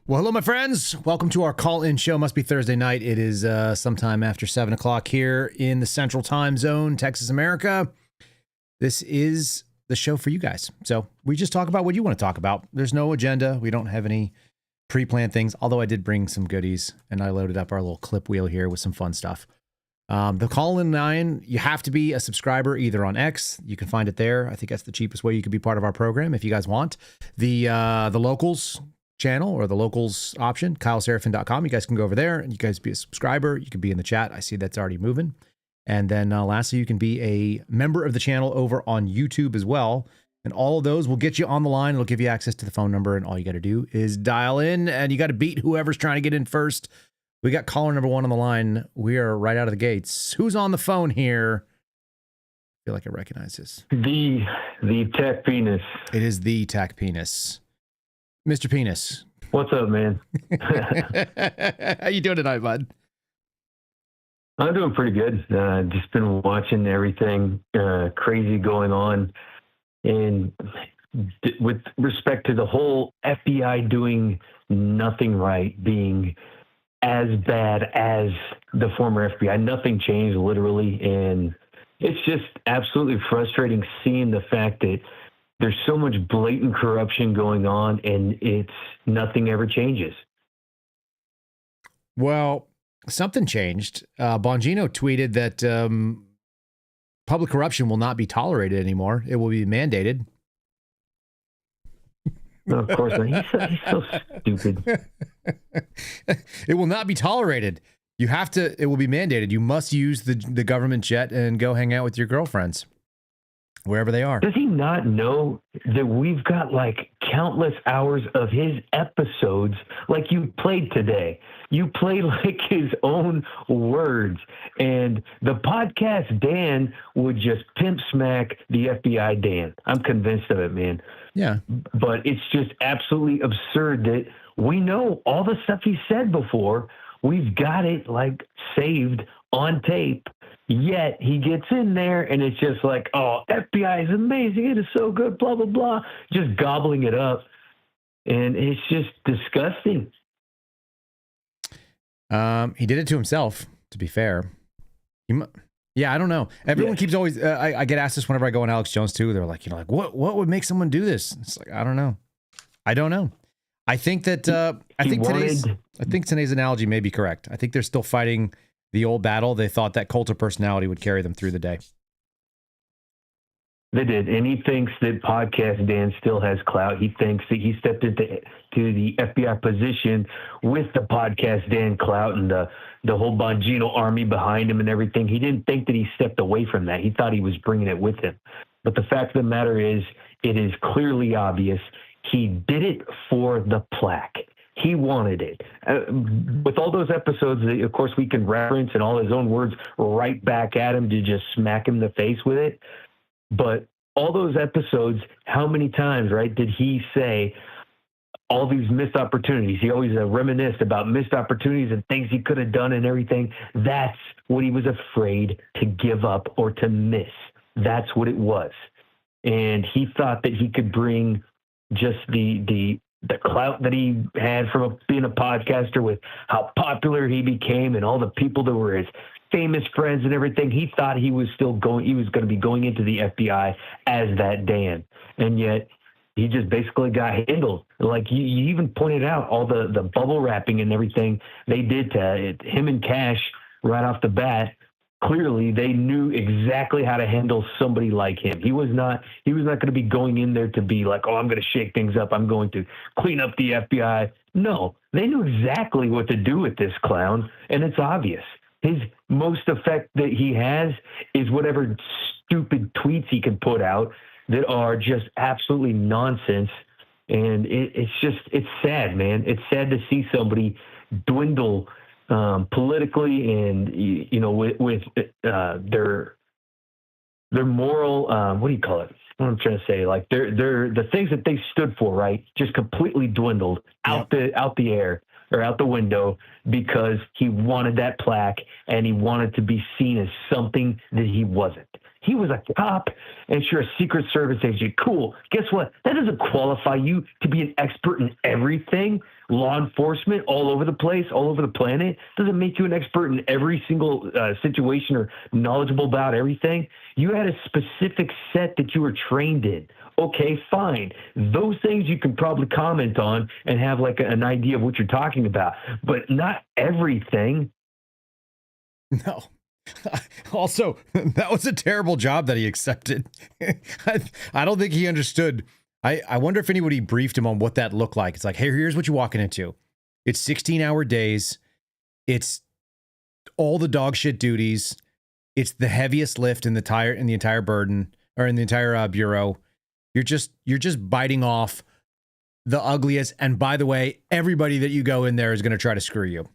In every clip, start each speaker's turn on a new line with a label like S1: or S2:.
S1: Well, hello, my friends. Welcome to our call-in show. Must be Thursday night. It is sometime after 7 o'clock here in the Central Time Zone, Texas, America. This is the show for you guys. So we just talk about what you want to talk about. There's no agenda. We don't have any pre-planned things, although I did bring some goodies, and I loaded up our little clip wheel here with some fun stuff. The call-in line, you have to be a subscriber either on X. You can find it there. I think that's the cheapest way you can be part of our program if you guys want. The locals channel or the locals option, KyleSerafin.com. You guys can go over there and you guys be a subscriber. You can be in the chat. I see that's already moving. And then lastly, you can be a member of the channel over on YouTube as well. And all of those will get you on the line. It'll give you access to the phone number. And all you got to do is dial in and you got to beat whoever's trying to get in first. We got caller number 1 on the line. We are right out of the gates. Who's on the phone here? I feel like I recognize this.
S2: The Tech Penis.
S1: It is the Tech Penis. Mr. Penis.
S2: What's up, man?
S1: How you doing tonight, bud?
S2: I'm doing pretty good. Just been watching everything crazy going on. And with respect to the whole FBI doing nothing right, being as bad as the former FBI, nothing changed literally. And it's just absolutely frustrating seeing the fact that there's so much blatant corruption going on and nothing ever changes.
S1: Well, something changed. Bongino tweeted that public corruption will not be tolerated anymore. It will be mandated.
S2: No, of course not. He's so stupid.
S1: It will not be tolerated. You have to, it will be mandated. You must use the government jet and go hang out with your girlfriends wherever they are.
S2: Does he not know that we've got like countless hours of his episodes like you played today? You played like his own words. And the podcast Dan would just pimp smack the FBI Dan. I'm convinced of it, man.
S1: Yeah.
S2: But it's just absolutely absurd that we know all the stuff he said before. We've got it like saved on tape. Yet he gets in there and it's just like, oh, FBI is amazing. It is so good, blah, blah, blah. Just gobbling it up. And it's just disgusting.
S1: He did it to himself, to be fair. Yeah, I don't know. Everyone keeps always, I get asked this whenever I go on Alex Jones too. They're like, what would make someone do this? It's like, I don't know. I think that, I think today's analogy may be correct. I think they're still fighting the old battle. They thought that cult of personality would carry them through the day.
S2: They did. And he thinks that Podcast Dan still has clout. He thinks that he stepped into the FBI position with the Podcast Dan clout and the whole Bongino army behind him and everything. He didn't think that he stepped away from that. He thought he was bringing it with him. But the fact of the matter is, it is clearly obvious he did it for the plaque. He wanted it. With all those episodes that, of course, we can reference and all his own words right back at him to just smack him in the face with it. But all those episodes, how many times, right, did he say all these missed opportunities? He always reminisced about missed opportunities and things he could have done and everything. That's what he was afraid to give up or to miss. That's what it was. And he thought that he could bring just the clout that he had from being a podcaster with how popular he became and all the people that were his famous friends and everything. He thought he was going to be going into the FBI as that Dan. And yet he just basically got handled. Like you even pointed out all the bubble wrapping and everything they did to him and Cash right off the bat. Clearly they knew exactly how to handle somebody like him. He was not going to be going in there to be like, oh, I'm going to shake things up. I'm going to clean up the FBI. No, they knew exactly what to do with this clown. And it's obvious. His most effect that he has is whatever stupid tweets he can put out that are just absolutely nonsense. And it's sad, man. It's sad to see somebody dwindle politically and, with their moral, what do you call it? What I'm trying to say, like the things that they stood for, right, just completely dwindled out the air or out the window because he wanted that plaque and he wanted to be seen as something that he wasn't. He was a cop, and you're a Secret Service agent. Cool. Guess what? That doesn't qualify you to be an expert in everything. Law enforcement all over the place, all over the planet, doesn't make you an expert in every single situation or knowledgeable about everything. You had a specific set that you were trained in. Okay, fine. Those things you can probably comment on and have like an idea of what you're talking about, but not everything.
S1: No. Also, that was a terrible job that he accepted. I don't think he understood. I wonder if anybody briefed him on what that looked like. It's like, hey, here's what you're walking into. It's 16-hour days. It's all the dog shit duties. It's the heaviest lift in the entire burden or in the entire bureau. You're just biting off the ugliest. And by the way, everybody that you go in there is going to try to screw you.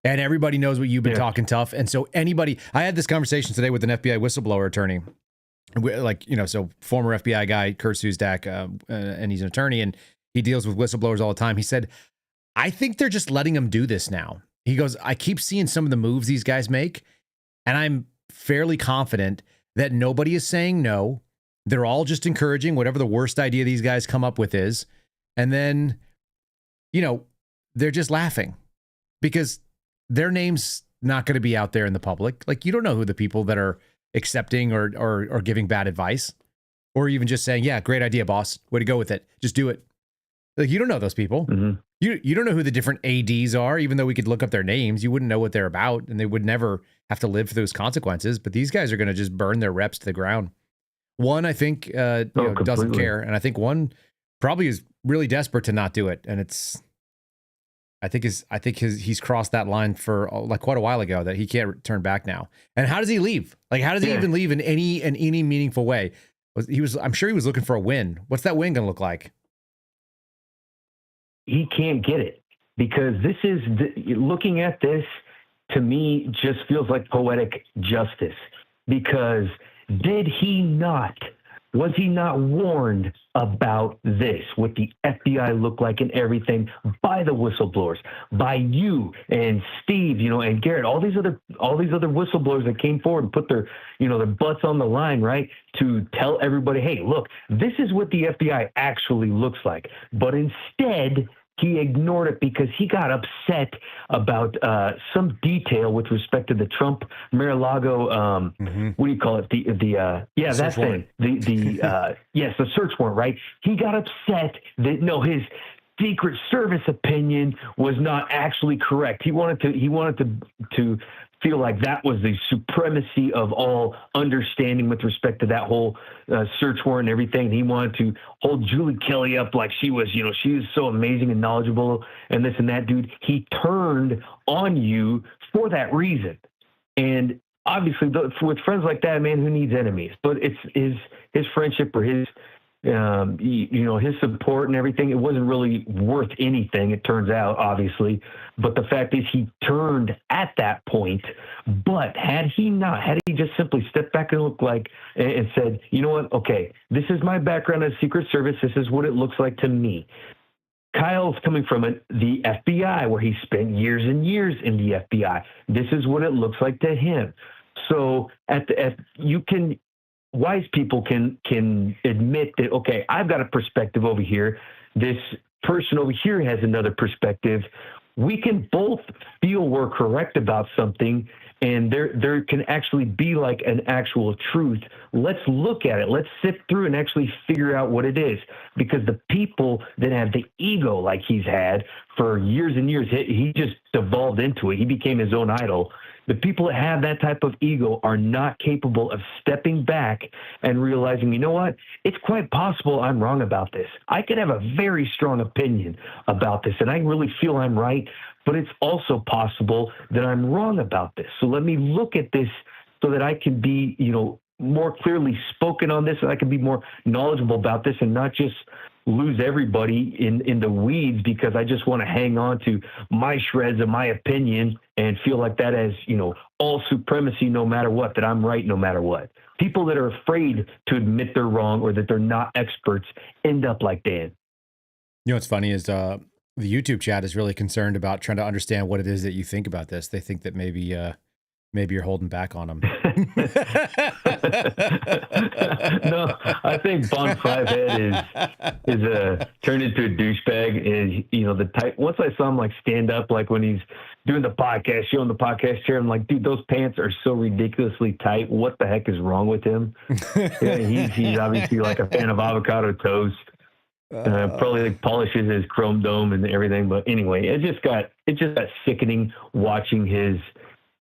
S1: And everybody knows what you've been talking tough. And so I had this conversation today with an FBI whistleblower attorney, so former FBI guy, Kurt Susdak, and he's an attorney and he deals with whistleblowers all the time. He said, I think they're just letting him do this now. He goes, I keep seeing some of the moves these guys make, and I'm fairly confident that nobody is saying no. They're all just encouraging whatever the worst idea these guys come up with is. And then, they're just laughing because their name's not going to be out there in the public. Like, you don't know who the people that are accepting or giving bad advice or even just saying, yeah, great idea, boss. Way to go with it. Just do it. Like, you don't know those people. Mm-hmm. You don't know who the different ADs are, even though we could look up their names. You wouldn't know what they're about and they would never have to live through those consequences. But these guys are going to just burn their reps to the ground. One, I think, doesn't care. And I think one probably is really desperate to not do it. And he's crossed that line for like quite a while ago that he can't turn back now. And how does he leave? Like, how does he even leave in any meaningful way? I'm sure he was looking for a win. What's that win going to look like?
S2: He can't get it because looking at this to me just feels like poetic justice because was he not warned about this, what the FBI looked like and everything by the whistleblowers, by you and Steve, and Garrett, all these other whistleblowers that came forward and put their butts on the line, right? To tell everybody, hey, look, this is what the FBI actually looks like. But instead, he ignored it because he got upset about some detail with respect to the Trump Mar-a-Lago. What do you call it? That thing. The search warrant, right? He got upset that his Secret Service opinion was not actually correct. He wanted to feel like that was the supremacy of all understanding with respect to that whole search warrant and everything. And he wanted to hold Julie Kelly up like she was so amazing and knowledgeable and this and that. Dude, he turned on you for that reason. And obviously with friends like that, man, who needs enemies? But it's his friendship or his his support and everything, it wasn't really worth anything, it turns out, obviously. But the fact is he turned at that point. But had he just simply stepped back and looked and said, you know what, okay, this is my background as Secret Service, this is what it looks like to me. Kyle's coming from the FBI, where he spent years and years in the FBI. This is what it looks like to him. So wise people can admit that, okay, I've got a perspective over here. This person over here has another perspective. We can both feel we're correct about something, and there can actually be like an actual truth. Let's look at it. Let's sift through and actually figure out what it is. Because the people that have the ego like he's had for years and years, he just devolved into it. He became his own idol. The people that have that type of ego are not capable of stepping back and realizing, you know what? It's quite possible I'm wrong about this. I could have a very strong opinion about this, and I really feel I'm right, but it's also possible that I'm wrong about this. So let me look at this so that I can be, more clearly spoken on this, and I can be more knowledgeable about this and not just lose everybody in the weeds because I just want to hang on to my shreds of my opinion and feel like that as, all supremacy no matter what, that I'm right no matter what. People that are afraid to admit they're wrong or that they're not experts end up like Dan.
S1: What's funny is The YouTube chat is really concerned about trying to understand what it is that you think about this. They think that maybe you're holding back on them.
S2: No, I Bon Fivehead is turned into a douchebag. Is the type. Once I saw him like stand up, like when he's doing the podcast, showing the podcast chair, I'm like, dude, those pants are so ridiculously tight. What the heck is wrong with him? Yeah, he's obviously like a fan of avocado toast. Probably like polishes his chrome dome and everything. But anyway, it just got sickening watching his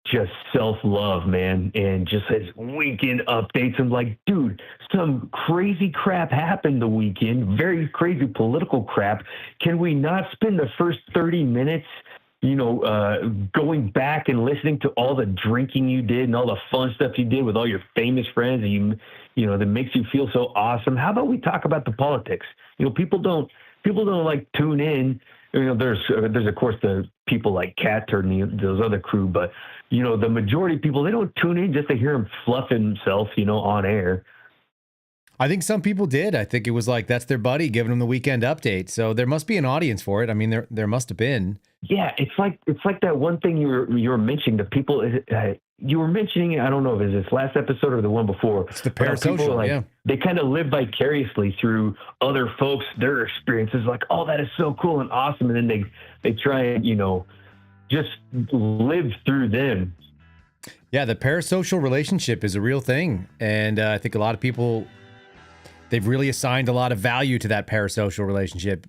S2: just self-love, man, and just his weekend updates. I'm like, dude, some crazy crap happened the weekend, very crazy political crap. Can we not spend the first 30 minutes, going back and listening to all the drinking you did and all the fun stuff you did with all your famous friends and that makes you feel so awesome? How about we talk about the politics? People don't like tune in. There's of course the people like Cat and those other crew, but the majority of people, they don't tune in just to hear him fluff himself, on air.
S1: I think some people did. I think it was like that's their buddy giving them the weekend update. So there must be an audience for it. I mean, there must have been. Yeah,
S2: it's like that one thing you were mentioning. The people you were mentioning. I don't know if it's this last episode or the one before.
S1: It's the parasocial. Yeah,
S2: they kind of live vicariously through other folks, their experiences. Like, oh, that is so cool and awesome, and then they try and just live through them.
S1: Yeah, the parasocial relationship is a real thing, and I think a lot of people, they've really assigned a lot of value to that parasocial relationship.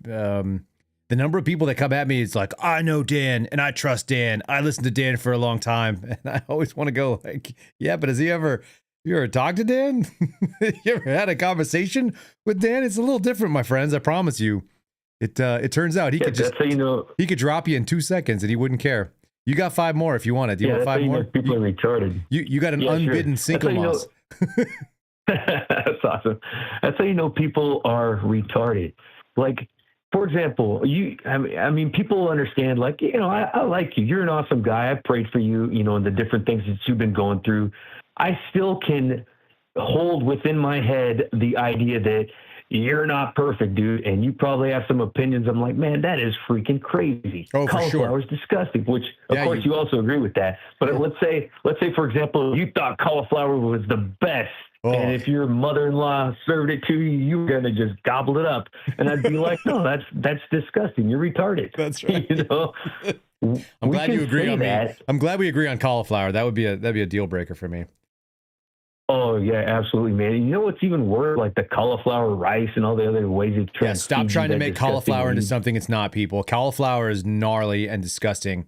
S1: The number of people that come at me is like, I know Dan and I trust Dan. I listened to Dan for a long time. And I always want to go like, yeah, but you ever talked to Dan? You ever had a conversation with Dan? It's a little different, my friends. I promise you. It turns out he could drop you in 2 seconds and he wouldn't care. You got 5 more if you want it. Do you want 5 more?
S2: People are retarded.
S1: You got an unbidden single loss.
S2: That's awesome. That's how people are retarded. Like, for example, I mean, people understand, like, I like you. You're an awesome guy. I've prayed for you, and the different things that you've been going through. I still can hold within my head the idea that you're not perfect, dude, and you probably have some opinions. I'm like, man, that is freaking crazy.
S1: Oh, for sure.
S2: Cauliflower is disgusting, which, of course, you also agree with that. But let's say, for example, you thought cauliflower was the best. Oh. And if your mother-in-law served it to you, you were gonna just gobble it up, and I'd be like, "No, that's disgusting. You're retarded."
S1: That's right. I'm glad you agree on that. Me. I'm glad we agree on cauliflower. That'd be a deal breaker for me.
S2: Oh yeah, absolutely, man. You know what's even worse? Like the cauliflower rice and all the other ways of trying.
S1: Yeah, stop trying to make cauliflower into something it's not. People, cauliflower is gnarly and disgusting.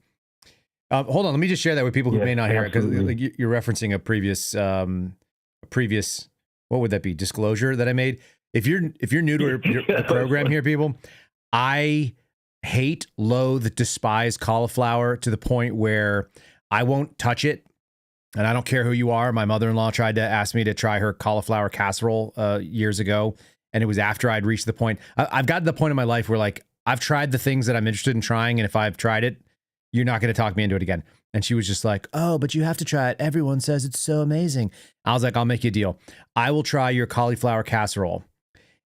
S1: Hold on, let me just share that with people who may not hear it, because like, you're referencing a previous what would that be, disclosure that I made. If you're new to the program here, people, I hate, loathe, despise cauliflower to the point where I won't touch it, and I don't care who you are. My mother-in-law tried to ask me to try her cauliflower casserole years ago, and it was after I'd reached the point. I've gotten to the point in my life where, like, I've tried the things that I'm interested in trying, and if I've tried it, you're not going to talk me into it again. And she was just like, oh, but you have to try it. Everyone says it's so amazing. I was like, I'll make you a deal. I will try your cauliflower casserole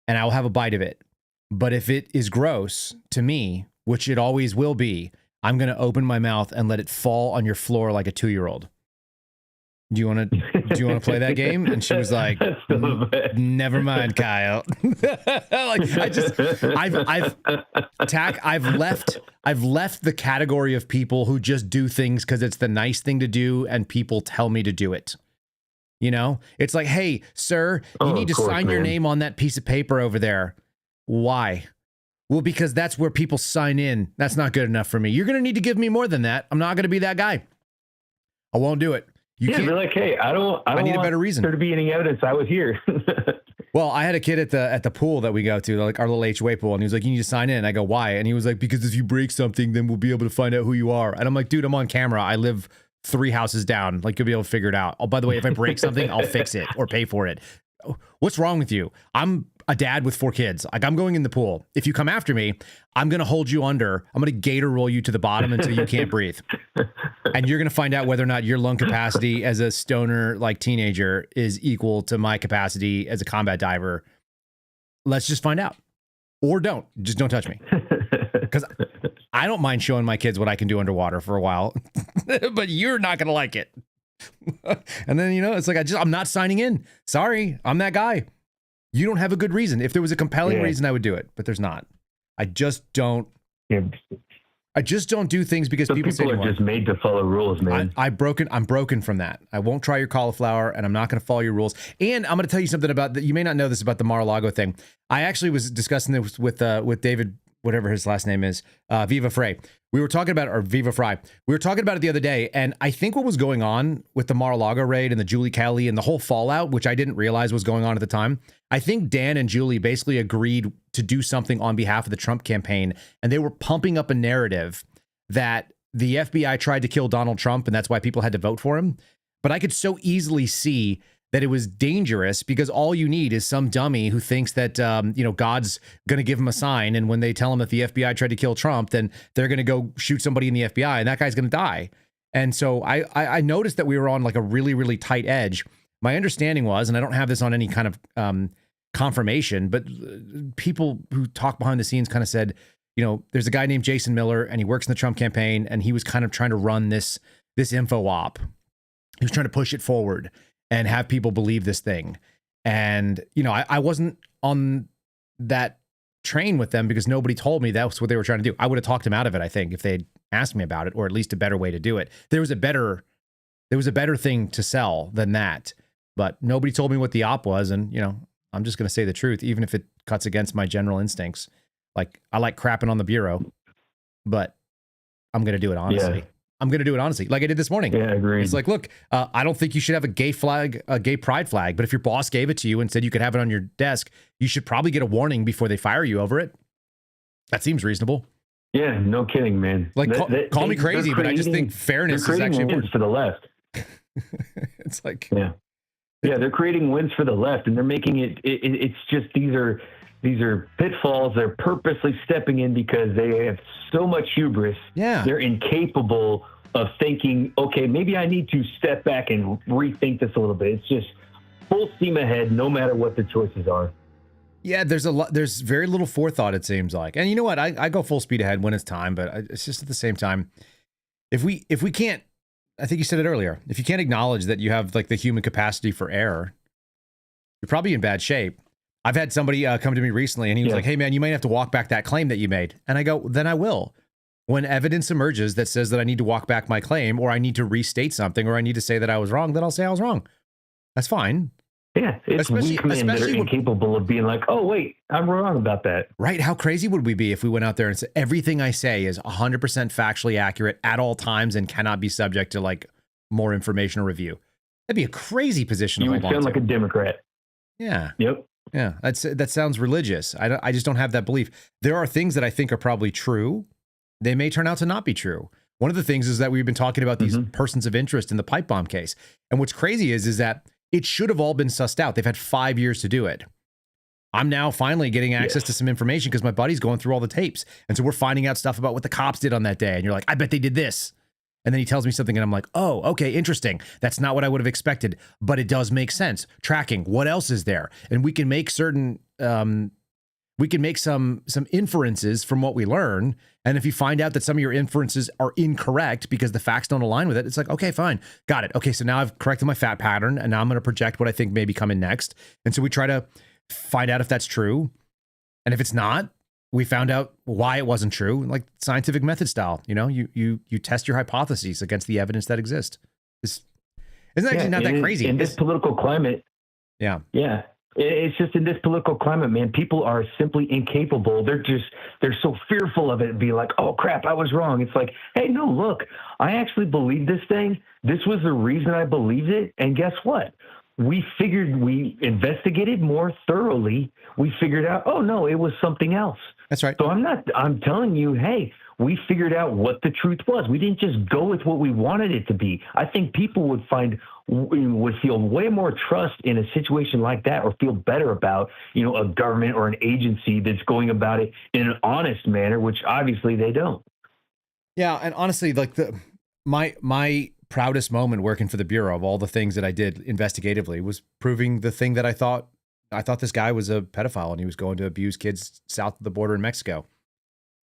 S1: and I will have a bite of it. But if it is gross to me, which it always will be, I'm going to open my mouth and let it fall on your floor like a 2-year-old. Do you want to play that game? And she was like, never mind, Kyle. Like, I've left the category of people who just do things because it's the nice thing to do and people tell me to do it. It's like, hey, sir, you need to sign your name on that piece of paper over there. Why? Well, because that's where people sign in. That's not good enough for me. You're going to need to give me more than that. I'm not going to be that guy. I won't do it.
S2: Be like, hey, I
S1: need a better reason.
S2: There to be any evidence I was here.
S1: Well, I had a kid at the pool that we go to, like our little HOA pool, and he was like, you need to sign in. And I go, why? And he was like, because if you break something, then we'll be able to find out who you are. And I'm like, dude, I'm on camera. I live 3 houses down. Like, you'll be able to figure it out. Oh, by the way, if I break something, I'll fix it or pay for it. What's wrong with you? I'm a dad with 4 kids. Like, I'm going in the pool. If you come after me, I'm going to hold you under. I'm going to gator roll you to the bottom until you can't breathe. And you're going to find out whether or not your lung capacity as a stoner, like, teenager is equal to my capacity as a combat diver. Let's just find out. Or don't. Just don't touch me. Because I don't mind showing my kids what I can do underwater for a while, but you're not going to like it. And then, it's like, I'm not signing in. Sorry, I'm that guy. You don't have a good reason. If there was a compelling reason, I would do it, but there's not. I just don't.
S2: Yeah.
S1: I just don't do things because people say
S2: are just made to follow rules, man.
S1: I'm broken from that. I won't try your cauliflower, and I'm not going to follow your rules. And I'm going to tell you something about that. You may not know this about the Mar-a-Lago thing. I actually was discussing this with David, whatever his last name is, Viva Frey. We were talking about it, or Viva Fry. We were talking about it the other day, and I think what was going on with the Mar-a-Lago raid and the Julie Kelly and the whole fallout, which I didn't realize was going on at the time, I think Dan and Julie basically agreed to do something on behalf of the Trump campaign, and they were pumping up a narrative that the FBI tried to kill Donald Trump, and that's why people had to vote for him. But I could so easily see that it was dangerous because all you need is some dummy who thinks that, God's going to give him a sign. And when they tell him that the FBI tried to kill Trump, then they're going to go shoot somebody in the FBI and that guy's going to die. And so I noticed that we were on like a really, really tight edge. My understanding was, and I don't have this on any kind of confirmation, but people who talk behind the scenes kind of said, there's a guy named Jason Miller and he works in the Trump campaign and he was kind of trying to run this info op. He was trying to push it forward and have people believe this thing. And, I wasn't on that train with them because nobody told me that's what they were trying to do. I would have talked them out of it, I think, if they'd asked me about it, or at least a better way to do it. There was a better thing to sell than that, but nobody told me what the op was. And, I'm just going to say the truth, even if it cuts against my general instincts. Like, I like crapping on the Bureau, but I'm going to do it honestly. Yeah. I'm going to do it honestly, like I did this morning.
S2: Yeah, agreed.
S1: It's like, look, I don't think you should have a gay pride flag, but if your boss gave it to you and said you could have it on your desk, you should probably get a warning before they fire you over it. That seems reasonable.
S2: Yeah, no kidding, man.
S1: Like, call me crazy, but I just think fairness is actually
S2: wins for the left.
S1: It's like,
S2: yeah, they're creating wins for the left, and they're making it's just these are pitfalls they're purposely stepping in because they have so much hubris.
S1: Yeah.
S2: They're incapable of thinking, okay, maybe I need to step back and rethink this a little bit. It's just full steam ahead, no matter what the choices are.
S1: Yeah, there's very little forethought, it seems like. And you know what? I go full speed ahead when it's time, but it's just at the same time, if we can't, I think you said it earlier, if you can't acknowledge that you have like the human capacity for error, you're probably in bad shape. I've had somebody come to me recently and he was like, hey man, you might have to walk back that claim that you made. And I go, then I will. When evidence emerges that says that I need to walk back my claim, or I need to restate something, or I need to say that I was wrong, then I'll say I was wrong. That's fine.
S2: Yeah, it's weak men that are incapable of being like, oh, wait, I'm wrong about that.
S1: Right. How crazy would we be if we went out there and said everything I say is 100% factually accurate at all times and cannot be subject to like more information or review? That'd be a crazy position to hold on to.
S2: You would sound like a Democrat.
S1: Yeah.
S2: Yep.
S1: Yeah, that sounds religious. I just don't have that belief. There are things that I think are probably true. They may turn out to not be true. One of the things is that we've been talking about these persons of interest in the pipe bomb case. And what's crazy is that it should have all been sussed out. They've had 5 years to do it. I'm now finally getting access to some information because my buddy's going through all the tapes. And so we're finding out stuff about what the cops did on that day. And you're like, I bet they did this. And then he tells me something and I'm like, oh, okay, interesting. That's not what I would have expected, but it does make sense. Tracking, what else is there? And we can make certain, we can make some inferences from what we learn. And if you find out that some of your inferences are incorrect because the facts don't align with it, it's like, okay, fine, got it. Okay, so now I've corrected my fat pattern and now I'm going to project what I think may be coming next. And so we try to find out if that's true. And if it's not, we found out why it wasn't true, like scientific method style. You test your hypotheses against the evidence that exists. Isn't actually not that crazy.
S2: In this political climate.
S1: Yeah.
S2: Yeah. It's just in this political climate, man, people are simply incapable. They're so fearful of it and be like, oh crap, I was wrong. It's like, hey, no, look, I actually believe this thing. This was the reason I believed it. And guess what? We investigated more thoroughly. We figured out, oh no, it was something else.
S1: That's right.
S2: So I'm telling you, hey, we figured out what the truth was. We didn't just go with what we wanted it to be. I think people would feel way more trust in a situation like that, or feel better about, a government or an agency that's going about it in an honest manner, which obviously they don't.
S1: Yeah. And honestly, like my proudest moment working for the Bureau of all the things that I did investigatively was proving the thing that I thought this guy was a pedophile and he was going to abuse kids south of the border in Mexico.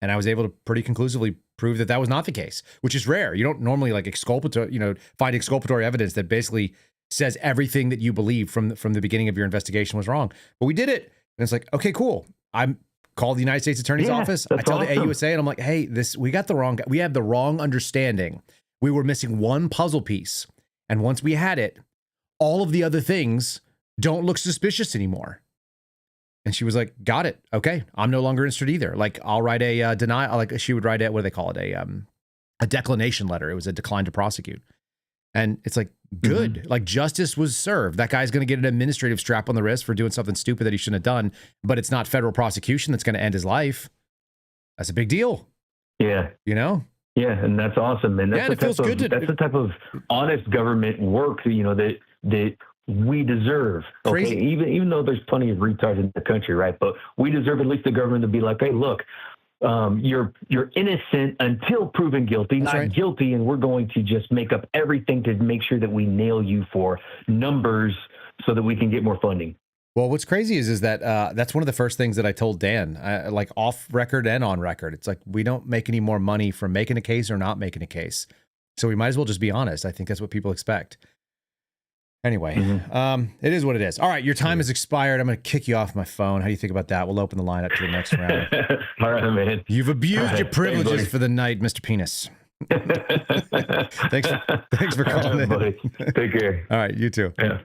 S1: And I was able to pretty conclusively prove that that was not the case, which is rare. You don't normally like find exculpatory evidence that basically says everything that you believe from the beginning of your investigation was wrong. But we did it. And it's like, okay, cool. I'm called the United States Attorney's Office. I tell the AUSA and I'm like, hey, we got the wrong, we have the wrong understanding. We were missing one puzzle piece. And once we had it, all of the other things don't look suspicious anymore. And she was like, got it. Okay. I'm no longer interested either. Like, I'll write a denial. Like, she would write what do they call it? A declination letter. It was a decline to prosecute. And it's like, good. Like, justice was served. That guy's going to get an administrative strap on the wrist for doing something stupid that he shouldn't have done, but it's not federal prosecution that's going to end his life. That's a big deal.
S2: Yeah.
S1: You know?
S2: Yeah, and that's awesome. And that's,
S1: that's
S2: the type of honest government work, that we deserve.
S1: Crazy.
S2: Okay, even though there's plenty of retards in the country, right? But we deserve at least the government to be like, hey, look, you're innocent until proven guilty,
S1: That's
S2: not
S1: right.
S2: guilty, and we're going to just make up everything to make sure that we nail you for numbers so that we can get more funding.
S1: Well, what's crazy is that that's one of the first things that I told Dan, like off record and on record. It's like, we don't make any more money from making a case or not making a case. So we might as well just be honest. I think that's what people expect. Anyway, it is what it is. All right, your time has expired. I'm going to kick you off my phone. How do you think about that? We'll open the line up to the next round.
S2: All right, man.
S1: You've abused your privileges
S2: Thanks,
S1: for the night, Mr. Penis. Thanks for calling in.
S2: Buddy. Take care.
S1: All right, you too.
S2: Yeah.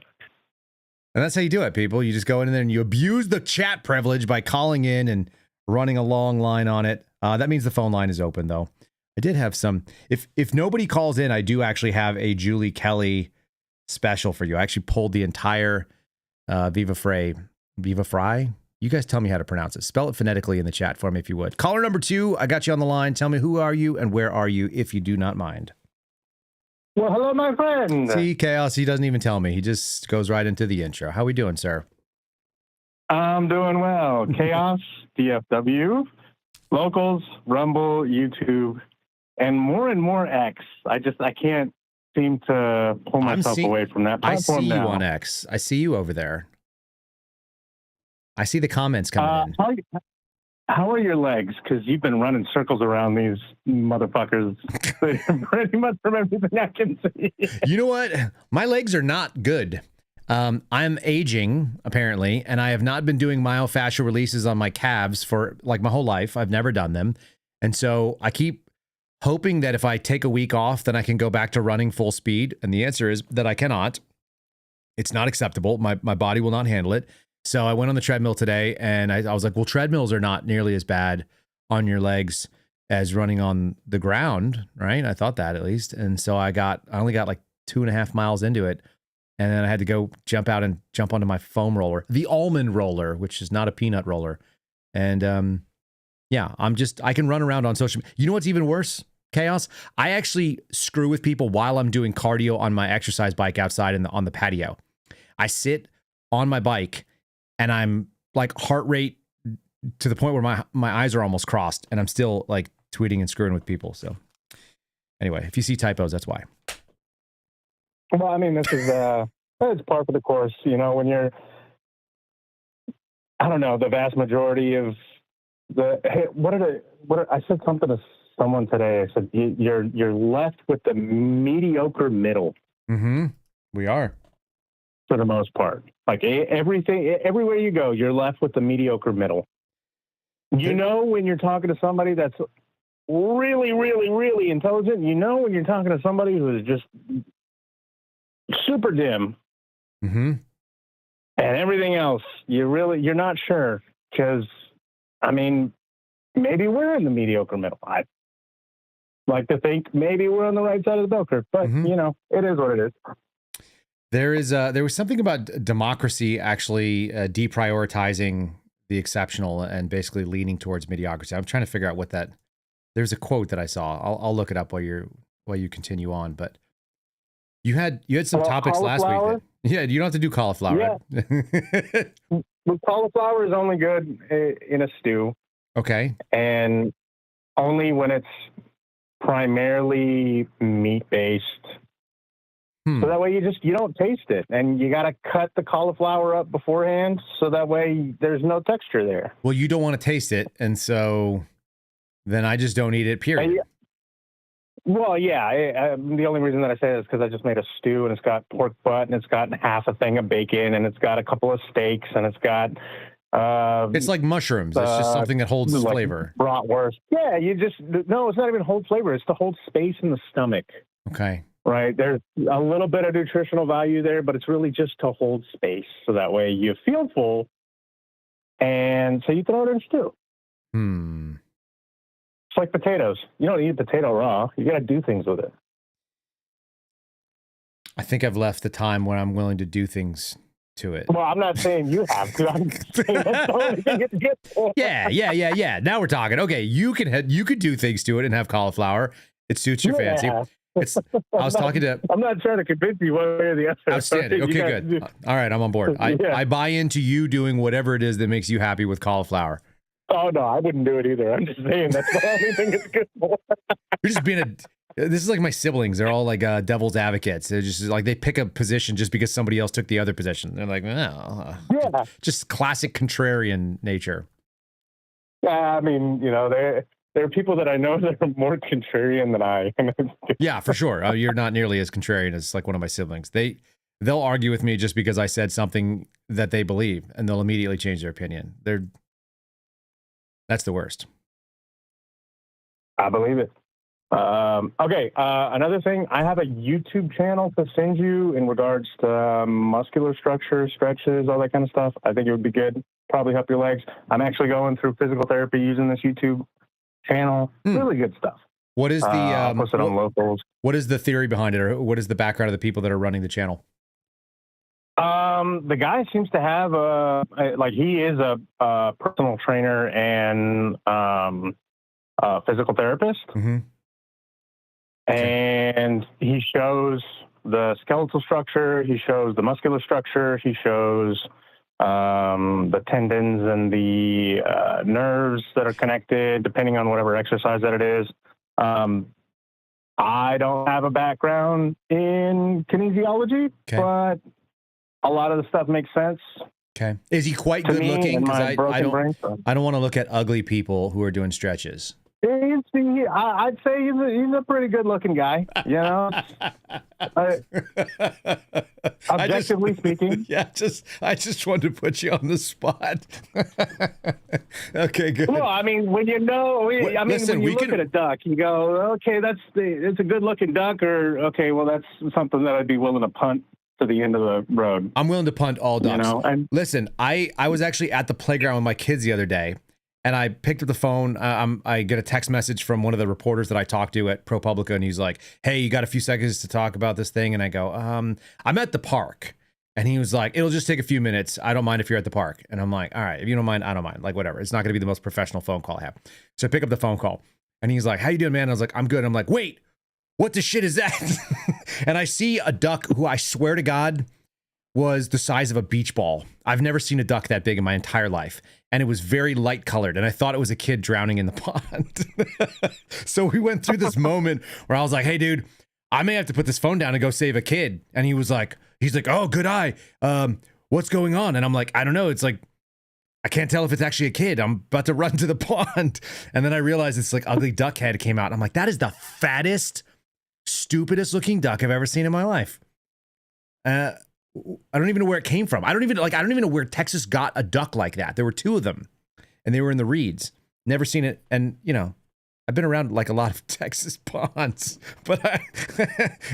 S1: And that's how you do it, people. You just go in there and you abuse the chat privilege by calling in and running a long line on it. That means the phone line is open, though. I did have some. If nobody calls in, I do actually have a Julie Kelly special for you. I actually pulled the entire Viva Frei. You guys tell me how to pronounce it. Spell it phonetically in the chat for me if you would. Caller number 2, I got you on the line. Tell me, who are you and where are you, if you do not mind.
S3: Well, hello, my friend.
S1: See, Chaos, he doesn't even tell me. He just goes right into the intro. How we doing, sir?
S3: I'm doing well. Chaos, DFW, Locals, Rumble, YouTube, and more X. I can't seem to pull myself away from that platform.
S1: I see
S3: now.
S1: you on X. I see you over there. I see the comments coming in.
S3: How are your legs? Because you've been running circles around these motherfuckers pretty much from everything I can see.
S1: You know what? My legs are not good. I'm aging, apparently, and I have not been doing myofascial releases on my calves for like my whole life. I've never done them. And so I keep hoping that if I take a week off, then I can go back to running full speed. And the answer is that I cannot. It's not acceptable. My body will not handle it. So I went on the treadmill today and I was like, well, treadmills are not nearly as bad on your legs as running on the ground, right? I thought that at least. And so I only got like 2.5 miles into it. And then I had to go jump out and jump onto my foam roller, the almond roller, which is not a peanut roller. And yeah, I can run around on social media. You know what's even worse, Chaos? I actually screw with people while I'm doing cardio on my exercise bike outside on the patio. I sit on my bike and I'm like heart rate to the point where my eyes are almost crossed and I'm still like tweeting and screwing with people. So anyway, if you see typos, that's why.
S3: Well, I mean, this is it's par for the course. You know, when you're, I don't know, the vast majority of I said something to someone today. I said you're left with the mediocre middle.
S1: Mm-hmm. We are,
S3: for the most part. Like everywhere you go, you're left with the mediocre middle. You know, when you're talking to somebody that's really, really, really intelligent, you know, when you're talking to somebody who is just super dim,
S1: mm-hmm.
S3: and everything else, you're not sure. Because, I mean, maybe we're in the mediocre middle. I like to think maybe we're on the right side of the bell curve, but you know, it is what it is.
S1: There was something about democracy actually deprioritizing the exceptional and basically leaning towards mediocrity. I'm trying to figure out what that. There's a quote that I saw. I'll look it up while you continue on. But you had some topics last week. Yeah, you don't have to do cauliflower.
S3: Yeah. Right? Cauliflower is only good in a stew.
S1: Okay.
S3: And only when it's primarily meat based. So that way you don't taste it, and you got to cut the cauliflower up beforehand so that way there's no texture there.
S1: Well, you don't want to taste it, and so then I just don't eat it, period.
S3: Well, yeah. The only reason that I say it is because I just made a stew, and it's got pork butt, and it's got half a thing of bacon, and it's got a couple of steaks, and it's got.
S1: It's like mushrooms. It's just something that holds
S3: like
S1: flavor.
S3: Bratwurst. Yeah, no, it's not even hold flavor. It's to hold space in the stomach.
S1: Okay.
S3: Right. There's a little bit of nutritional value there, but it's really just to hold space. So that way you feel full. And so you throw it in stew. It's like potatoes. You don't eat a potato raw. You got to do things with it.
S1: I think I've left the time when I'm willing to do things to it.
S3: Well, I'm not saying you have to. I'm saying that's the only thing it's good for.
S1: Yeah. Now we're talking. Okay, you could do things to it and have cauliflower. It suits your fancy. I was talking to.
S3: I'm not trying to convince you one way or the other.
S1: Outstanding. Okay, good. All right, I'm on board. I buy into you doing whatever it is that makes you happy with cauliflower.
S3: Oh no, I wouldn't do it either. I'm just saying that's the only thing it's good for.
S1: You're just being This is like my siblings. They're all like devil's advocates. They're just like they pick a position just because somebody else took the other position. They're like, yeah, just classic contrarian nature.
S3: Yeah, I mean, there are people that I know that are more contrarian than I am.
S1: Yeah, for sure. You're not nearly as contrarian as like one of my siblings. They'll argue with me just because I said something that they believe, and they'll immediately change their opinion. That's the worst.
S3: I believe it. Okay. Another thing, I have a YouTube channel to send you in regards to muscular structure, stretches, all that kind of stuff. I think it would be good. Probably help your legs. I'm actually going through physical therapy using this YouTube channel. Really good stuff.
S1: What is the
S3: I'll post it on Locals.
S1: What is the theory behind it, or what is the background of the people that are running the channel?
S3: The guy seems to have he is a personal trainer and physical therapist.
S1: Mm-hmm.
S3: And he shows the skeletal structure. He shows the muscular structure. He shows the tendons and the nerves that are connected, depending on whatever exercise that it is. I don't have a background in kinesiology, but a lot of the stuff makes sense.
S1: Okay. Is he quite good looking? Because I don't want to look at ugly people who are doing stretches.
S3: I'd say he's a pretty good looking guy, objectively speaking.
S1: Yeah, I just wanted to put you on the spot. Okay, good.
S3: Well, I mean, when when you look at a duck, you go, okay, it's a good looking duck, or okay, well, that's something that I'd be willing to punt to the end of the road.
S1: I'm willing to punt all ducks. Listen, I was actually at the playground with my kids the other day. And I picked up the phone. I get a text message from one of the reporters that I talked to at ProPublica, and he's like, "Hey, you got a few seconds to talk about this thing?" And I go, "I'm at the park." And he was like, "It'll just take a few minutes. I don't mind if you're at the park." And I'm like, "All right, if you don't mind, I don't mind. Like, whatever. It's not going to be the most professional phone call I have." So I pick up the phone call, and he's like, "How you doing, man?" And I was like, "I'm good." I'm like, "Wait, what the shit is that?" And I see a duck who I swear to God was the size of a beach ball. I've never seen a duck that big in my entire life. And it was very light colored. And I thought it was a kid drowning in the pond. So we went through this moment where I was like, "Hey, dude, I may have to put this phone down and go save a kid." And he's like, "Oh, good eye. What's going on?" And I'm like, "I don't know. It's like, I can't tell if it's actually a kid. I'm about to run to the pond." And then I realized it's like ugly duck head came out. I'm like, that is the fattest, stupidest looking duck I've ever seen in my life. I don't even know where it came from. I don't even know where Texas got a duck like that. There were two of them, and they were in the reeds. Never seen it. And I've been around like a lot of Texas ponds, but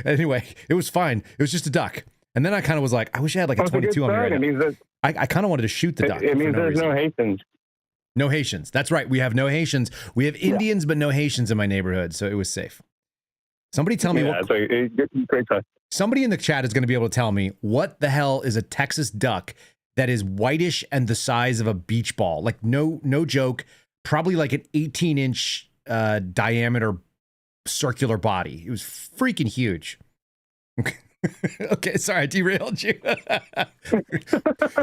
S1: anyway, it was fine. It was just a duck. And then I kind of was like, I wish I had like a 22 on me right now. I kind of wanted to shoot the duck.
S3: It means there's no Haitians.
S1: No Haitians. That's right. We have no Haitians. We have Indians, but no Haitians in my neighborhood, so it was safe. Somebody tell me Somebody in the chat is going to be able to tell me what the hell is a Texas duck that is whitish and the size of a beach ball. Like no joke, probably like an 18-inch diameter circular body. It was freaking huge. Okay, sorry, I derailed you.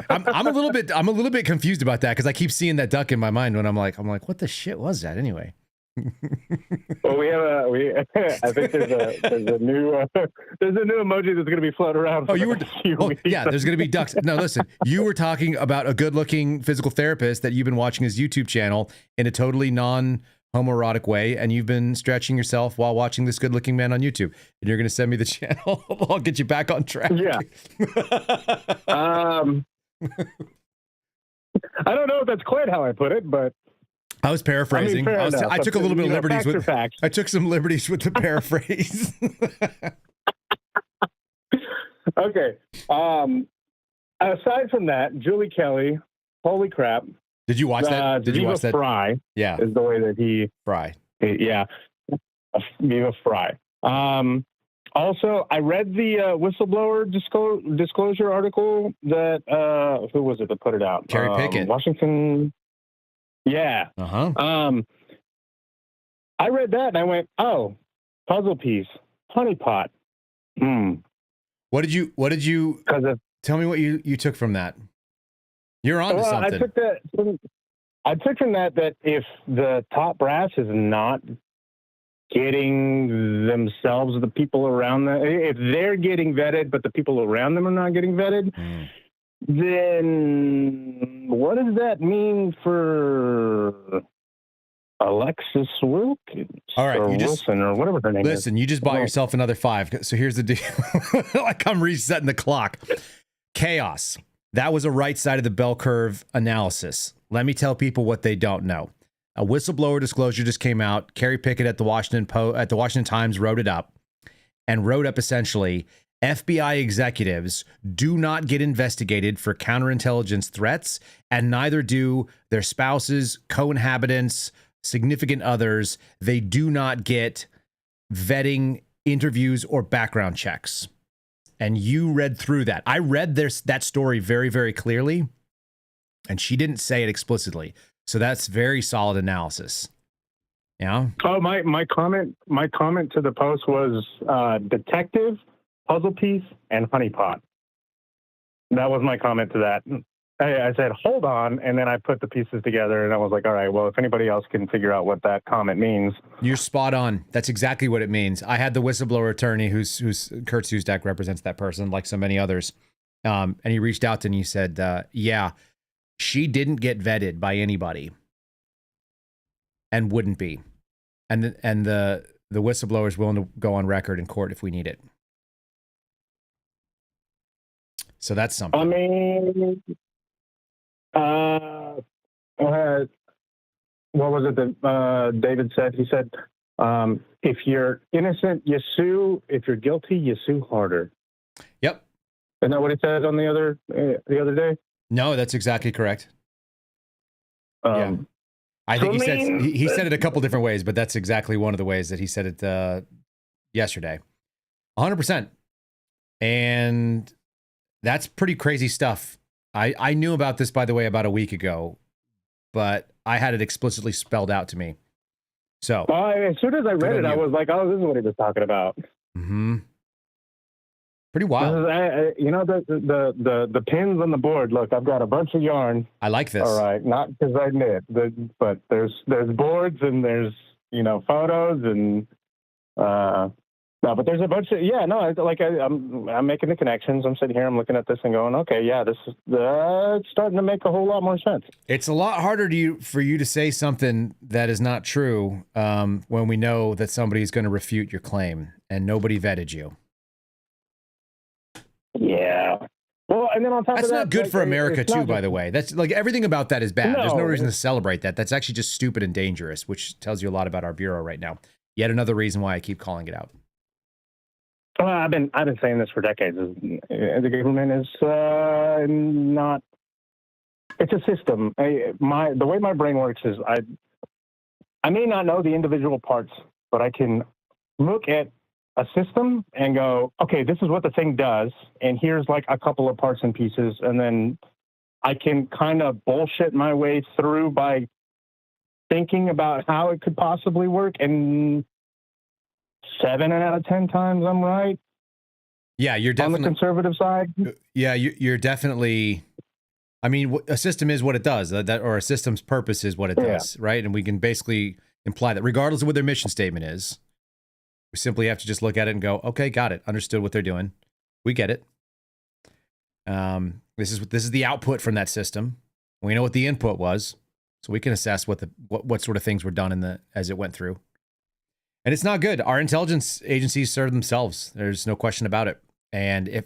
S1: I'm a little bit confused about that because I keep seeing that duck in my mind when I'm like, what the shit was that anyway?
S3: Well, I think there's a new emoji that's going to be floating around.
S1: Yeah, there's going to be ducks. No, listen, you were talking about a good-looking physical therapist that you've been watching his YouTube channel in a totally homoerotic way, and you've been stretching yourself while watching this good-looking man on YouTube, and you're going to send me the channel. I'll get you back on track.
S3: Yeah. I don't know if that's quite how I put it, but
S1: I was paraphrasing. I took a little bit of liberties with
S3: facts.
S1: I took some liberties with the paraphrase.
S3: Okay. Aside from that, Julie Kelly, holy crap.
S1: Did you watch that? Did you watch that?
S3: Fry.
S1: Yeah.
S3: Is the way that he.
S1: Fry.
S3: Yeah. Viva Fry. Also, I read the whistleblower disclosure article that, who was it that put it out?
S1: Kerry Pickett.
S3: Washington. Yeah.
S1: Uh-huh.
S3: I read that and I went, oh, puzzle piece, honeypot.
S1: What did you tell me what you took from that? You're on to something.
S3: I took from that if the top brass is not getting themselves, the people around them, if they're getting vetted, but the people around them are not getting vetted, then what does that mean for Alexis Wilkins?
S1: All right,
S3: or Wilson or whatever her name is.
S1: Listen, you just bought yourself another 5. So here's the deal. Like I'm resetting the clock. Chaos. That was a right side of the bell curve analysis. Let me tell people what they don't know. A whistleblower disclosure just came out. Kerry Pickett at the Washington Times wrote it up and wrote up essentially FBI executives do not get investigated for counterintelligence threats, and neither do their spouses, co-inhabitants, significant others. They do not get vetting, interviews, or background checks. And you read through that. I read that story very, very clearly, and she didn't say it explicitly. So that's very solid analysis. Yeah.
S3: Oh, my comment to the post was detective, puzzle piece, and honeypot. That was my comment to that. I said, hold on, and then I put the pieces together, and I was like, all right, well, if anybody else can figure out what that comment means.
S1: You're spot on. That's exactly what it means. I had the whistleblower attorney who's Kurt Susdak represents that person, like so many others. And he reached out to me and he said, yeah, she didn't get vetted by anybody and wouldn't be. And the whistleblower is willing to go on record in court if we need it. So that's something.
S3: I mean, what was it that David said? He said, if you're innocent, you sue. If you're guilty, you sue harder.
S1: Yep.
S3: Isn't that what he said on the other day?
S1: No, that's exactly correct. Yeah. I think
S3: so
S1: he said it a couple different ways, but that's exactly one of the ways that he said it yesterday. 100%. And that's pretty crazy stuff. I knew about this, by the way, about a week ago, but I had it explicitly spelled out to me. So
S3: as soon as I read it, I was like, oh, this is what he was talking about.
S1: Mm-hmm. Pretty wild.
S3: The pins on the board. Look, I've got a bunch of yarn.
S1: I like this.
S3: All right, not because I knit, but there's boards and there's photos and no, but there's a bunch of I'm making the connections. I'm sitting here, I'm looking at this and going, okay, yeah, this is it's starting to make a whole lot more sense.
S1: It's a lot harder for you to say something that is not true when we know that somebody's going to refute your claim and nobody vetted you.
S3: Yeah. Well, and then on top
S1: that's
S3: of that,
S1: not good for America too, by the way. That's like everything about that is bad. There's no reason to celebrate that. That's actually just stupid and dangerous, which tells you a lot about our bureau right now. Yet another reason why I keep calling it out.
S3: Well, I've been saying this for decades. The government is not. It's a system. The way my brain works is I may not know the individual parts, but I can look at a system and go, okay, this is what the thing does, and here's like a couple of parts and pieces, and then I can kind of bullshit my way through by thinking about how it could possibly work, and 7 out of 10 times I'm right.
S1: Yeah, you're definitely
S3: on the conservative side.
S1: Yeah, you're definitely. I mean, a system is what it does, or a system's purpose is what it does, right? And we can basically imply that, regardless of what their mission statement is. We simply have to just look at it and go, okay, got it, understood what they're doing. We get it. This is the output from that system. We know what the input was. so we can assess what sort of things were done as it went through. And it's not good. Our intelligence agencies serve themselves. There's no question about it. And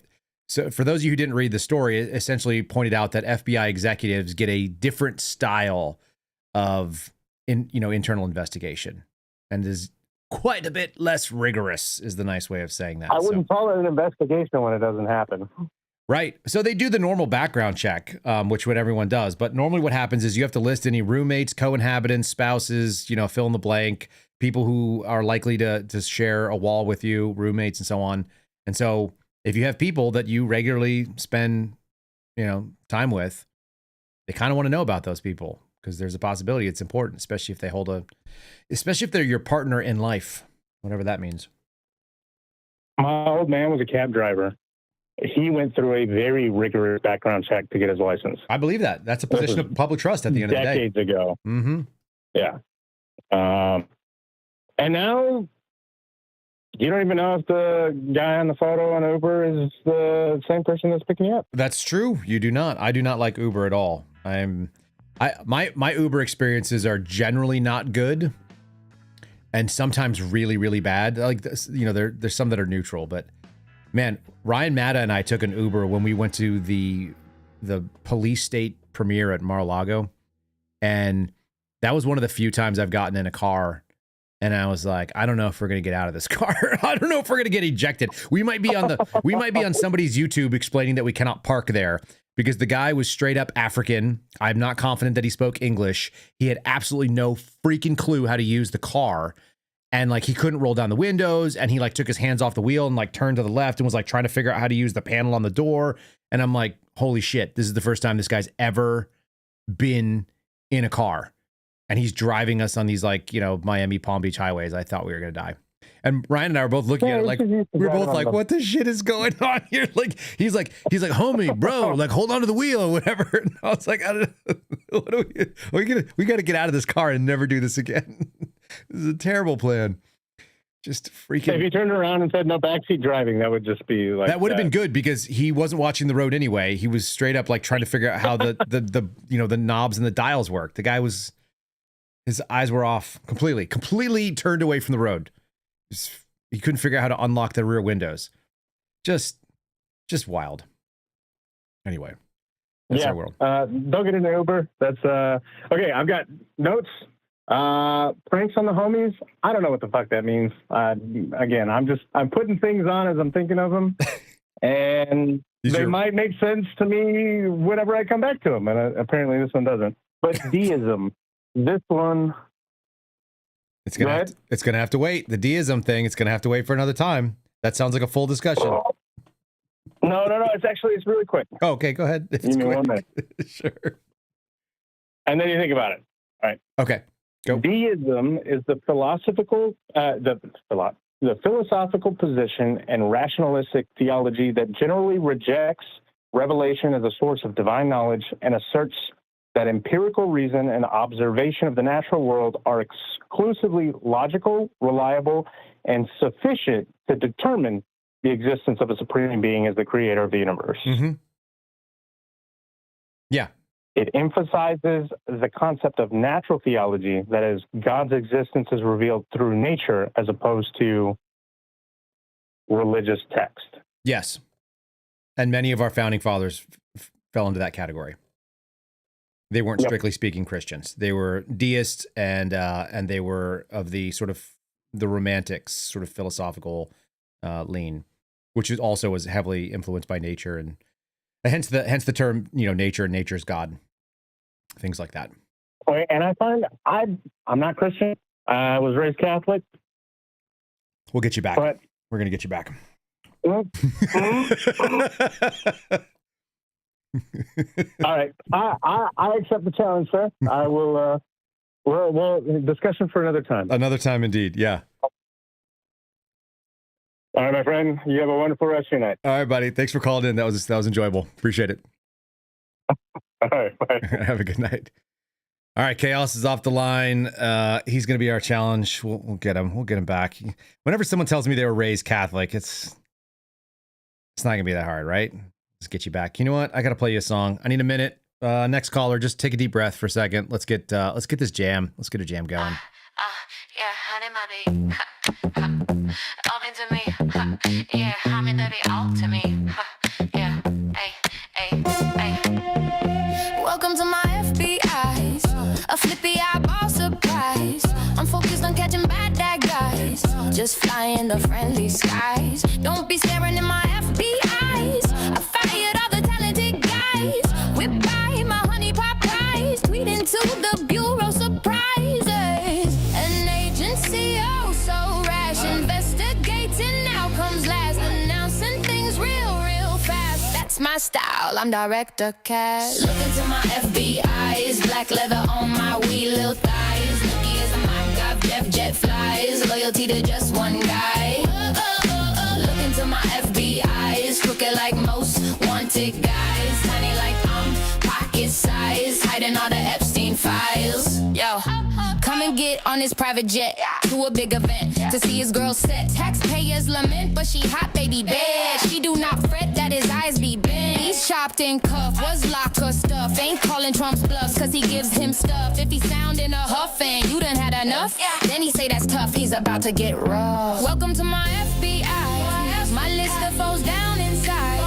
S1: for those of you who didn't read the story, it essentially pointed out that FBI executives get a different style of internal investigation, and is quite a bit less rigorous, is the nice way of saying that.
S3: I wouldn't call it an investigation when it doesn't happen.
S1: Right. So they do the normal background check, which what everyone does. But normally what happens is you have to list any roommates, co-inhabitants, spouses, fill in the blank, people who are likely to share a wall with you, roommates and so on. And so if you have people that you regularly spend, time with, they kind of want to know about those people, because there's a possibility it's important, especially if they're your partner in life, whatever that means.
S3: My old man was a cab driver. He went through a very rigorous background check to get his license.
S1: I believe that. That's a position of public trust at the end of the day.
S3: Decades ago.
S1: Mm-hmm.
S3: Yeah. And now you don't even know if the guy on the photo on Uber is the same person that's picking you up.
S1: That's true. You do not. I do not like Uber at all. My Uber experiences are generally not good, and sometimes really, really bad. Like this, there's some that are neutral, but man, Ryan Matta and I took an Uber when we went to the police state premiere at Mar-a-Lago, and that was one of the few times I've gotten in a car and I was like, I don't know if we're going to get out of this car. I don't know if we're going to get ejected. We might be on somebody's YouTube explaining that we cannot park there, because the guy was straight up African. I'm not confident that he spoke English. He had absolutely no freaking clue how to use the car. And he couldn't roll down the windows, and he took his hands off the wheel and turned to the left and was trying to figure out how to use the panel on the door. And I'm like, holy shit, this is the first time this guy's ever been in a car. And he's driving us on these Miami Palm Beach highways. I thought we were going to die. And Ryan and I were both looking at it we're both like, what the shit is going on here? He's like, homie, bro, hold on to the wheel or whatever. And I was like, I don't know. What are we got to get out of this car and never do this again. This is a terrible plan. Just freaking.
S3: If you turned around and said no backseat driving, that would just be
S1: that would have been good, because he wasn't watching the road anyway. He was straight up trying to figure out how the knobs and the dials work. The guy his eyes were off completely turned away from the road. He couldn't figure out how to unlock the rear windows. Just wild. Anyway, that's our world.
S3: Don't get into Uber. That's okay. I've got notes. Pranks on the homies. I don't know what the fuck that means. Again, I'm putting things on as I'm thinking of them, and they might make sense to me whenever I come back to them. And apparently this one doesn't. But deism. This one.
S1: It's gonna have to wait. The deism thing, it's gonna have to wait for another time. That sounds like a full discussion.
S3: No. It's really quick.
S1: Oh, okay, go ahead.
S3: Give me 1 minute.
S1: Sure.
S3: And then you think about it. All right.
S1: Okay. Go.
S3: Deism is the philosophical position and rationalistic theology that generally rejects revelation as a source of divine knowledge and asserts that empirical reason and observation of the natural world are exclusively logical, reliable, and sufficient to determine the existence of a supreme being as the creator of the universe.
S1: Mm-hmm. Yeah.
S3: It emphasizes the concept of natural theology, that is, God's existence is revealed through nature as opposed to religious text.
S1: Yes. And many of our founding fathers fell into that category. They weren't strictly speaking Christians. They were deists, and they were of the sort of the romantics, sort of philosophical lean, which also was heavily influenced by nature, and hence the term, nature and nature's God, things like that.
S3: And I find I'm not Christian. I was raised Catholic.
S1: We'll get you back.
S3: But,
S1: we're gonna get you back.
S3: All right, I accept the challenge, sir. I will. Well, discussion for another time.
S1: Another time, indeed. Yeah.
S3: All right, my friend. You have a wonderful rest of your night.
S1: All right, buddy. Thanks for calling in. That was enjoyable. Appreciate it.
S3: All right. Bye.
S1: Have a good night. All right, Chaos is off the line. He's going to be our challenge. We'll get him. We'll get him back. Whenever someone tells me they were raised Catholic, it's not going to be that hard, right? Let's get you back. You know what? I got to play you a song. I need a minute. Next caller, just take a deep breath for a second. Let's get this jam. Let's get a jam going.
S4: Yeah, honey, all into me. Yeah, honey, baby, all to me. Yeah, hey. Welcome to my FBI's, a flippy eyeball surprise. I'm focused on catching bad guys, just flying the friendly skies. Don't be staring in my FBI's. I fired all the talented guys. Whip by my honey pot pies, tweeting to the bureau surprises. An agency oh so rash, investigating outcomes last, announcing things real fast. That's my style, I'm Director Cash. Look into my FBI's, black leather on my wee little thighs. Nookie as a mock up, Def Jet flies, loyalty to just one guy. Look into my FBI's, crooked like most wanted guys, tiny like pocket size, hiding all the Epstein files. Yo, come and get on his private jet to a big event to see his girl set. Taxpayers lament, but she hot baby bad. She do not fret that his eyes be bent. He's chopped and cuffed, was locker stuff. Ain't calling Trump's bluffs, cause he gives him stuff. If he sound in a huff and you done had enough, then he say that's tough, he's about to get rough. Welcome to my FBI, my list of foes down inside.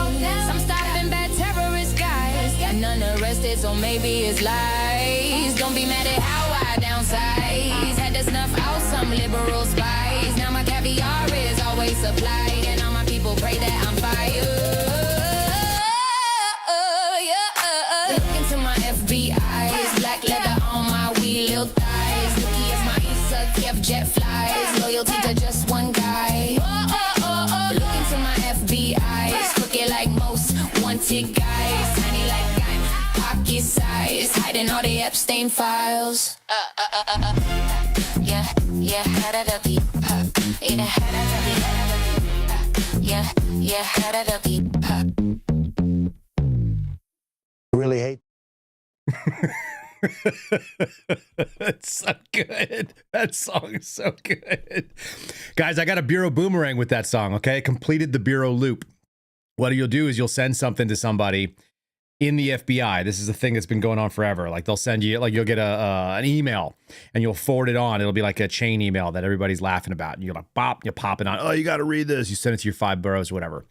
S4: Some stopping bad terrorist guys, and none arrested, so maybe it's lies. Don't be mad at how I downsize. Had to snuff out some liberal spies. Now my caviar is always supplied, and all my people pray that I'm fired. Look into my FBI's, black leather on my wee little thighs. Nookie is my Issa, Kiev jet flies, loyalty to just one guy. Look into my FBI's, crooked like most wanted guys, tiny like I'm pocket size, hiding all the Epstein files. Yeah, had it up, yeah, had it up,
S5: Really hate.
S1: It's so good. That song is so good. Guys, I got a Bureau boomerang with that song, okay? I completed the Bureau loop. What you'll do is you'll send something to somebody in the FBI. This is a thing that's been going on forever. Like they'll send you, like you'll get an email and you'll forward it on. It'll be like a chain email that everybody's laughing about. And you're like, you pop it on. Oh, you got to read this. You send it to your 5 boroughs or whatever.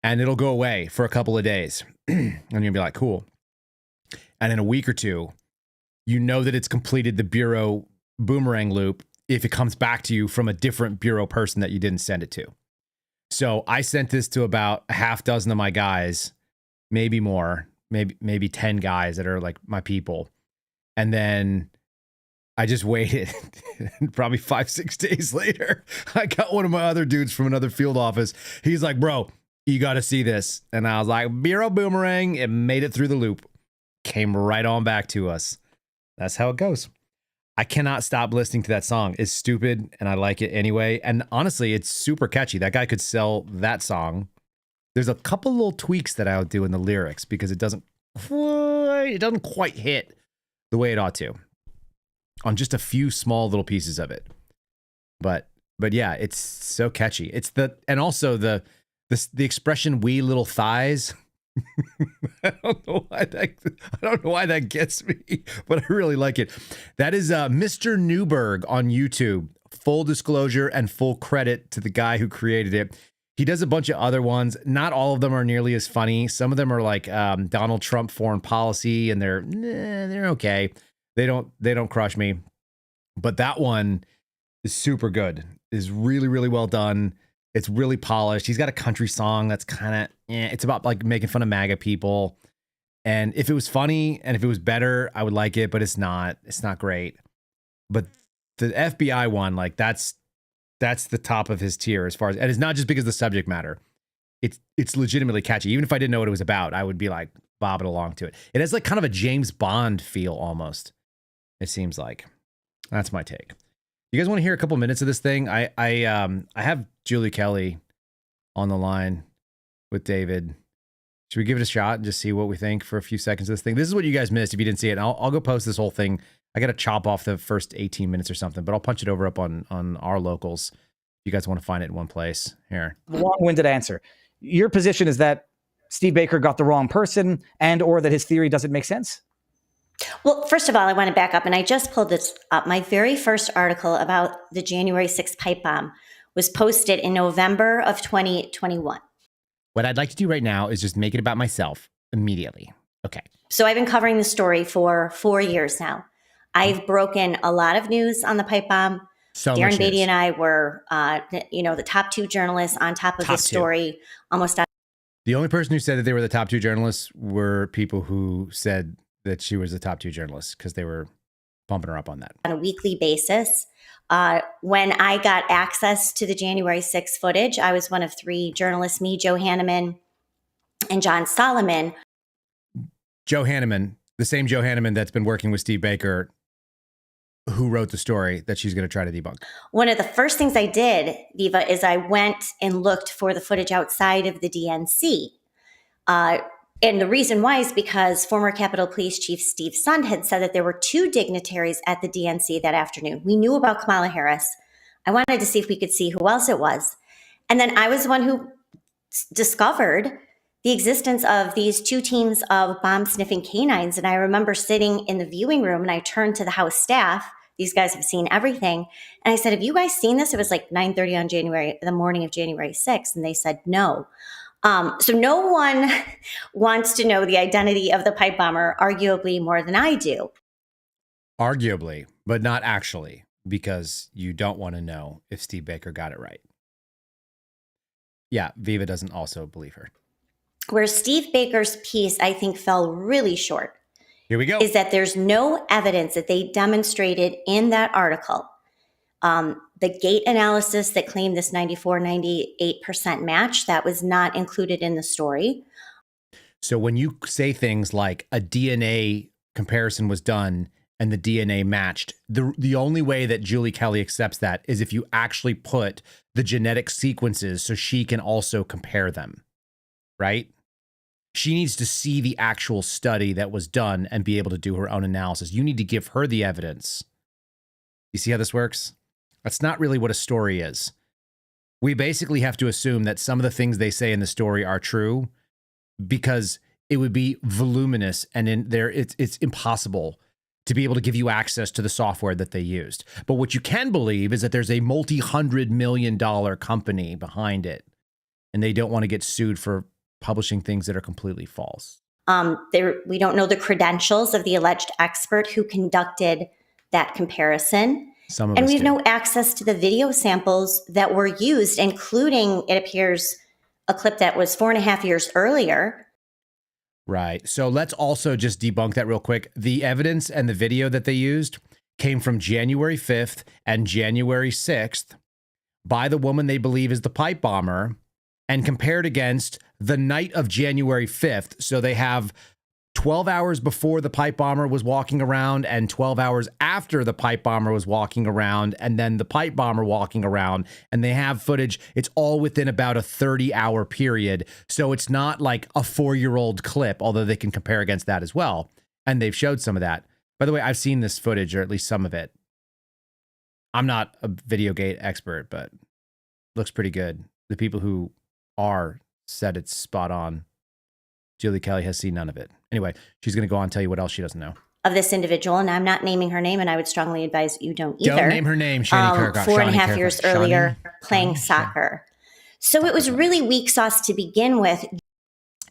S1: And it'll go away for a couple of days. And you'll be like, cool. And in a week or two, you know that it's completed the Bureau boomerang loop if it comes back to you from a different Bureau person that you didn't send it to. So I sent this to about a half dozen of my guys, maybe more, maybe 10 guys that are like my people. And then I just waited. Probably 5-6 days later, I got one of my other dudes from another field office. He's like, bro, you got to see this. And I was like, Bureau boomerang. It made it through the loop. Came right on back to us. That's how it goes. I cannot stop listening to that song. It's stupid and I like it anyway. And honestly, it's super catchy. That guy could sell that song. There's a couple little tweaks that I'll do in the lyrics because it doesn't quite hit the way it ought to on just a few small little pieces of it. But yeah, it's so catchy. It's also the expression "wee little thighs." I don't know why that gets me, but I really like it. That is Mr. Newberg on YouTube. Full disclosure and full credit to the guy who created it. He does a bunch of other ones. Not all of them are nearly as funny. Some of them are like Donald Trump foreign policy, and they're okay. They don't crush me. But that one is super good. Is really, really well done. It's really polished. He's got a country song that's kind of, it's about like making fun of MAGA people. And if it was funny and if it was better, I would like it, but it's not great. But the FBI one, like that's the top of his tier as far as, and it's not just because of the subject matter. It's legitimately catchy. Even if I didn't know what it was about, I would be like bobbing along to it. It has like kind of a James Bond feel almost. It seems like. That's my take. You guys want to hear a couple minutes of this thing? I have Julie Kelly on the line with David. Should we give it a shot and just see what we think for a few seconds of this thing? This is what you guys missed if you didn't see it. And I'll go post this whole thing. I got to chop off the first 18 minutes or something, but I'll punch it over up on our locals. If you guys want to find it in one place here.
S6: Long-winded answer. Your position is that Steve Baker got the wrong person and or that his theory doesn't make sense?
S7: Well, first of all, I want to back up, and I just pulled this up. My very first article about the January 6th pipe bomb was posted in November of 2021.
S1: What I'd like to do right now is just make it about myself immediately. Okay.
S7: So I've been covering the story for 4 years now. I've broken a lot of news on the pipe bomb.
S1: So
S7: Darren
S1: much
S7: Beatty
S1: news.
S7: and I were, the top 2 journalists on top of
S1: Top
S7: the
S1: two.
S7: story almost on
S1: The only person who said that they were the top 2 journalists were people who said that she was the top 2 journalists because they were bumping her up on that.
S7: a weekly basis. When I got access to the January 6th footage, I was one of 3 journalists, me, Joe Hanneman, and John Solomon.
S1: Joe Hanneman, the same Joe Hanneman that's been working with Steve Baker, who wrote the story that she's going to try to debunk.
S7: One of the first things I did, Viva, is I went and looked for the footage outside of the DNC. And the reason why is because former Capitol Police Chief Steve Sund had said that there were 2 dignitaries at the DNC that afternoon. We knew about Kamala Harris. I wanted to see if we could see who else it was. And then I was the one who discovered the existence of these 2 teams of bomb sniffing canines. And I remember sitting in the viewing room and I turned to the House staff. These guys have seen everything. And I said, have you guys seen this? It was like 9:30 on the morning of January 6th. And they said, no. So no one wants to know the identity of the pipe bomber, arguably more than I do.
S1: Arguably, but not actually, because you don't want to know if Steve Baker got it right. Yeah, Viva doesn't also believe her.
S7: Where Steve Baker's piece, I think, fell really short
S1: Here we go.
S7: is that there's no evidence that they demonstrated in that article. The gait analysis that claimed this 94-98% match, that was not included in the story.
S1: So when you say things like a DNA comparison was done and the DNA matched, the only way that Julie Kelly accepts that is if you actually put the genetic sequences so she can also compare them, right? She needs to see the actual study that was done and be able to do her own analysis. You need to give her the evidence. You see how this works? That's not really what a story is. We basically have to assume that some of the things they say in the story are true because it would be voluminous and in there it's impossible to be able to give you access to the software that they used. But what you can believe is that there's a multi-$100-million company behind it and they don't want to get sued for publishing things that are completely false.
S7: We don't know the credentials of the alleged expert who conducted that comparison.
S1: Some of
S7: And
S1: us
S7: we have
S1: do.
S7: no access to the video samples that were used, including, it appears, a clip that was 4.5 years earlier.
S1: Right. So let's also just debunk that real quick. The evidence and the video that they used came from January 5th and January 6th by the woman they believe is the pipe bomber and compared against the night of January 5th. So they have 12 hours before the pipe bomber was walking around and 12 hours after the pipe bomber was walking around and then the pipe bomber walking around, and they have footage. It's all within about a 30-hour period. So it's not like a 4-year-old clip, although they can compare against that as well. And they've showed some of that. By the way, I've seen this footage, or at least some of it. I'm not a Videogate expert, but it looks pretty good. The people who are said it's spot on. Julie Kelly has seen none of it. Anyway, she's going to go on and tell you what else she doesn't know.
S7: Of this individual, and I'm not naming her name, and I would strongly advise you don't either.
S1: Don't name her name, Shani Kirkhoff.
S7: 4.5 years earlier, playing
S1: Shani?
S7: soccer. So it was really weak sauce to begin with.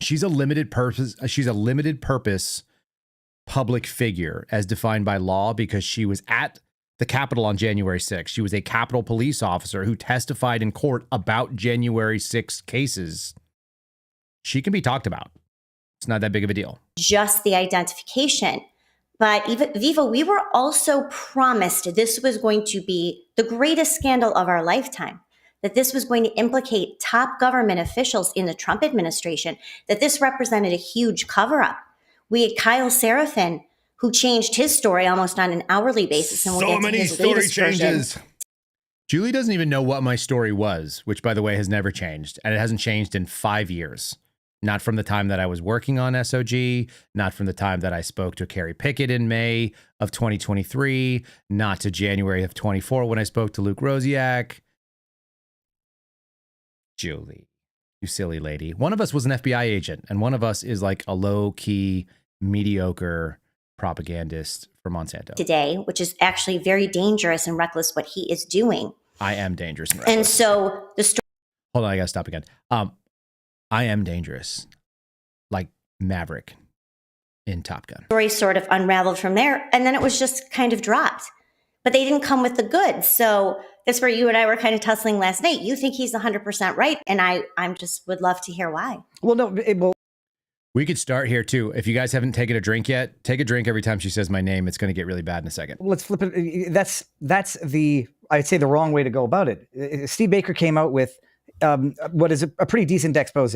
S1: She's a limited purpose. She's a limited purpose public figure as defined by law because she was at the Capitol on January 6th. She was a Capitol police officer who testified in court about January 6th cases. She can be talked about. It's not that big of a deal.
S7: Just the identification. But even Viva, we were also promised this was going to be the greatest scandal of our lifetime, that this was going to implicate top government officials in the Trump administration, that this represented a huge cover-up. We had Kyle Seraphin, who changed his story almost on an hourly basis. And we'll get to his latest version.
S1: Julie doesn't even know what my story was, which, by the way, has never changed. And it hasn't changed in 5 years. Not from the time that I was working on SOG, not from the time that I spoke to Carrie Pickett in May of 2023, not to January of 24 when I spoke to Luke Rosiak. Julie. You silly lady. One of us was an FBI agent, and one of us is like a low-key, mediocre propagandist for Monsanto.
S7: Today, which is actually very dangerous and reckless what he is doing.
S1: I am dangerous and reckless.
S7: And so the story.
S1: Hold on, I gotta stop again. I am dangerous, like Maverick in Top Gun.
S7: Story sort of unraveled from there, and then it was just kind of dropped. But they didn't come with the goods. So that's where you and I were kind of tussling last night. You think he's 100% right, and I'm just would love to hear why.
S6: Well, no,
S1: We could start here too. If you guys haven't taken a drink yet, take a drink every time she says my name. It's going to get really bad in a second.
S6: let's flip it. That's I'd say the wrong way to go about it. Steve Baker came out with what is a pretty decent expose.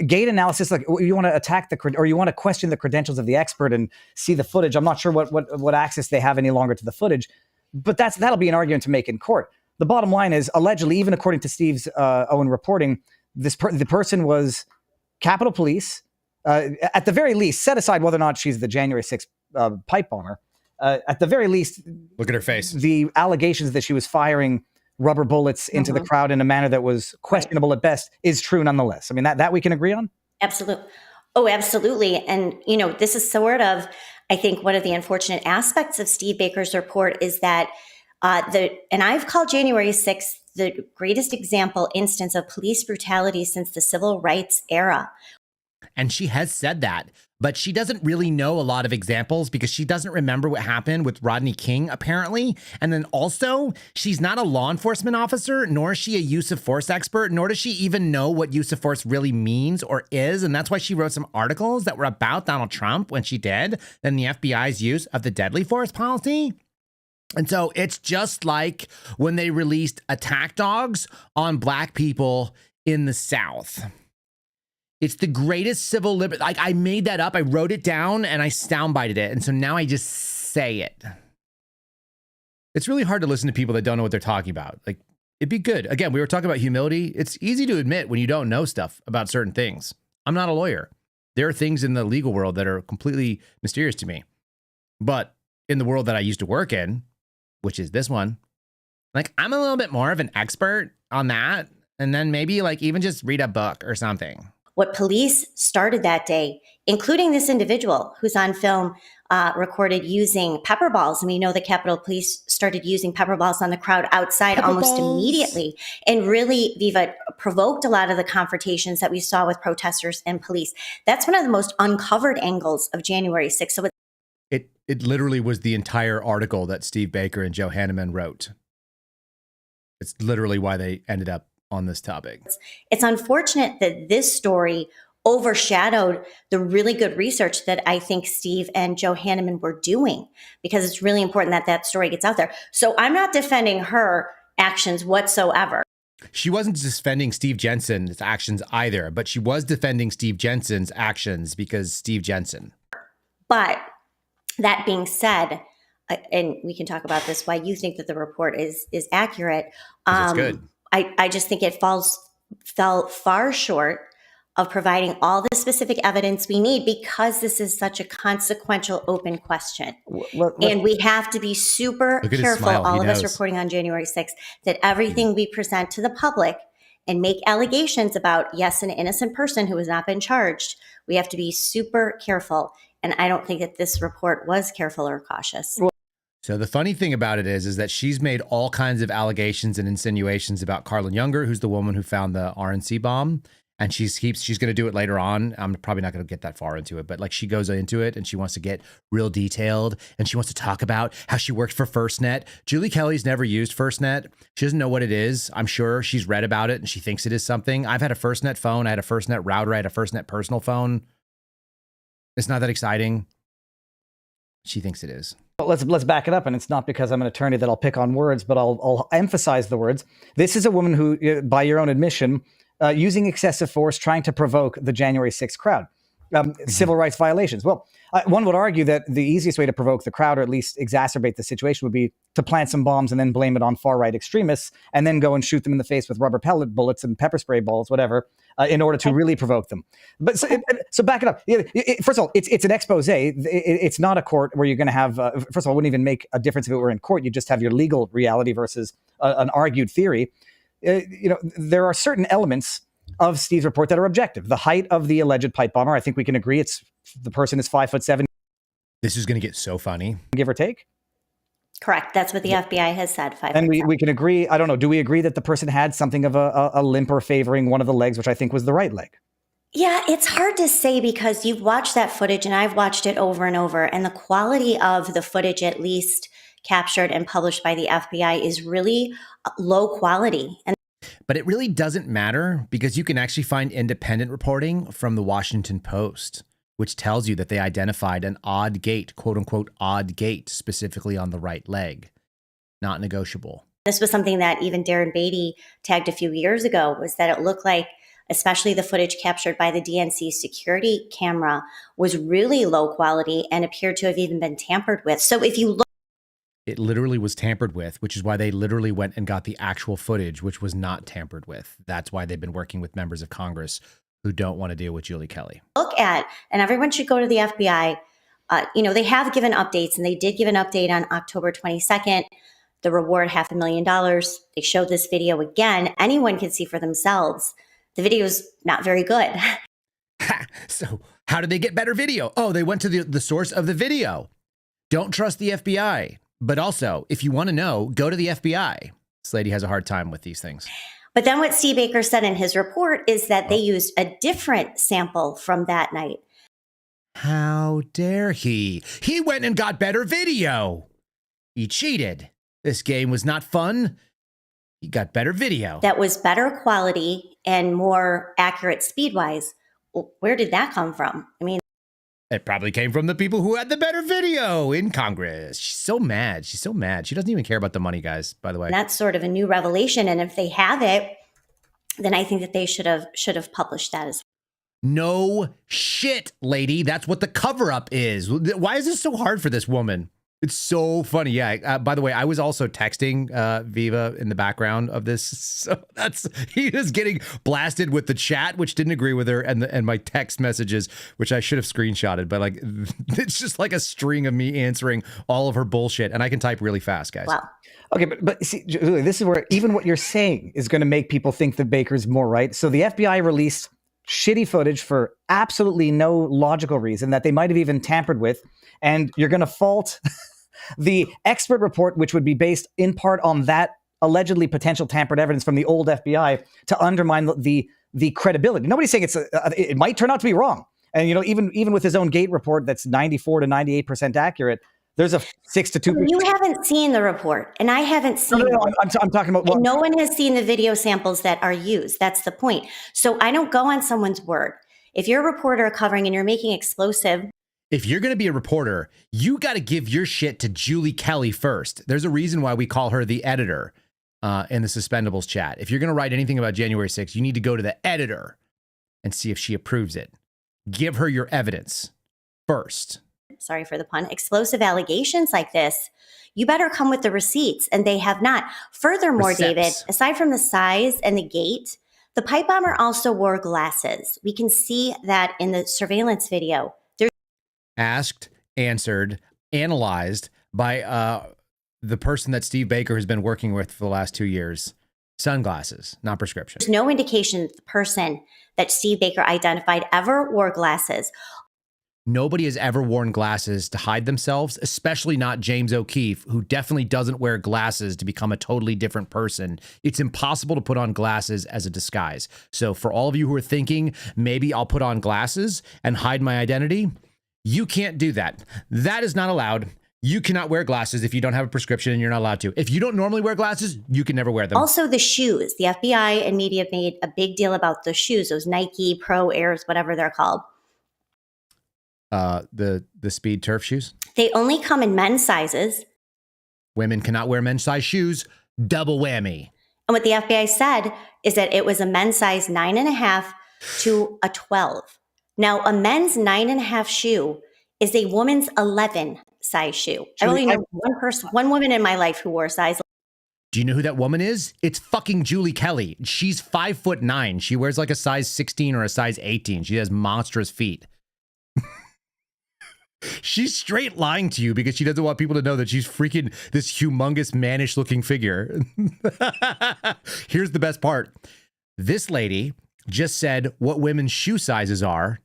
S6: Gate analysis, like you want to attack or you want to question the credentials of the expert and see the footage. I'm not sure what access they have any longer to the footage, but that'll be an argument to make in court. The bottom line is, allegedly, even according to Steve's own reporting, the person was Capitol Police. At the very least, set aside whether or not she's the January 6th pipe bomber. At the very least,
S1: look at her face. The
S6: allegations that she was firing rubber bullets into the crowd in a manner that was questionable at best is true nonetheless. I mean, that we can agree on?
S7: Absolutely. Oh, absolutely. And, this is sort of, I think, one of the unfortunate aspects of Steve Baker's report is that and I've called January 6th the greatest instance of police brutality since the civil rights era.
S1: And she has said that, but she doesn't really know a lot of examples because she doesn't remember what happened with Rodney King, apparently. And then also, she's not a law enforcement officer, nor is she a use of force expert, nor does she even know what use of force really means or is. And that's why she wrote some articles that were about Donald Trump when she did, then the FBI's use of the deadly force policy. And so it's just like when they released attack dogs on Black people in the South. It's the greatest civil liberty. Like, I made that up. I wrote it down and I soundbited it. And so now I just say it. It's really hard to listen to people that don't know what they're talking about. Like, it'd be good. Again, we were talking about humility. It's easy to admit when you don't know stuff about certain things. I'm not a lawyer. There are things in the legal world that are completely mysterious to me. But in the world that I used to work in, which is this one, like, I'm a little bit more of an expert on that. And then maybe like even just read a book or something.
S7: What police started that day, including this individual who's on film recorded using pepper balls. And we know the Capitol Police started using pepper balls on the crowd outside almost immediately, and really, Viva, provoked a lot of the confrontations that we saw with protesters and police. That's one of the most uncovered angles of January 6th. So
S1: it literally was the entire article that Steve Baker and Joe Hanneman wrote. It's literally why they ended up on this topic.
S7: It's unfortunate that this story overshadowed the really good research that I think Steve and Joe Hanneman were doing, because it's really important that that story gets out there. So I'm not defending her actions whatsoever.
S1: She wasn't defending Steve Jensen's actions either, but she was defending Steve Jensen's actions because Steve Jensen.
S7: But that being said, and we can talk about this, why you think that the report is accurate.
S1: It's good.
S7: I just think it fell far short of providing all the specific evidence we need, because this is such a consequential open question. And we have to be super careful, all of us reporting on January 6th, that everything we present to the public and make allegations about, yes, an innocent person who has not been charged, we have to be super careful. And I don't think that this report was careful or cautious.
S1: So the funny thing about it is that she's made all kinds of allegations and insinuations about Carlin Younger, who's the woman who found the RNC bomb. And she's going to do it later on. I'm probably not going to get that far into it, but like she goes into it and she wants to get real detailed and she wants to talk about how she worked for FirstNet. Julie Kelly's never used FirstNet. She doesn't know what it is. I'm sure she's read about it and she thinks it is something. I've had a FirstNet phone. I had a FirstNet router. I had a FirstNet personal phone. It's not that exciting. She thinks it is.
S6: Let's back it up, and it's not because I'm an attorney that I'll pick on words, but I'll emphasize the words. This is a woman who, by your own admission, using excessive force, trying to provoke the January 6th crowd. Civil rights violations. Well, one would argue that the easiest way to provoke the crowd, or at least exacerbate the situation, would be to plant some bombs and then blame it on far-right extremists, and then go and shoot them in the face with rubber pellet bullets and pepper spray balls, whatever, in order to really provoke them. But so back it up. First of all, it's an expose. It's not a court where you're going to have. First of all, it wouldn't even make a difference if it were in court. You just have your legal reality versus an argued theory. There are certain elements of Steve's report that are objective. The height of the alleged pipe bomber, I think we can agree the person is 5'7",
S1: This is going to get so funny.
S6: give or take.
S7: Correct. That's what the FBI has said. 5
S6: And we can agree, I don't know, do we agree that the person had something of a limp or favoring one of the legs, which I think was the right leg?
S7: Yeah, it's hard to say because you've watched that footage and I've watched it over and over. And the quality of the footage, at least captured and published by the FBI, is really low quality.
S1: But it really doesn't matter because you can actually find independent reporting from the Washington Post, which tells you that they identified an odd gait, quote unquote, odd gait, specifically on the right leg. Not negotiable.
S7: This was something that even Darren Beatty tagged a few years ago, was that it looked like, especially the footage captured by the DNC security camera, was really low quality and appeared to have even been tampered with. So if you look,
S1: It literally was tampered with, which is why they literally went and got the actual footage, which was not tampered with. That's why they've been working with members of Congress who don't want to deal with Julie Kelly.
S7: and everyone should go to the FBI. They have given updates, and they did give an update on October 22nd. The reward, $500,000. They showed this video again. Anyone can see for themselves. The video is not very good.
S1: So how did they get better video? Oh, they went to the source of the video. Don't trust the FBI. But also, if you want to know, go to the FBI. This lady has a hard time with these things.
S7: But then what Steve Baker said in his report is that they used a different sample from that night.
S1: How dare he? He went and got better video. He cheated. This game was not fun. He got better video.
S7: That was better quality and more accurate speed-wise. Well, where did that come from? I mean,
S1: It probably came from the people who had the better video in Congress. She's so mad. She's so mad. She doesn't even care about the money, guys, by the way.
S7: that's sort of a new revelation. And if they have it, then I think that they should have published that as well.
S1: No shit, lady. That's what the cover up is. Why is this so hard for this woman? It's so funny. Yeah. By the way, I was also texting Viva in the background of this. So he is getting blasted with the chat, which didn't agree with her, and my text messages, which I should have screenshotted. But like, it's just like a string of me answering all of her bullshit, and I can type really fast, guys.
S7: Wow.
S6: Okay, but see, Julie, this is where even what you're saying is going to make people think that Baker's more right. So the FBI released shitty footage for absolutely no logical reason that they might have even tampered with, and you're going to fault the expert report, which would be based in part on that allegedly potential tampered evidence from the old FBI, to undermine the credibility. Nobody's saying it might turn out to be wrong. And even with his own Gate report that's 94 to 98% accurate, there's a 6 to 2%.
S7: You haven't seen the report, and I haven't seen it.
S6: I'm talking about
S7: And no one has seen the video samples that are used. That's the point. So I don't go on someone's word. If you're a reporter covering and you're making explosive,
S1: if you're going to be a reporter, you got to give your shit to Julie Kelly first. There's a reason why we call her the editor in the Suspendables chat. If you're going to write anything about January 6th, you need to go to the editor and see if she approves it. Give her your evidence first.
S7: sorry for the pun, explosive allegations like this, you better come with the receipts, and they have not. Furthermore,
S1: Receipts.
S7: David, aside from the size and the gait, the pipe bomber also wore glasses. We can see that in the surveillance video.
S1: Asked, answered, analyzed by the person that Steve Baker has been working with for the last 2 years. Sunglasses, not prescription.
S7: There's no indication that the person that Steve Baker identified ever wore glasses.
S1: Nobody has ever worn glasses to hide themselves, especially not James O'Keefe, who definitely doesn't wear glasses to become a totally different person. It's impossible to put on glasses as a disguise. So for all of you who are thinking, maybe I'll put on glasses and hide my identity, you can't do that. That is not allowed. You cannot wear glasses if you don't have a prescription, and you're not allowed to. If you don't normally wear glasses, you can never wear them.
S7: Also, the shoes. The FBI and media made a big deal about the shoes, those Nike Pro Airs, whatever they're called.
S1: The speed turf shoes.
S7: They only come in men's sizes.
S1: Women cannot wear men's size shoes. Double whammy.
S7: And what the FBI said is that it was a men's size 9.5 to a 12. Now, a men's 9.5 shoe is a woman's 11 size shoe. I only know one woman in my life who wore a size.
S1: Do you know who that woman is? It's fucking Julie Kelly. She's 5'9". She wears like a size 16 or a size 18. She has monstrous feet. She's straight lying to you because she doesn't want people to know that she's freaking this humongous mannish looking figure. Here's the best part. This lady just said what women's shoe sizes are.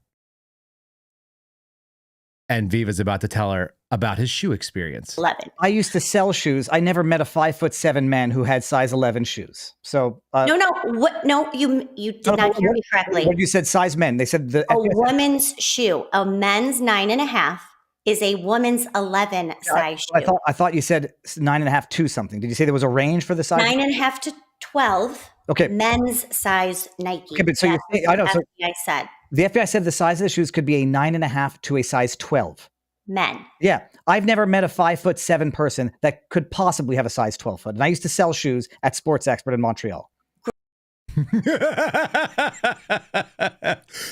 S1: And Viva's about to tell her about his shoe experience.
S7: 11.
S6: I used to sell shoes. I never met a 5'7" man who had size 11 shoes. So
S7: No, you did not hear me correctly.
S6: What you said, size men. They said
S7: A woman's shoe, a men's 9.5 is a woman's 11 size shoe.
S6: I thought you said 9.5 to something. Did you say there was a range for the size?
S7: 9.5 to 12.
S6: Okay.
S7: Men's size Nike.
S6: Okay, but so you're saying, I know. So
S7: FBI said
S6: the FBI said the size of the shoes could be a 9.5 to a size 12.
S7: men.
S6: Yeah, I've never met a 5'7" person that could possibly have a size 12 foot. And I used to sell shoes at Sports Expert in Montreal.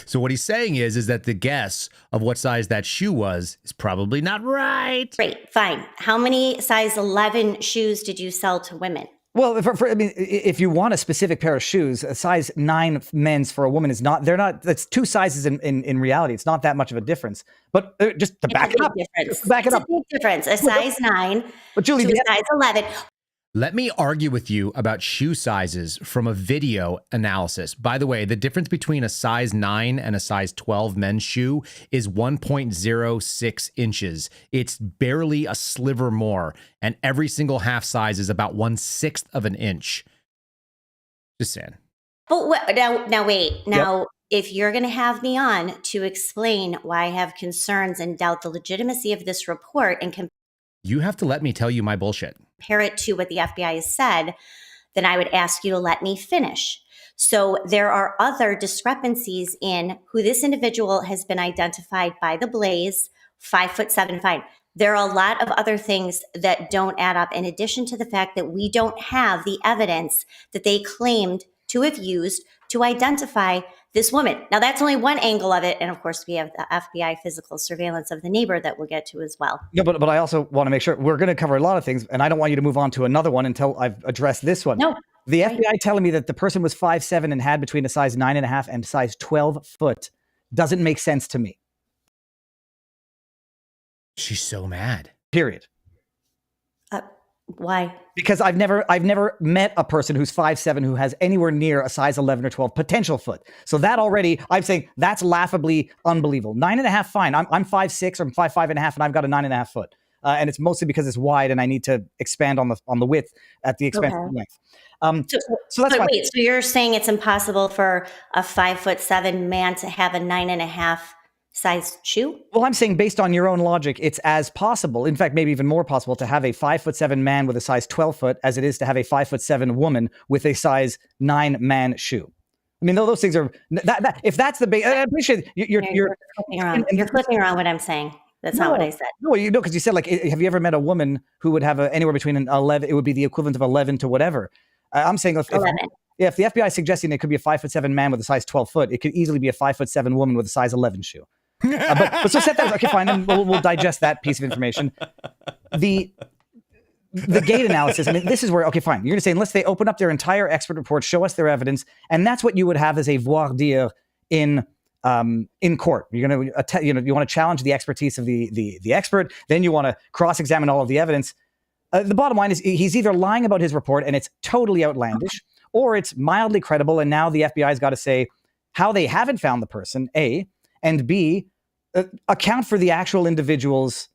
S1: So what he's saying is that the guess of what size that shoe was is probably not right.
S7: Great, fine. How many size 11 shoes did you sell to women?
S6: Well, I mean, if you want a specific pair of shoes, a size 9 men's for a woman is not, that's two sizes in reality. It's not that much of a difference. But just to back it up.
S7: It's a big difference. A size 9
S6: but Julie,
S7: to a size 11.
S1: Let me argue with you about shoe sizes from a video analysis. By the way, the difference between a size 9 and a size 12 men's shoe is 1.06 inches. It's barely a sliver more, and every single half size is about 1/6 of an inch. Just saying.
S7: But now wait. Now, if you're going to have me on to explain why I have concerns and doubt the legitimacy of this report and
S1: You have to let me tell you my bullshit.
S7: compare it to what the FBI has said, then I would ask you to let me finish. So there are other discrepancies in who this individual has been identified by the Blaze, 5'7" fine. There are a lot of other things that don't add up, in addition to the fact that we don't have the evidence that they claimed to have used to identify this woman. Now, that's only one angle of it. And of course, we have the FBI physical surveillance of the neighbor that we'll get to as well.
S6: No, but I also want to make sure we're going to cover a lot of things, and I don't want you to move on to another one until I've addressed this one.
S7: No.
S6: The FBI telling me that the person was 5'7" and had between a size 9.5 and size 12 foot doesn't make sense to me.
S1: She's so mad.
S6: Period.
S7: Why?
S6: Because I've never met a person who's 5'7" who has anywhere near a size 11 or 12 potential foot. So that already, I'm saying that's laughably unbelievable. 9.5, fine. I'm 5'6" or I'm 5'5.5", and I've got a 9.5 foot. And it's mostly because it's wide, and I need to expand on the width at the expense of length. So that's why.
S7: Wait, so you're saying it's impossible for a 5'7" man to have a 9.5 size shoe?
S6: Well, I'm saying based on your own logic, it's as possible, in fact, maybe even more possible, to have a 5'7" man with a size 12 foot as it is to have a 5'7" woman with a size 9 man shoe. I mean, those things are that if that's the base. I appreciate it. You're
S7: flipping around. You're flipping around what I'm saying. That's not what I said.
S6: No, because you said, like, have you ever met a woman who would have anywhere between an 11? It would be the equivalent of 11 to whatever. I'm saying if the FBI is suggesting it could be a 5'7" man with a size 12 foot, it could easily be a 5'7" woman with a size 11 shoe. But so set that. Okay, fine. And we'll digest that piece of information. The gate analysis. I mean, this is where, okay, fine. You're going to say, unless they open up their entire expert report, show us their evidence, and that's what you would have as a voir dire in court. You're going to, you want to challenge the expertise of the expert. Then you want to cross-examine all of the evidence. The bottom line is he's either lying about his report and it's totally outlandish, or it's mildly credible. And now the FBI's got to say how they haven't found the person, A, and B, account for the actual individual's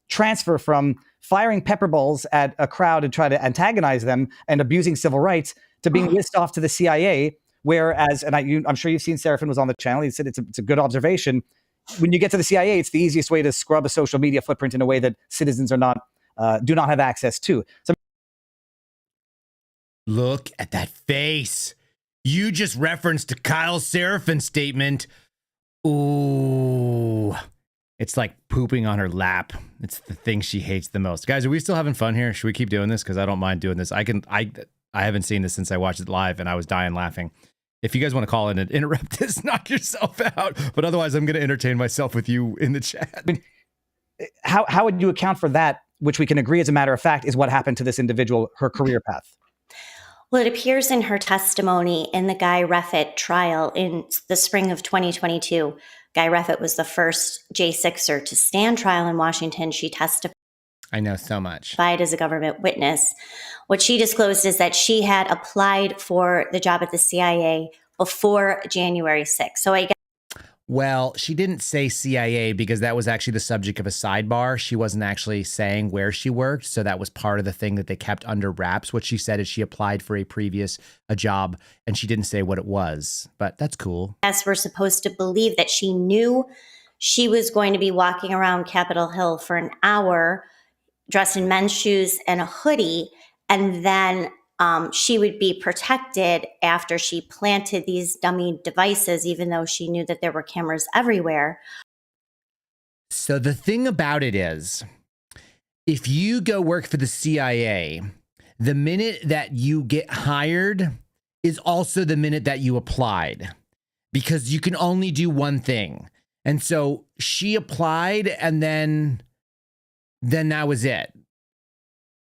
S6: transfer from firing pepper balls at a crowd and try to antagonize them and abusing civil rights to being whisked off to the CIA. Whereas, and I'm sure you've seen Seraphin was on the channel. He said it's a good observation. When you get to the CIA, it's the easiest way to scrub a social media footprint in a way that citizens do not have access to. So,
S1: look at that face. You just referenced to Kyle Seraphin's statement. Ooh, it's like pooping on her lap. It's the thing she hates the most. Guys, are we still having fun here? Should we keep doing this? Because I don't mind doing this. I haven't seen this since I watched it live, and I was dying laughing. If you guys want to call in and interrupt this, knock yourself out. But otherwise, I'm going to entertain myself with you in the chat.
S6: I mean, how would you account for that, which we can agree, as a matter of fact, is what happened to this individual, her career path?
S7: Well, it appears in her testimony in the Guy Reffitt trial in the spring of 2022. Guy Reffitt was the first J6er to stand trial in Washington. She testified.
S1: I know so much.
S7: As a government witness. What she disclosed is that she had applied for the job at the CIA before January 6th. So I guess
S1: Well, she didn't say CIA because that was actually the subject of a sidebar. She wasn't actually saying where she worked. So that was part of the thing that they kept under wraps. What she said is she applied for a job and she didn't say what it was, but that's cool.
S7: we're supposed to believe that she knew she was going to be walking around Capitol Hill for an hour dressed in men's shoes and a hoodie, and then she would be protected after she planted these dummy devices, even though she knew that there were cameras everywhere.
S1: So the thing about it is, if you go work for the CIA, the minute that you get hired is also the minute that you applied, because you can only do one thing. And so she applied, and then that was it.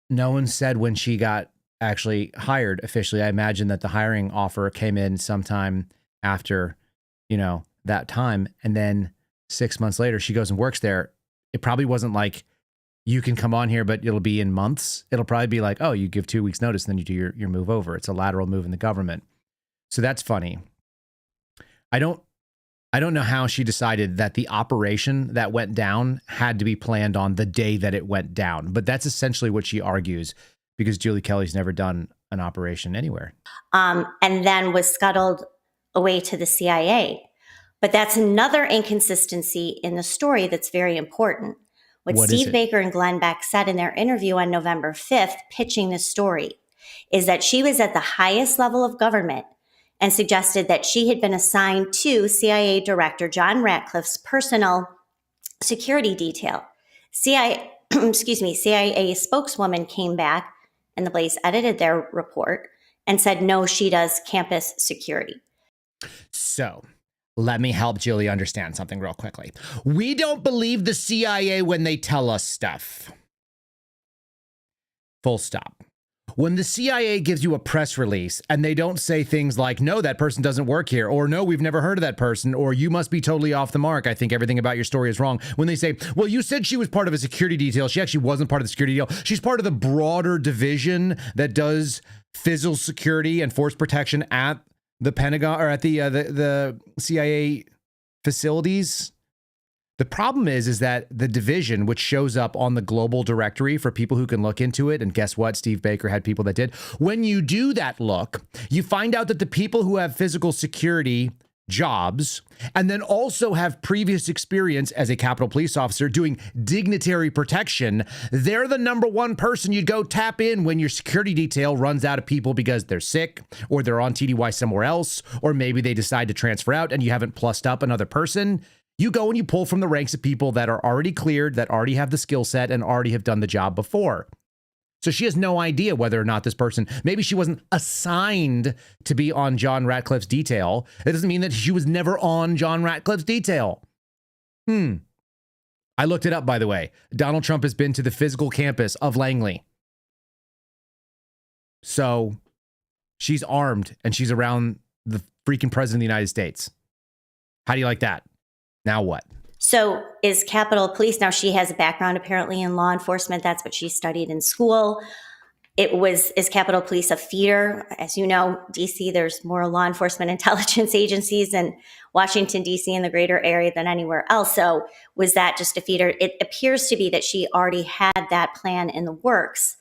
S1: No one said when she got actually hired officially. I imagine that the hiring offer came in sometime after, that time. And then 6 months later, she goes and works there. It probably wasn't like, you can come on here, but it'll be in months. It'll probably be like, oh, you give 2 weeks notice, and then you do your move over. It's a lateral move in the government. So that's funny. I don't know how she decided that the operation that went down had to be planned on the day that it went down, but that's essentially what she argues, because Julie Kelly's never done an operation anywhere.
S7: And then was scuttled away to the CIA. But that's another inconsistency in the story that's very important. What Steve Baker and Glenn Beck said in their interview on November 5th, pitching this story, is that she was at the highest level of government and suggested that she had been assigned to CIA Director John Ratcliffe's personal security detail. CIA spokeswoman came back, and the Blaze edited their report and said, no, she does campus security.
S1: So let me help Julie understand something real quickly. We don't believe the CIA when they tell us stuff. Full stop. When the CIA gives you a press release and they don't say things like, no, that person doesn't work here, or no, we've never heard of that person, or you must be totally off the mark, I think everything about your story is wrong. When they say, well, you said she was part of a security detail, she actually wasn't part of the security detail. She's part of the broader division that does physical security and force protection at the Pentagon, or at the CIA facilities. The problem is that the division, which shows up on the global directory for people who can look into it, and guess what? Steve Baker had people that did. When you do that look, you find out that the people who have physical security jobs and then also have previous experience as a Capitol Police officer doing dignitary protection, they're the number one person you'd go tap in when your security detail runs out of people because they're sick, or they're on TDY somewhere else, or maybe they decide to transfer out and you haven't plussed up another person. You go and you pull from the ranks of people that are already cleared, that already have the skill set and already have done the job before. So she has no idea whether or not this person, maybe she wasn't assigned to be on John Ratcliffe's detail. It doesn't mean that she was never on John Ratcliffe's detail. I looked it up, by the way. Donald Trump has been to the physical campus of Langley. So she's armed and she's around the freaking president of the United States. How do you like that? Now what?
S7: So is Capitol Police, now she has a background apparently in law enforcement. That's what she studied in school. Is Capitol Police a feeder? As you know, DC, there's more law enforcement intelligence agencies in Washington, DC, and the greater area than anywhere else. So was that just a feeder? It appears to be that she already had that plan in the works.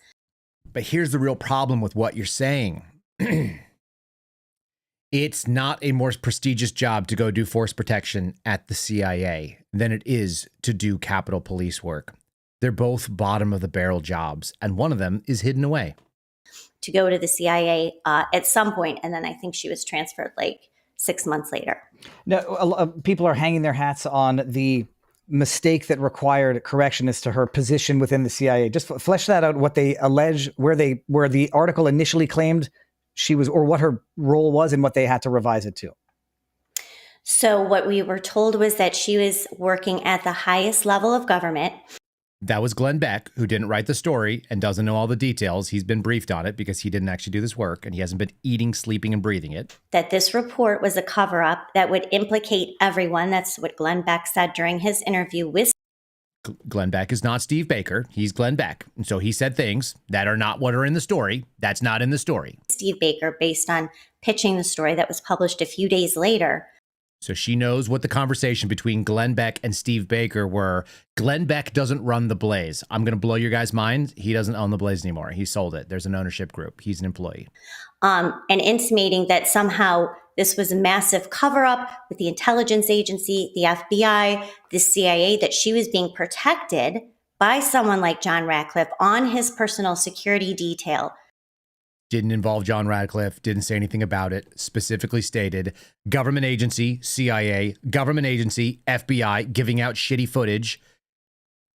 S1: But here's the real problem with what you're saying. It's not a more prestigious job to go do force protection at the CIA than it is to do Capitol Police work. They're both bottom of the barrel jobs, and one of them is hidden away.
S7: To go to the CIA at some point, and then I think she was transferred like 6 months later.
S6: Now, people are hanging their hats on the mistake that required correction as to her position within the CIA. Just flesh that out, what they allege, where the article initially claimed she was, or what her role was, and what they had to revise it to.
S7: So what we were told was that she was working at the highest level of government.
S1: That was Glenn Beck, who didn't write the story and doesn't know all the details. He's been briefed on it because he didn't actually do this work, and he hasn't been eating, sleeping, and breathing it.
S7: That this report was a cover-up that would implicate everyone. That's what Glenn Beck said during his interview with
S1: Glenn Beck is not Steve Baker. He's Glenn Beck. And so he said things that are not what are in the story. That's not in the story.
S7: Steve Baker, based on pitching the story that was published a few days later.
S1: So she knows what the conversation between Glenn Beck and Steve Baker were. Glenn Beck doesn't run the Blaze. I'm going to blow your guys' mind. He doesn't own the Blaze anymore. He sold it. There's an ownership group. He's an employee.
S7: And intimating that somehow this was a massive cover-up with the intelligence agency, the FBI, the CIA, that she was being protected by someone like John Ratcliffe on his personal security detail.
S1: Didn't involve John Radcliffe, didn't say anything about it, specifically stated government agency, CIA, government agency, FBI, giving out shitty footage,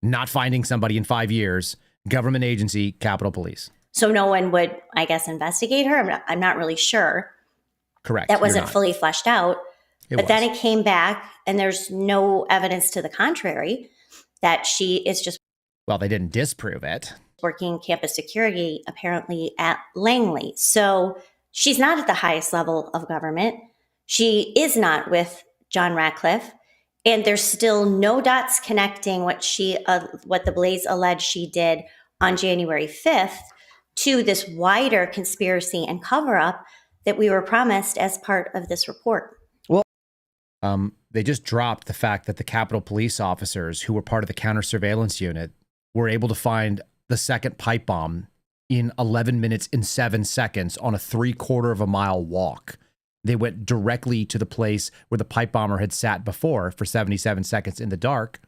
S1: not finding somebody in 5 years, government agency, Capitol Police.
S7: So no one would, I guess, investigate her. I'm not really sure.
S1: Correct.
S7: That wasn't fully fleshed out. But then
S1: was.
S7: it came back, and there's no evidence to the contrary that she is just
S1: Well, they didn't disprove it.
S7: working campus security apparently at Langley. So she's not at the highest level of government. She is not with John Ratcliffe. And there's still no dots connecting what the Blaze alleged she did on January 5th to this wider conspiracy and cover-up that we were promised as part of this report.
S1: They just dropped the fact that the Capitol Police officers who were part of the counter surveillance unit were able to find the second pipe bomb in 11 minutes and 7 seconds on a 3/4 of a mile walk. They went directly to the place where the pipe bomber had sat before for 77 seconds in the dark.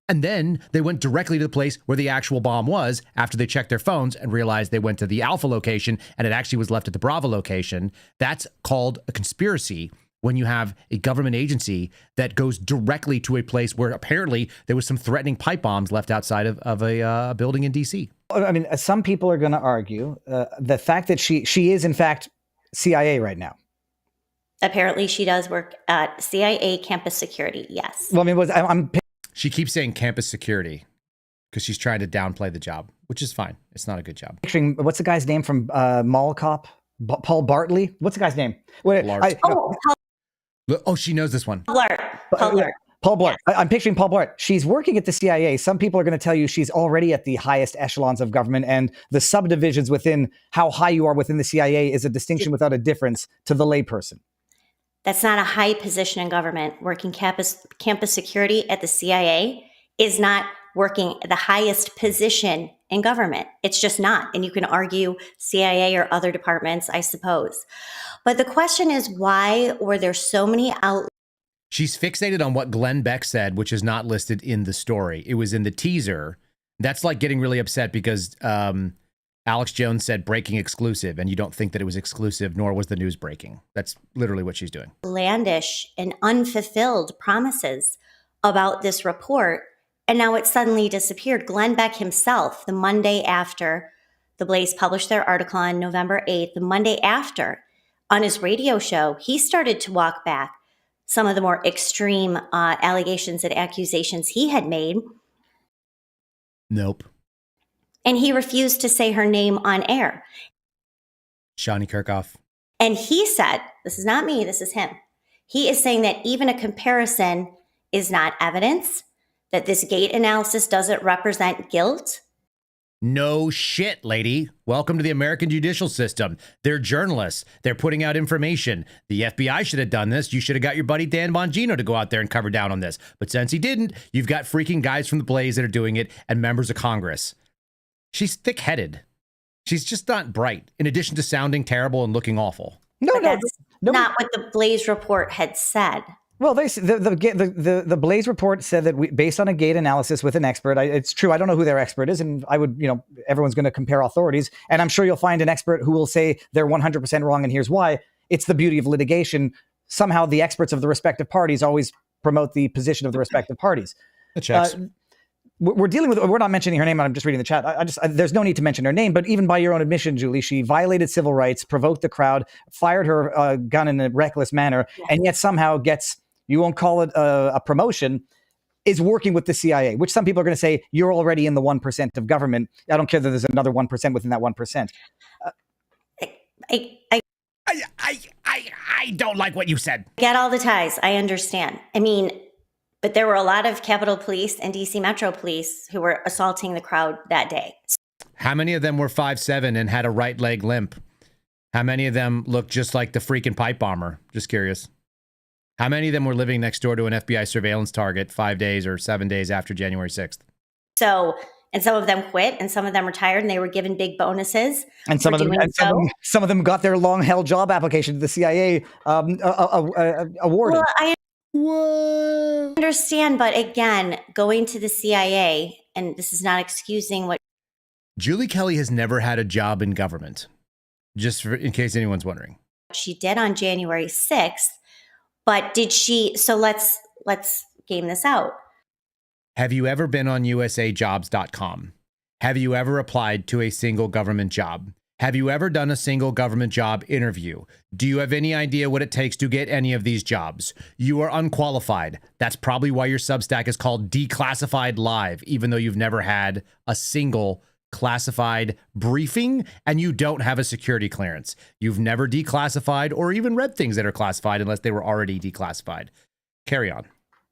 S1: And then they went directly to the place where the actual bomb was after they checked their phones and realized they went to the Alpha location and it actually was left at the Bravo location. That's called a conspiracy when you have a government agency that goes directly to a place where apparently there was some threatening pipe bombs left outside of a building in D.C.
S6: I mean, some people are going to argue the fact that she is, in fact, CIA right now.
S7: Apparently she does work at CIA campus security, yes.
S6: Well, I mean, I'm
S1: She keeps saying campus security because she's trying to downplay the job, which is fine. It's not a good job.
S6: picturing, what's the guy's name from Mall Cop? Paul Bartley? What's the guy's name? Wait,
S1: Blart. Oh, she knows this one.
S7: Paul Blart.
S6: Paul Blart. I'm picturing Paul Blart. She's working at the CIA. Some people are going to tell you she's already at the highest echelons of government, and the subdivisions within how high you are within the CIA is a distinction without a difference to the layperson.
S7: That's not a high position in government. Working campus security at the CIA is not working the highest position in government. It's just not. And you can argue CIA or other departments, I suppose. But the question is, why were there so many outlets?
S1: She's fixated on what Glenn Beck said, which is not listed in the story. It was in the teaser. That's like getting really upset because Alex Jones said breaking exclusive, and you don't think that it was exclusive, nor was the news breaking. That's literally what she's doing.
S7: Outlandish and unfulfilled promises about this report, and now it suddenly disappeared. Glenn Beck himself, the Monday after the Blaze published their article on November 8th, the Monday after, on his radio show, he started to walk back some of the more extreme allegations and accusations he had made.
S1: Nope.
S7: And he refused to say her name on air.
S1: Shawnee Kirkhoff.
S7: And he said, this is not me, this is him. He is saying that even a comparison is not evidence, that this gate analysis doesn't represent guilt.
S1: No shit, lady. Welcome to the American judicial system. They're journalists. They're putting out information. The FBI should have done this. You should have got your buddy Dan Bongino to go out there and cover down on this. But since he didn't, you've got freaking guys from the Blaze that are doing it and members of Congress. She's thick-headed. She's just not bright, in addition to sounding terrible and looking awful.
S7: That's not what the Blaze report had said.
S6: Well, the Blaze report said that based on a gate analysis with an expert, it's true. I don't know who their expert is, and I would, everyone's going to compare authorities, and I'm sure you'll find an expert who will say they're 100% wrong, and here's why. It's the beauty of litigation. Somehow, the experts of the respective parties always promote the position of the respective parties.
S1: It checks.
S6: We're dealing with. We're not mentioning her name. I'm just reading the chat. There's no need to mention her name. But even by your own admission, Julie, she violated civil rights, provoked the crowd, fired her gun in a reckless manner, and yet somehow gets. You won't call it a promotion, is working with the CIA, which some people are going to say, you're already in the 1% of government. I don't care that there's another 1% within that 1%.
S1: I don't like what you said.
S7: Get all the ties. I understand. I mean, but there were a lot of Capitol Police and DC Metro Police who were assaulting the crowd that day.
S1: How many of them were 5'7" and had a right leg limp? How many of them look just like the freaking pipe bomber? Just curious. How many of them were living next door to an FBI surveillance target 5 days or 7 days after January 6th?
S7: So, and some of them quit, and some of them retired, and they were given big bonuses.
S6: And some
S7: for
S6: of them,
S7: doing
S6: and
S7: so.
S6: some of them got their long-held job application to the CIA awarded.
S7: Well, I
S1: What?
S7: understand, but again, going to the CIA, and this is not excusing what
S1: Julie Kelly has never had a job in government, just in case anyone's wondering.
S7: she did on January 6th, but did she? So let's game this out.
S1: Have you ever been on usajobs.com? Have you ever applied to a single government job? Have you ever done a single government job interview? Do you have any idea what it takes to get any of these jobs? You are unqualified. That's probably why your Substack is called Declassified Live, even though you've never had a single classified briefing and you don't have a security clearance. You've never declassified or even read things that are classified unless they were already declassified. Carry on.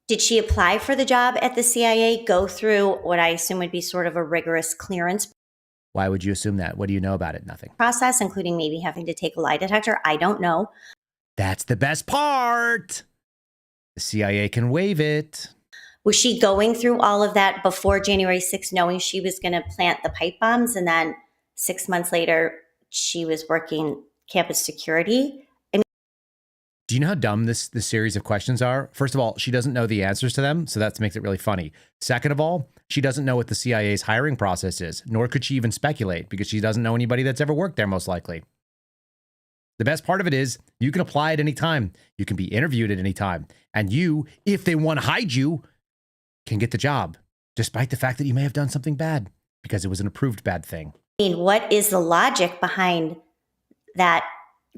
S7: Did she apply for the job at the CIA, go through what I assume would be sort of a rigorous clearance
S1: Why would you assume that? What do you know about it? Nothing.
S7: process, including maybe having to take a lie detector? I don't know.
S1: That's the best part. The CIA can waive it.
S7: Was she going through all of that before January 6th, knowing she was going to plant the pipe bombs? And then 6 months later, she was working campus security?
S1: Do you know how dumb this series of questions are? First of all, she doesn't know the answers to them, so that makes it really funny. Second of all, she doesn't know what the CIA's hiring process is, nor could she even speculate because she doesn't know anybody that's ever worked there, most likely. The best part of it is you can apply at any time. You can be interviewed at any time. And you, if they want to hide you, can get the job, despite the fact that you may have done something bad because it was an approved bad thing.
S7: I mean, what is the logic behind that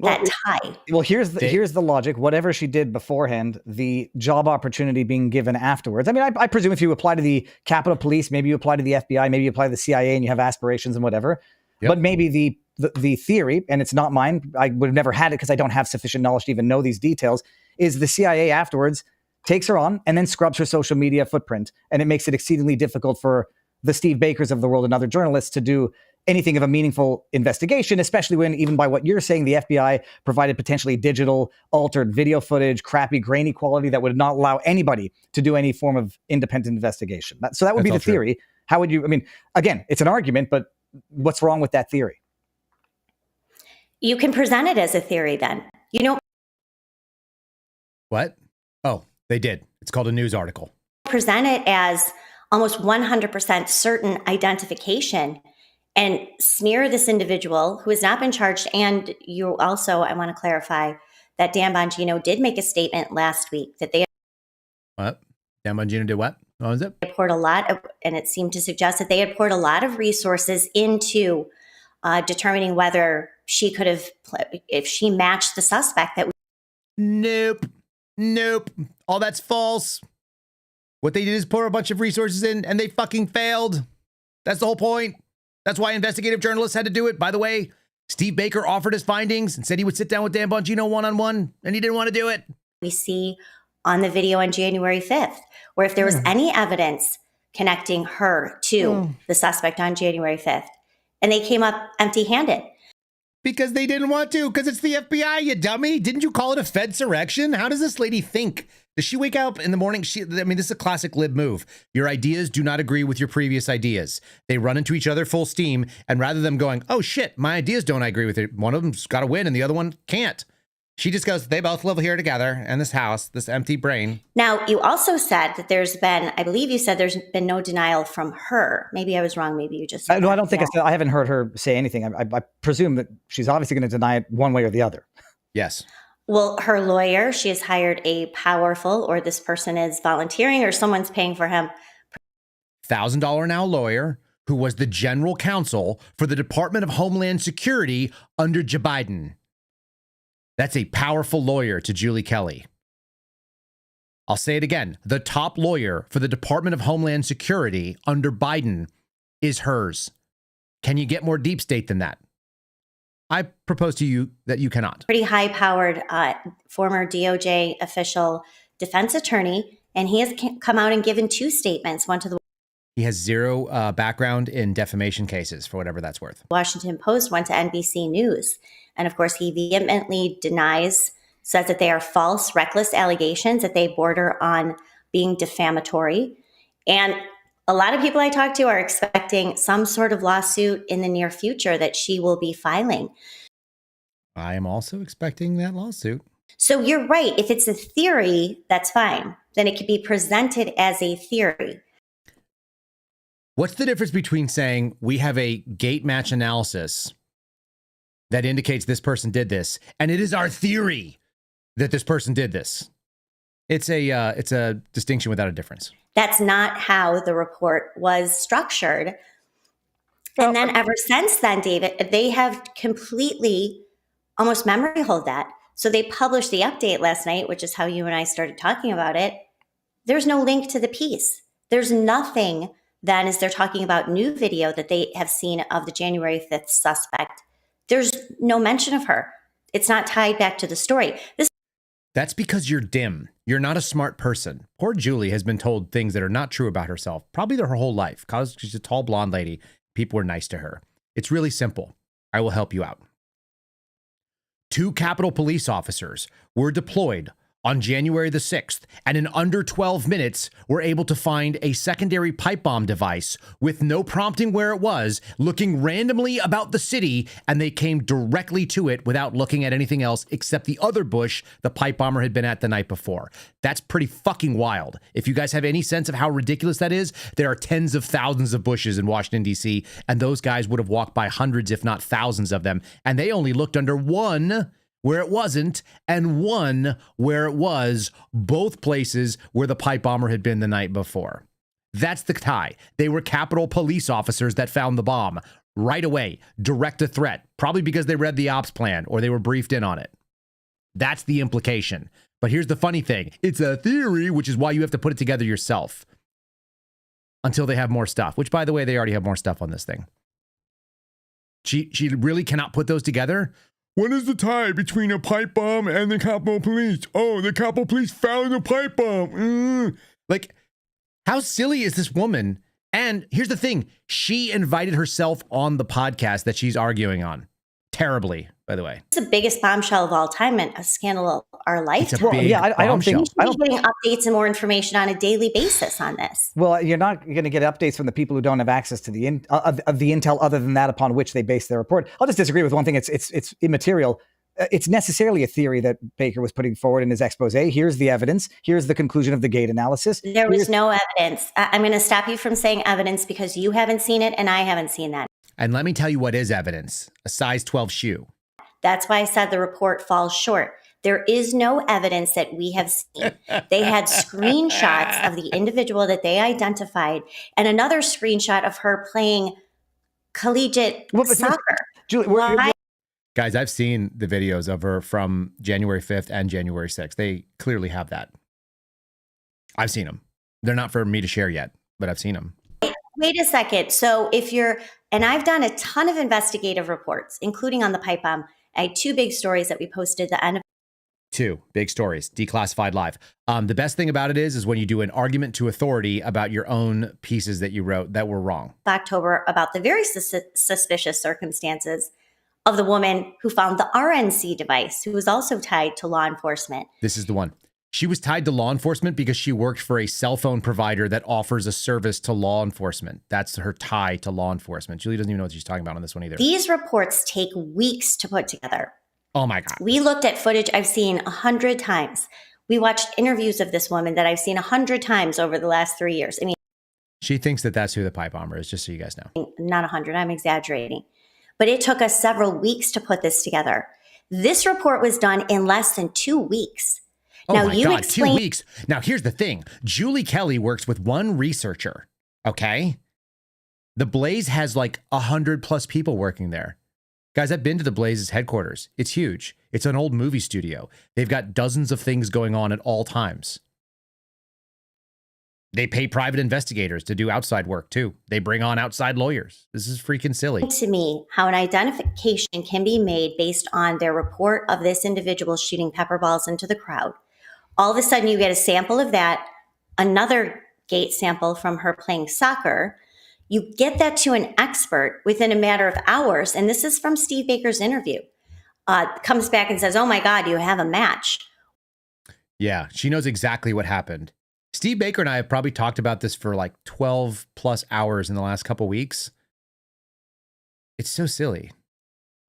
S7: tie?
S6: Well, here's the logic. Whatever she did beforehand, the job opportunity being given afterwards. I mean, I presume if you apply to the Capitol Police, maybe you apply to the FBI, maybe you apply to the CIA, and you have aspirations and whatever.
S1: Yep.
S6: But maybe the theory, and it's not mine, I would have never had it because I don't have sufficient knowledge to even know these details, is the CIA afterwards takes her on and then scrubs her social media footprint. And it makes it exceedingly difficult for the Steve Bakers of the world and other journalists to do anything of a meaningful investigation, especially when, even by what you're saying, the FBI provided potentially digital altered video footage, crappy, grainy quality that would not allow anybody to do any form of independent investigation. So that would be the theory. How would you, I mean, again, it's an argument, but what's wrong with that theory?
S7: You can present it as a theory then. You don't
S1: What? Oh, they did. It's called a news article.
S7: present it as almost 100% certain identification and smear this individual who has not been charged. And you also, I want to clarify that Dan Bongino did make a statement last week that they
S1: What? Dan Bongino did what? What was it?
S7: had poured a lot of, and it seemed to suggest that they had poured a lot of resources into determining whether she could have, if she matched the suspect that
S1: Nope. All that's false. What they did is pour a bunch of resources in and they fucking failed. That's the whole point. That's why investigative journalists had to do it. By the way, Steve Baker offered his findings and said he would sit down with Dan Bongino one-on-one, and he didn't want to do it.
S7: we see on the video on January 5th, where if there was any evidence connecting her to the suspect on January 5th, and they came up empty-handed.
S1: Because they didn't want to, because it's the FBI, you dummy. Didn't you call it a Fedsurrection? How does this lady think? Does she wake up in the morning? This is a classic lib move. Your ideas do not agree with your previous ideas. They run into each other full steam, and rather than going, oh shit, my ideas don't agree with it, one of them's got to win and the other one can't. She just goes, they both live here together in this house, this empty brain.
S7: Now, you also said that there's been, I believe you said there's been no denial from her. Maybe I was wrong. Maybe you just said
S6: No,
S7: that.
S6: I don't think
S7: Yeah.
S6: I haven't heard her say anything. I presume that she's obviously going to deny it one way or the other.
S1: Yes.
S7: Well, her lawyer, she has hired a powerful, or this person is volunteering, or someone's paying for him.
S1: $1,000 an hour lawyer who was the general counsel for the Department of Homeland Security under Joe Biden. That's a powerful lawyer to Julie Kelly. I'll say it again. The top lawyer for the Department of Homeland Security under Biden is hers. Can you get more deep state than that? I propose to you that you cannot.
S7: Pretty high-powered former DOJ official defense attorney, and he has come out and given two statements, one to the
S1: He has zero background in defamation cases, for whatever that's worth.
S7: Washington Post went to NBC News. And of course, he vehemently says that they are false, reckless allegations, that they border on being defamatory. And a lot of people I talk to are expecting some sort of lawsuit in the near future that she will be filing.
S1: I am also expecting that lawsuit.
S7: So you're right. If it's a theory, that's fine. Then it could be presented as a theory.
S1: What's the difference between saying we have a gate match analysis that indicates this person did this, and it is our theory that this person did this? It's a distinction without a difference.
S7: That's not how the report was structured. And then ever since then, David, they have completely almost memory hold that. So they published the update last night, which is how you and I started talking about it. There's no link to the piece. There's nothing then as they're talking about new video that they have seen of the January 5th suspect. There's no mention of her. It's not tied back to the story.
S1: That's because you're dim. You're not a smart person. Poor Julie has been told things that are not true about herself, probably her whole life, because she's a tall blonde lady. People were nice to her. It's really simple. I will help you out. 2 Capitol police officers were deployed on January the 6th, and in under 12 minutes, were able to find a secondary pipe bomb device with no prompting where it was, looking randomly about the city, and they came directly to it without looking at anything else except the other bush the pipe bomber had been at the night before. That's pretty fucking wild. If you guys have any sense of how ridiculous that is, there are tens of thousands of bushes in Washington, D.C., and those guys would have walked by hundreds, if not thousands of them, and they only looked under one where it wasn't, and one where it was, both places where the pipe bomber had been the night before. That's the tie. They were Capitol police officers that found the bomb right away, direct a threat, probably because they read the ops plan or they were briefed in on it. That's the implication. But here's the funny thing. It's a theory, which is why you have to put it together yourself until they have more stuff, which, by the way, they already have more stuff on this thing. She really cannot put those together. What is the tie between a pipe bomb and the Capitol Police? Oh, the Capitol Police found a pipe bomb. Like, how silly is this woman? And here's the thing. She invited herself on the podcast that she's arguing on. Terribly, by the way.
S7: It's the biggest bombshell of all time and a scandal of our lifetime.
S1: It's a big
S6: I don't think
S1: bombshell.
S7: I don't getting updates and more information on a daily basis on this.
S6: Well, you're not going to get updates from the people who don't have access to the intel other than that upon which they base their report. I'll just disagree with one thing. It's immaterial. It's necessarily a theory that Baker was putting forward in his expose. Here's the evidence. Here's the conclusion of the gate analysis.
S7: There was no evidence. I'm going to stop you from saying evidence because you haven't seen it and I haven't seen that.
S1: And let me tell you what is evidence. A size 12 shoe.
S7: That's why I said the report falls short. There is no evidence that we have seen. They had screenshots of the individual that they identified and another screenshot of her playing collegiate soccer.
S6: Julie,
S1: Guys, I've seen the videos of her from January 5th and January 6th. They clearly have that. I've seen them. They're not for me to share yet, but I've seen them.
S7: Wait a second. So and I've done a ton of investigative reports, including on the pipe bomb. I had 2 big stories that we posted at the end of
S1: 2 big stories, Declassified Live. The best thing about it is when you do an argument to authority about your own pieces that you wrote that were wrong.
S7: October about the very suspicious circumstances of the woman who found the RNC device, who was also tied to law enforcement.
S1: This is the one. She was tied to law enforcement because she worked for a cell phone provider that offers a service to law enforcement. That's her tie to law enforcement. Julie doesn't even know what she's talking about on this one either.
S7: These reports take weeks to put together.
S1: Oh my God.
S7: We looked at footage I've seen 100 times. We watched interviews of this woman that I've seen 100 times over the last 3 years. I mean,
S1: she thinks that that's who the pipe bomber is, just so you guys know.
S7: Not 100, I'm exaggerating. But it took us several weeks to put this together. This report was done in less than 2 weeks.
S1: Oh
S7: now,
S1: my God, 2 weeks. Now, here's the thing. Julie Kelly works with one researcher, okay? The Blaze has like 100+ people working there. Guys, I've been to the Blaze's headquarters. It's huge. It's an old movie studio. They've got dozens of things going on at all times. They pay private investigators to do outside work, too. They bring on outside lawyers. This is freaking silly.
S7: To me, how an identification can be made based on their report of this individual shooting pepper balls into the crowd. All of a sudden, you get a sample of that. Another gait sample from her playing soccer. You get that to an expert within a matter of hours. And this is from Steve Baker's interview. Comes back and says, oh my God, you have a match.
S1: Yeah, she knows exactly what happened. Steve Baker and I have probably talked about this for like 12 plus hours in the last couple weeks. It's so silly.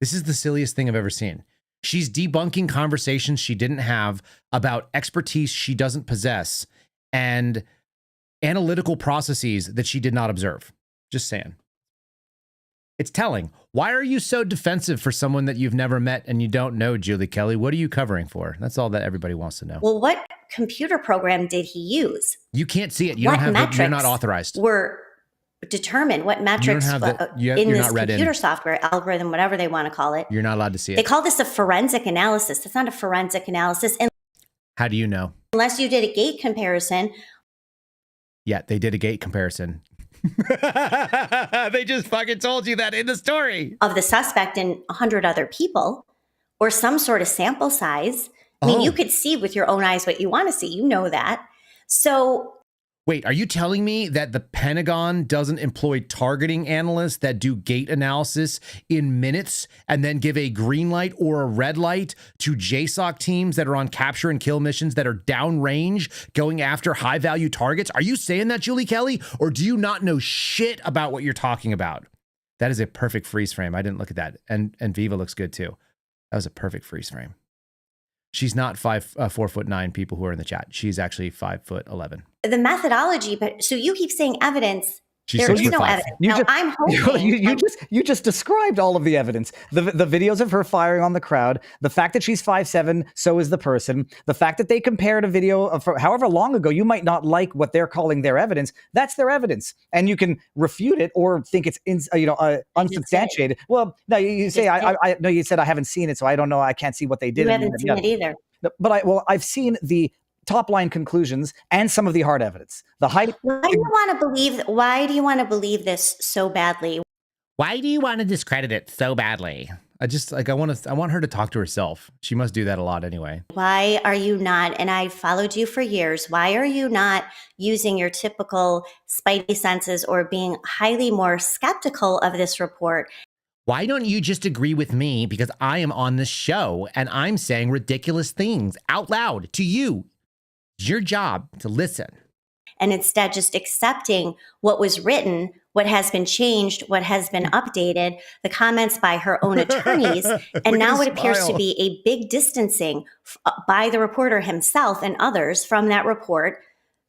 S1: This is the silliest thing I've ever seen. She's debunking conversations she didn't have about expertise she doesn't possess and analytical processes that she did not observe. Just saying. It's telling. Why are you so defensive for someone that you've never met and you don't know, Julie Kelly? What are you covering for? That's all that everybody wants to know.
S7: Well, what computer program did he use?
S1: You can't see it. You
S7: What
S1: don't have
S7: metrics
S1: you're not authorized.
S7: Were determined, what metrics
S1: have the-
S7: in
S1: you're
S7: this
S1: not read in.
S7: computer software algorithm, whatever they want to call it.
S1: You're not allowed to see
S7: They
S1: it.
S7: call this a forensic analysis. That's not a forensic analysis
S1: How do you know?
S7: unless you did a gait comparison.
S1: Yeah, they did a gait comparison. They just fucking told you that in the story.
S7: Of the suspect and 100 other people, or some sort of sample size. I mean,
S1: Oh.
S7: you could see with your own eyes what you want to see. You know that. So
S1: Wait, are you telling me that the Pentagon doesn't employ targeting analysts that do gait analysis in minutes and then give a green light or a red light to JSOC teams that are on capture and kill missions that are downrange going after high value targets? Are you saying that, Julie Kelly? Or do you not know shit about what you're talking about? That is a perfect freeze frame. I didn't look at that. And Viva looks good too. That was a perfect freeze frame. She's not 4'9" people who are in the chat. She's actually 5'11".
S7: the methodology, but so you keep saying evidence.
S1: She's
S7: There is
S1: 6'5".
S7: no evidence.
S6: You
S7: Now,
S6: just-
S7: I'm hoping.
S6: You just described all of the evidence. The videos of her firing on the crowd, the fact that she's 5'7", so is the person, the fact that they compared a video of however long ago. You might not like what they're calling their evidence. That's their evidence, and you can refute it or think it's unsubstantiated. Well, no, you say I no, you said I haven't seen it, so I don't know. I can't see what they did.
S7: You haven't seen it either.
S6: But I've seen the top line conclusions and some of the hard evidence. The height.
S7: Why do you want to believe this so badly?
S1: Why do you want to discredit it so badly? I want her to talk to herself. She must do that a lot anyway.
S7: Why are you not, and I followed you for years, why are you not using your typical spidey senses or being highly more skeptical of this report?
S1: Why don't you just agree with me because I am on this show and I'm saying ridiculous things out loud to you? It's your job to listen.
S7: And instead just accepting what was written, what has been changed, what has been updated, the comments by her own attorneys. And now it appears to be a big distancing by the reporter himself and others from that report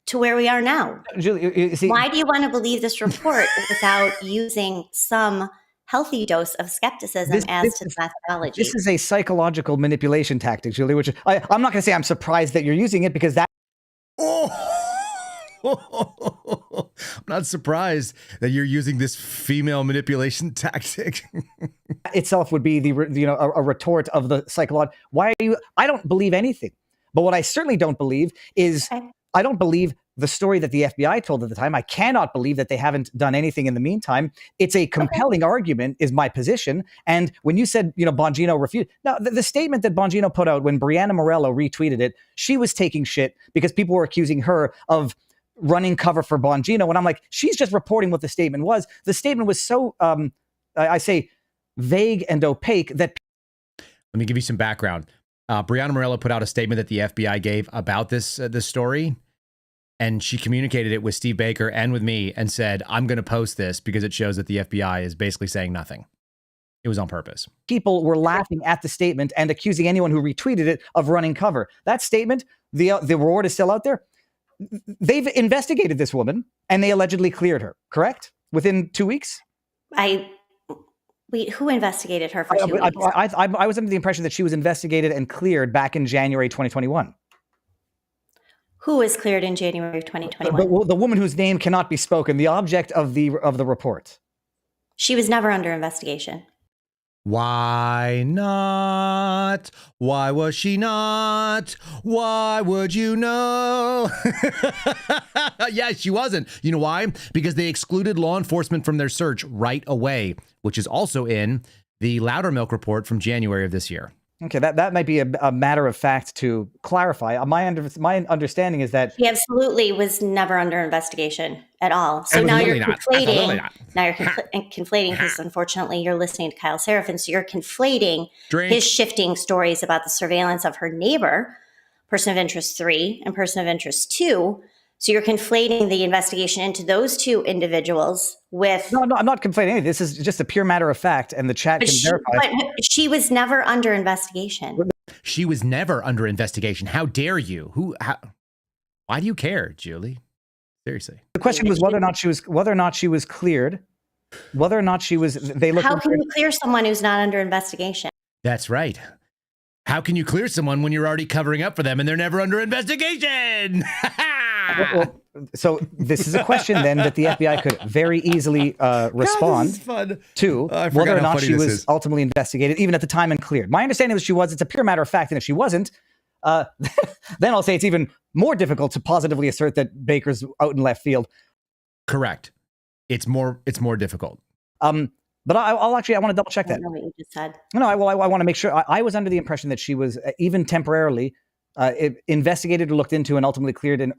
S7: to where we are now.
S6: Julie, you see,
S7: Why do you want to believe this report without using some healthy dose of skepticism as to the methodology?
S6: this is a psychological manipulation tactic, Julie, which I'm not going to say I'm surprised that you're using it because that.
S1: I'm not surprised that you're using this female manipulation tactic.
S6: itself would be a retort of the psychological. Why are you? I don't believe anything. But what I certainly don't believe is
S7: Okay.
S6: I don't believe the story that the FBI told at the time. I cannot believe that they haven't done anything in the meantime. It's a compelling argument, is my position. And when you said, Bongino refuted, now the statement that Bongino put out when Brianna Morello retweeted it, she was taking shit because people were accusing her of running cover for Bongino. And I'm like, she's just reporting what the statement was. The statement was so, I say, vague and opaque that.
S1: Let me give you some background. Brianna Morello put out a statement that the FBI gave about this story. And she communicated it with Steve Baker and with me and said, I'm going to post this because it shows that the FBI is basically saying nothing. It was on purpose.
S6: People were laughing at the statement and accusing anyone who retweeted it of running cover. That statement, the reward is still out there. They've investigated this woman and they allegedly cleared her, correct? Within 2 weeks?
S7: Wait, who investigated her for 2 weeks?
S6: I was under the impression that she was investigated and cleared back in January 2021.
S7: Who was cleared in January of 2021?
S6: The woman whose name cannot be spoken, the object of the report.
S7: She was never under investigation.
S1: Why not? Why was she not? Why would you know? Yeah, she wasn't. You know why? Because they excluded law enforcement from their search right away, which is also in the Loudermilk report from January of this year.
S6: Okay, that might be a matter of fact to clarify. My understanding is that
S7: He absolutely was never under investigation at all. So now
S1: Absolutely
S7: you're
S1: not. Absolutely
S7: conflating.
S1: not.
S7: Now you're conflating because unfortunately you're listening to Kyle Seraphin. So you're conflating
S1: Drink.
S7: his shifting stories about the surveillance of her neighbor, person of interest 3 and person of interest 2. So you're conflating the investigation into those two individuals with.
S6: no, I'm not complaining. This is just a pure matter of fact, and the chat
S7: But
S6: can
S7: she,
S6: verify.
S7: but she was never under investigation.
S1: She was never under investigation. How dare you? Why do you care, Julie? Seriously.
S6: The question was whether or not she was cleared, whether or not she was. They looked.
S7: How can you clear someone who's not under investigation?
S1: That's right. How can you clear someone when you're already covering up for them and they're never under investigation?
S6: Well, so this is a question then that the FBI could very easily respond to whether or not she was ultimately investigated, even at the time, and cleared. My understanding is she was. It's a pure matter of fact, and if she wasn't, then I'll say it's even more difficult to positively assert that Baker's out in left field.
S1: Correct. It's more difficult.
S6: But I'll actually, I want to double check
S7: I
S6: that.
S7: don't know what you just said.
S6: No, I want to make sure. I was under the impression that she was even temporarily investigated or looked into and ultimately cleared in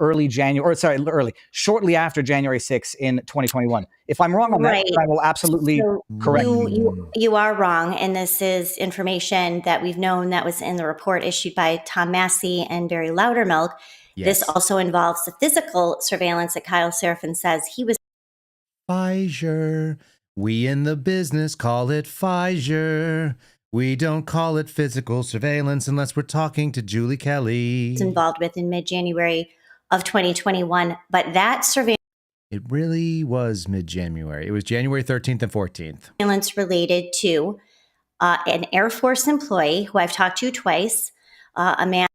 S6: shortly after January 6th in 2021. If I'm wrong on that, I will absolutely correct
S7: you are wrong. And this is information that we've known that was in the report issued by Tom Massey and Barry Loudermilk.
S1: Yes.
S7: This also involves the physical surveillance that Kyle Seraphin says he was
S1: Pfizer. We in the business call it Pfizer. We don't call it physical surveillance unless we're talking to Julie Kelly.
S7: involved with in mid-January of 2021. But that surveillance
S1: It really was mid-January. It was January 13th and 14th.
S7: related to an Air Force employee who I've talked to twice, a man.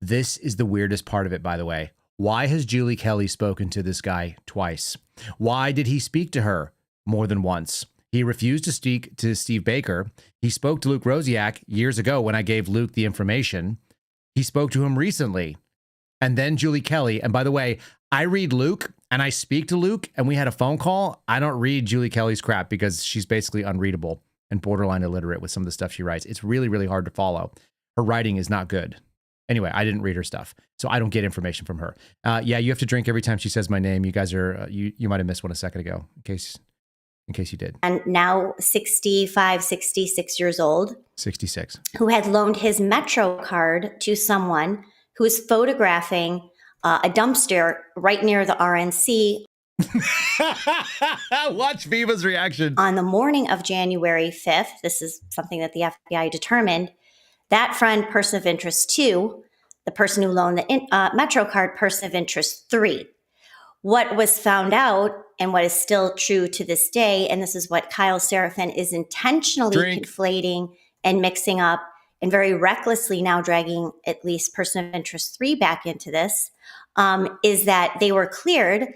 S1: This is the weirdest part of it, by the way. Why has Julie Kelly spoken to this guy twice? Why did he speak to her more than once? He refused to speak to Steve Baker. He spoke to Luke Rosiak years ago when I gave Luke the information. He spoke to him recently. And then Julie Kelly. And by the way, I read Luke and I speak to Luke and we had a phone call. I don't read Julie Kelly's crap because she's basically unreadable and borderline illiterate with some of the stuff she writes. It's really, really hard to follow. Her writing is not good. Anyway, I didn't read her stuff, so I don't get information from her. Yeah, you have to drink every time she says my name. You guys are, you might have missed one a second ago, in case you did.
S7: And now 65, 66 years old,
S1: 66.
S7: who had loaned his Metro card to someone who was photographing a dumpster right near the RNC.
S1: Watch Viva's reaction.
S7: On the morning of January 5th, this is something that the FBI determined, that friend, person of interest 2, the person who loaned the Metro card, person of interest 3. What was found out, and what is still true to this day, and this is what Kyle Seraphin is intentionally conflating and mixing up, and very recklessly now dragging at least person of interest 3 back into this, is that they were cleared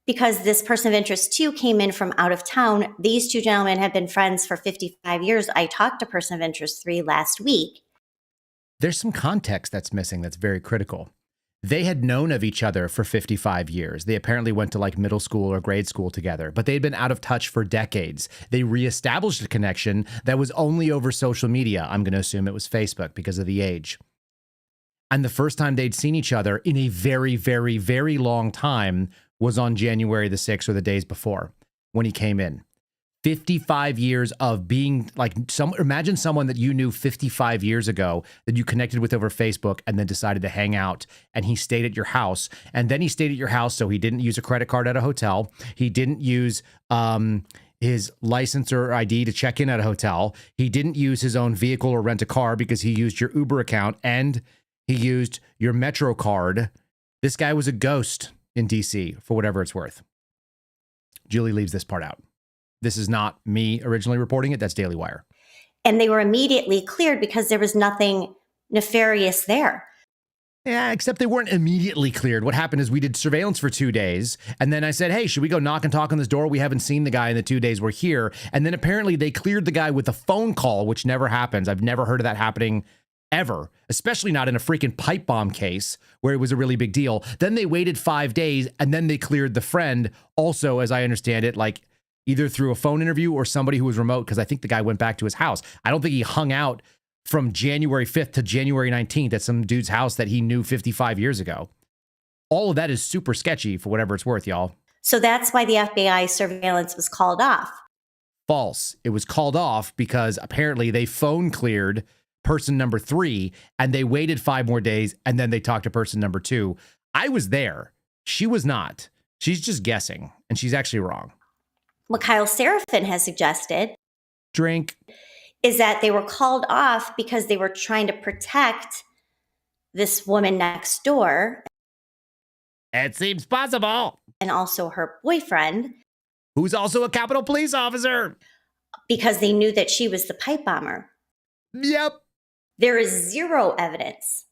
S7: because this person of interest 2 came in from out of town. These two gentlemen have been friends for 55 years. I talked to person of interest 3 last week.
S1: There's some context that's missing that's very critical. They had known of each other for 55 years. They apparently went to like middle school or grade school together, but they'd been out of touch for decades. They reestablished a connection that was only over social media. I'm going to assume it was Facebook because of the age. And the first time they'd seen each other in a very, very, very long time was on January the 6th or the days before when he came in. 55 years of being like imagine someone that you knew 55 years ago that you connected with over Facebook and then decided to hang out, and he stayed at your house, and then he stayed at your house. So he didn't use a credit card at a hotel. He didn't use his license or ID to check in at a hotel. He didn't use his own vehicle or rent a car because he used your Uber account and he used your Metro card. This guy was a ghost in DC for whatever it's worth. Julie leaves this part out. This is not me originally reporting it. That's Daily Wire.
S7: And they were immediately cleared because there was nothing nefarious there.
S1: Yeah, except they weren't immediately cleared. What happened is we did surveillance for 2 days. And then I said, hey, should we go knock and talk on this door? We haven't seen the guy in the 2 days we're here. And then apparently they cleared the guy with a phone call, which never happens. I've never heard of that happening ever, especially not in a freaking pipe bomb case where it was a really big deal. Then they waited 5 days and then they cleared the friend also, as I understand it, like either through a phone interview or somebody who was remote, because I think the guy went back to his house. I don't think he hung out from January 5th to January 19th at some dude's house that he knew 55 years ago. All of that is super sketchy for whatever it's worth, y'all.
S7: So that's why the FBI surveillance was called off.
S1: False. It was called off because apparently they phone cleared person number 3 and they waited 5 more days and then they talked to person number 2. I was there. She was not. She's just guessing and she's actually wrong.
S7: What Kyle Seraphin has suggested
S1: Drink.
S7: is that they were called off because they were trying to protect this woman next door
S1: It seems possible.
S7: and also her boyfriend
S1: Who's also a Capitol Police officer.
S7: because they knew that she was the pipe bomber.
S1: Yep.
S7: There is zero evidence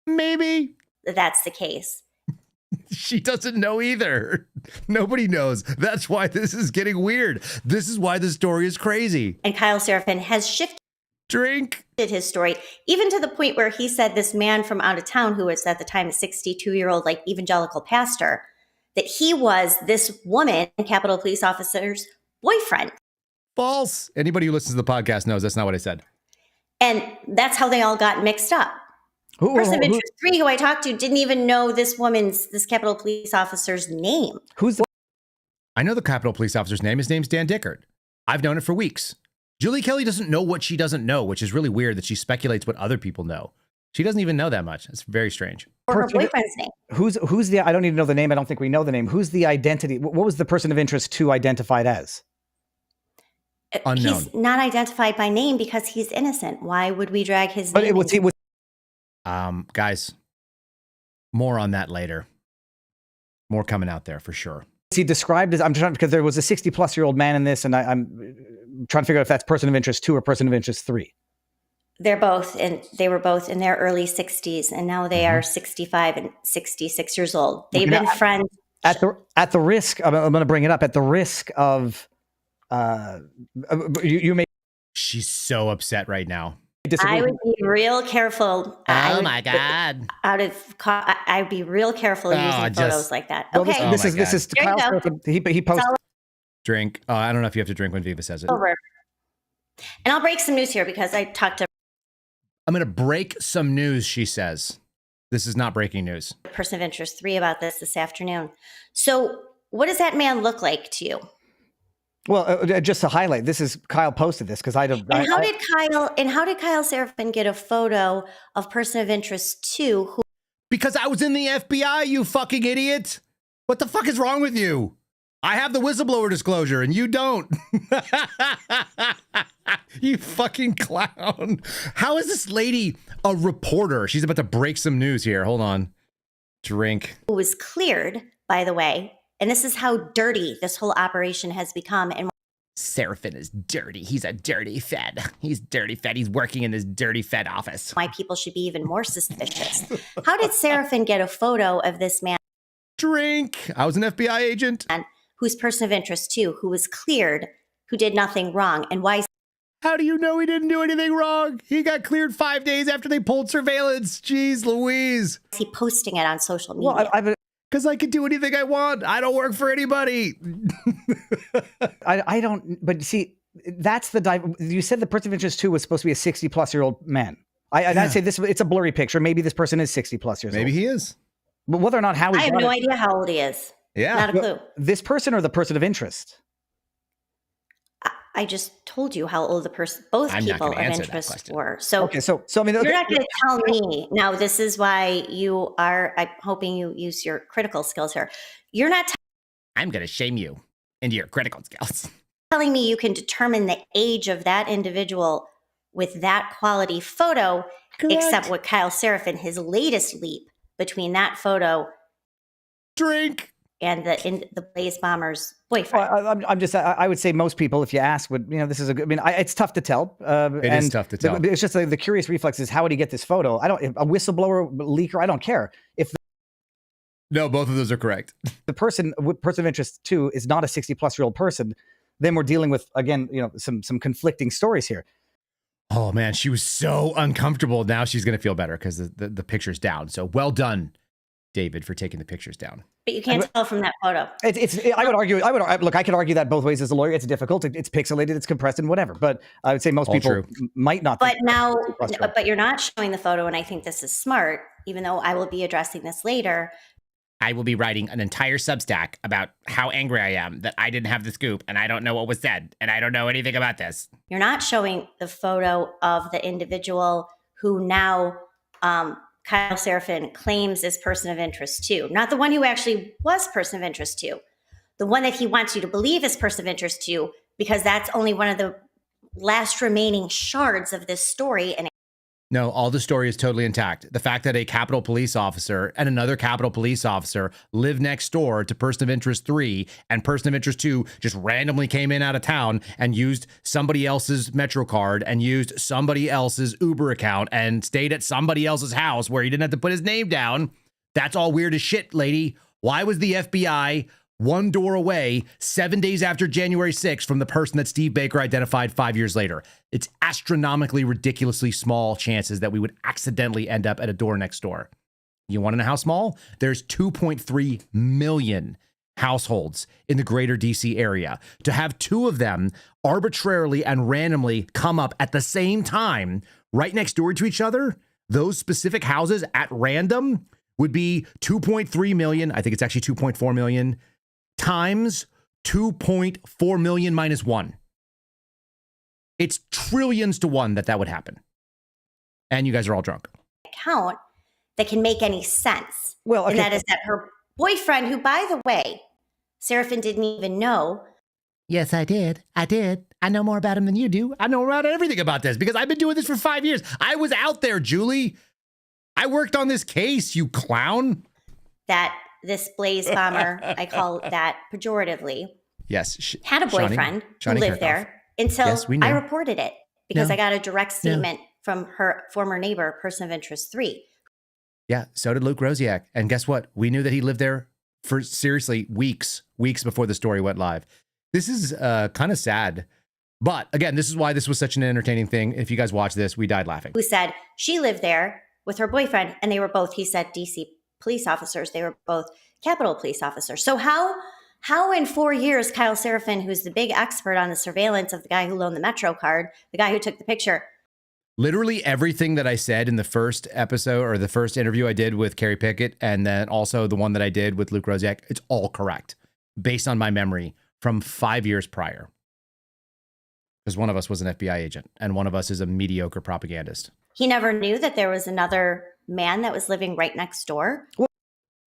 S1: Maybe.
S7: that that's the case.
S1: She doesn't know either. Nobody knows. That's why this is getting weird. This is why the story is crazy.
S7: And Kyle Seraphin has shifted
S1: Drink.
S7: his story, even to the point where he said this man from out of town, who was at the time a 62-year-old like evangelical pastor, that he was this woman, Capitol Police officer's boyfriend.
S1: False. Anybody who listens to the podcast knows that's not what I said.
S7: And that's how they all got mixed up. Person of interest 3, who I talked to, didn't even know this Capitol Police officer's name.
S6: Who's
S1: I know the Capitol Police officer's name. His name's Dan Dickard. I've known it for weeks. Julie Kelly doesn't know what she doesn't know, which is really weird that she speculates what other people know. She doesn't even know that much. It's very strange.
S7: Or her
S6: Person-
S7: boyfriend's name.
S6: who's the? I don't even know the name. I don't think we know the name. Who's the identity? What was the person of interest 2 identified as?
S1: Unknown.
S7: He's not identified by name because he's innocent. Why would we drag his
S6: But
S7: name?
S6: it was
S1: Guys, more on that later. More coming out there for sure.
S6: he described as, I'm trying, because there was a 60-plus-year-old man in this, and I'm trying to figure out if that's person of interest 2 or person of interest 3.
S7: They were both in their early 60s, and now they are 65 and 66 years old. They've been friends.
S6: At the risk, I'm going to bring it up. At the risk of, you may
S1: She's so upset right now.
S6: disagree.
S7: I would be real careful.
S1: Oh my God.
S7: I'd be real careful using photos like that.
S6: Well,
S7: Okay,
S6: this
S1: Oh
S6: is
S1: my
S6: this is
S7: There you
S6: Kyle
S7: go.
S6: Seraphin. He posted.
S1: Drink. I don't know if you have to drink when Viva says it.
S7: over. And I'll break some news here because I talked to
S1: I'm going to break some news, she says. This is not breaking news.
S7: person of interest 3 about this afternoon. So what does that man look like to you?
S6: Well, just to highlight, this is Kyle posted this because I don't.
S7: And how did Kyle Seraphin get a photo of person of interest 2 who
S1: Because I was in the FBI, you fucking idiot. What the fuck is wrong with you? I have the whistleblower disclosure and you don't. You fucking clown. How is this lady a reporter? She's about to break some news here. Hold on. Drink.
S7: was cleared, by the way, and this is how dirty this whole operation has become and
S1: Seraphin is dirty. He's a dirty fed. He's dirty fed. He's working in this dirty fed office.
S7: why people should be even more suspicious. How did Seraphin get a photo of this man
S1: Drink. I was an FBI agent.
S7: who's person of interest 2, who was cleared, who did nothing wrong, and why is
S1: How do you know he didn't do anything wrong? He got cleared 5 days after they pulled surveillance. Jeez Louise.
S7: he posting it on social media?
S6: Well, I've
S1: Because I can do anything I want. I don't work for anybody.
S6: I don't, but see, that's you said the person of interest 2 was supposed to be a 60-plus-year-old man. I'd say it's a blurry picture. Maybe this person is 60-plus years
S1: Maybe
S6: old.
S1: he is.
S6: But whether or not how he
S7: I have
S6: got
S7: no
S6: it-
S7: idea how old he is.
S1: Yeah.
S7: Not a clue.
S6: this person or the person of interest?
S7: I just told you how old both
S1: I'm not
S7: people
S1: gonna
S7: of
S1: answer that
S7: interest
S1: question.
S7: were. So
S6: Okay, so I mean,
S7: you're
S6: okay,
S7: not going to tell me. Now, this is why I'm hoping you use your critical skills here. You're not
S1: I'm going to shame you into your critical skills.
S7: telling me you can determine the age of that individual with that quality photo, except what Kyle Seraphin, his latest leap between that photo
S1: Drink.
S7: and the Blaze Bomber's boyfriend.
S6: well, I would say most people, if you ask, would, this is it's tough to tell.
S1: It is tough to tell.
S6: It's just the curious reflex is how would he get this photo? A whistleblower, leaker, I don't care. If
S1: No, both of those are correct.
S6: the person of interest 2 is not a 60-plus-year-old person, then we're dealing with, again, some conflicting stories here.
S1: Oh, man. She was so uncomfortable. Now she's going to feel better because the picture's down. So well done, David, for taking the pictures down.
S7: But you can't tell from that photo.
S6: I could argue that both ways as a lawyer. It's difficult. It's pixelated. It's compressed and whatever. But I would say most people might not.
S7: But but you're not showing the photo. And I think this is smart, even though I will be addressing this later.
S1: I will be writing an entire Substack about how angry I am that I didn't have the scoop and I don't know what was said and I don't know anything about this.
S7: You're not showing the photo of the individual who now Kyle Seraphin claims is person of interest to, not the one who actually was person of interest to, the one that he wants you to believe is person of interest to, because that's only one of the last remaining shards of this story. And
S1: no, all the story is totally intact. The fact that a Capitol Police officer and another Capitol Police officer live next door to person of interest 3 and person of interest 2 just randomly came in out of town and used somebody else's Metro card and used somebody else's Uber account and stayed at somebody else's house where he didn't have to put his name down. That's all weird as shit, lady. Why was the FBI one door away 7 days after January 6th from the person that Steve Baker identified 5 years later? It's astronomically, ridiculously small chances that we would accidentally end up at a door next door. You want to know how small? There's 2.3 million households in the greater DC area. To have two of them arbitrarily and randomly come up at the same time right next door to each other, those specific houses at random would be 2.3 million. I think it's actually 2.4 million. Times 2.4 million minus 1. It's trillions to 1 that would happen. And you guys are all drunk.
S7: Count that can make any sense.
S6: Well, okay.
S7: And that is that her boyfriend, who, by the way, Seraphin didn't even know.
S1: Yes, I did. I know more about him than you do. I know about everything about this because I've been doing this for 5 years. I was out there, Julie. I worked on this case, you clown.
S7: That this Blaze bomber, I call that pejoratively.
S1: Yes.
S7: Had a boyfriend who lived there until I reported it because I got a direct statement from her former neighbor, person of interest 3.
S1: Yeah, so did Luke Rosiak. And guess what? We knew that he lived there for seriously weeks before the story went live. This is kind of sad. But again, this is why this was such an entertaining thing. If you guys watch this, we died laughing.
S7: Who said she lived there with her boyfriend and they were both, he said, DC police officers. They were both Capitol police officers. So how in 4 years, Kyle Seraphin, who's the big expert on the surveillance of the guy who loaned the Metro card, the guy who took the picture.
S1: Literally everything that I said in the first episode or the first interview I did with Carrie Pickett and then also the one that I did with Luke Rosiak, it's all correct based on my memory from 5 years prior. Because one of us was an FBI agent and one of us is a mediocre propagandist.
S7: He never knew that there was another man that was living right next door?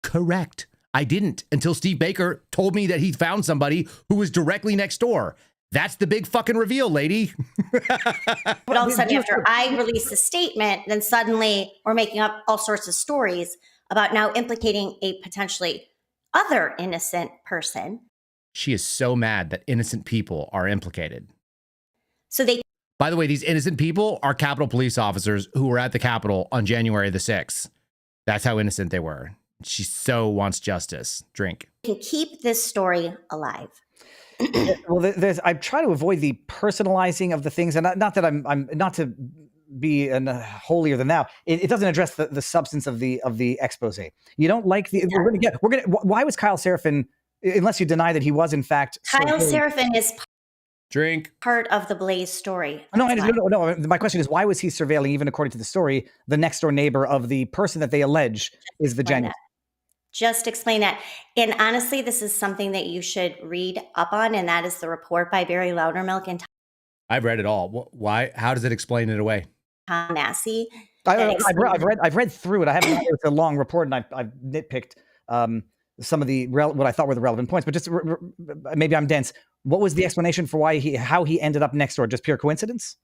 S1: Correct. I didn't until Steve Baker told me that he found somebody who was directly next door. That's the big fucking reveal, lady.
S7: But all of a sudden, after I released a statement, then suddenly we're making up all sorts of stories about now implicating a potentially other innocent person.
S1: She is so mad that innocent people are implicated.
S7: So they...
S1: By the way, these innocent people are Capitol police officers who were at the Capitol on January the 6th. That's how innocent they were. She so wants justice. Drink.
S7: Can keep this story alive.
S6: Well, I try to avoid the personalizing of the things, and not that I'm not to be holier than thou. It doesn't address the substance of the expose. You don't like the. Yeah. We're gonna. Why was Kyle Seraphin? Unless you deny that he was in fact.
S7: Kyle Seraphin is part of the Blaze story.
S6: No. My question is, why was he surveilling, even according to the story, the next door neighbor of the person that they allege is the January?
S7: Just explain that. And honestly, this is something that you should read up on, and that is the report by Barry Loudermilk and
S1: I've read it all. Why? How does it explain it away?
S7: Tom Massey.
S6: I've read through it. I haven't. It's a long report, and I've nitpicked some of the what I thought were the relevant points. But just maybe I'm dense. What was the explanation for how he ended up next door? Just pure coincidence?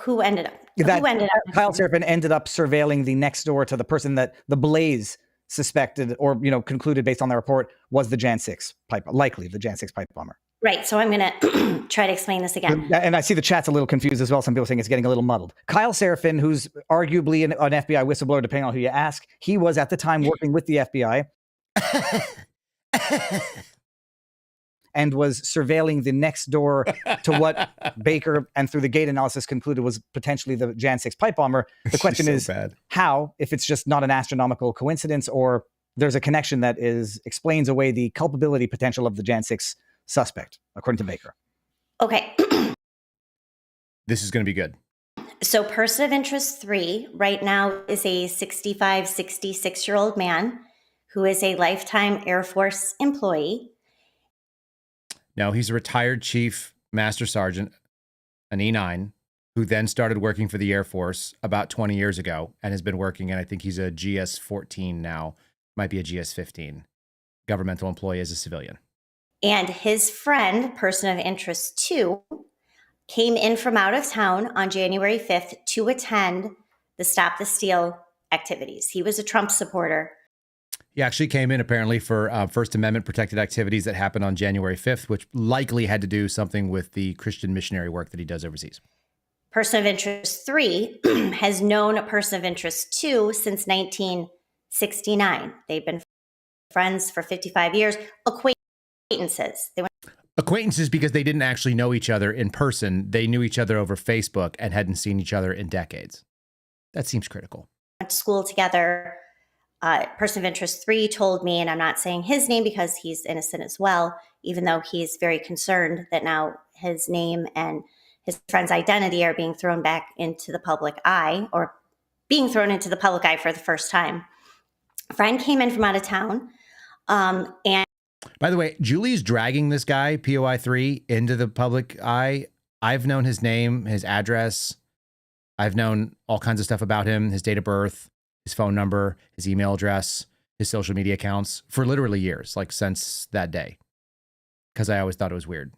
S7: Who ended up?
S6: Kyle Seraphin ended up surveilling the next door to the person that the Blaze suspected or concluded based on the report was the Jan 6 pipe, likely the Jan 6 pipe bomber.
S7: Right. So I'm going to try to explain this again.
S6: And I see the chat's a little confused as well. Some people saying it's getting a little muddled. Kyle Seraphin, who's arguably an FBI whistleblower, depending on who you ask, he was at the time working with the FBI. And was surveilling the next door to what Baker and through the gate analysis concluded was potentially the Jan 6 pipe bomber. The question is how, if it's just not an astronomical coincidence or there's a connection that explains away the culpability potential of the Jan 6 suspect, according to Baker.
S7: Okay.
S1: This is going to be good.
S7: So person of interest 3 right now is a 65, 66-year-old man who is a lifetime Air Force employee.
S1: Now, he's a retired chief master sergeant, an E9, who then started working for the Air Force about 20 years ago and has been working, and I think he's a GS-14 now, might be a GS-15, governmental employee as a civilian.
S7: And his friend, person of interest 2, came in from out of town on January 5th to attend the Stop the Steal activities. He was a Trump supporter.
S1: He actually came in apparently for First Amendment protected activities that happened on January 5th, which likely had to do something with the Christian missionary work that he does overseas.
S7: Person of interest 3 has known a person of interest 2 since 1969. They've been friends for 55 years, acquaintances.
S1: Acquaintances because they didn't actually know each other in person. They knew each other over Facebook and hadn't seen each other in decades. That seems critical.
S7: Went to school together. Person of interest 3 told me, and I'm not saying his name because he's innocent as well, even though he's very concerned that now his name and his friend's identity are being thrown back into the public eye, or being thrown into the public eye for the first time. A friend came in from out of town, and
S1: by the way, Julie's dragging this guy, POI3, into the public eye. I've known his name, his address. I've known all kinds of stuff about him, his date of birth, his phone number, his email address, his social media accounts for literally years, like since that day. Because I always thought it was weird.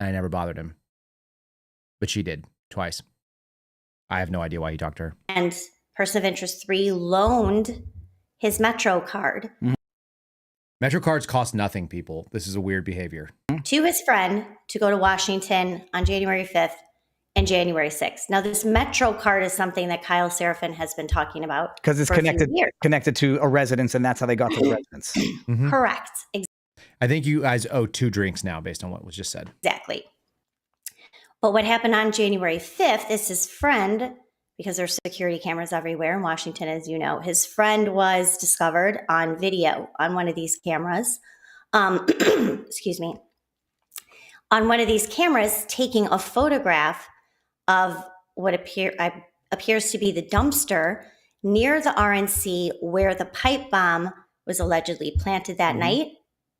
S1: And I never bothered him. But she did, twice. I have no idea why he talked to her.
S7: And person of interest 3 loaned his Metro card.
S1: Mm-hmm. Metro cards cost nothing, people. This is a weird behavior.
S7: To his friend to go to Washington on January 5th and January 6th. Now, this Metro card is something that Kyle Seraphin has been talking about.
S6: Because it's connected to a residence, and that's how they got to the residence.
S1: Mm-hmm.
S7: Correct.
S1: I think you guys owe 2 drinks now based on what was just said.
S7: Exactly. But what happened on January 5th is his friend, because there's security cameras everywhere in Washington, as you know, his friend was discovered on video on one of these cameras. Excuse me. On one of these cameras, taking a photograph of what appears to be the dumpster near the RNC where the pipe bomb was allegedly planted that night,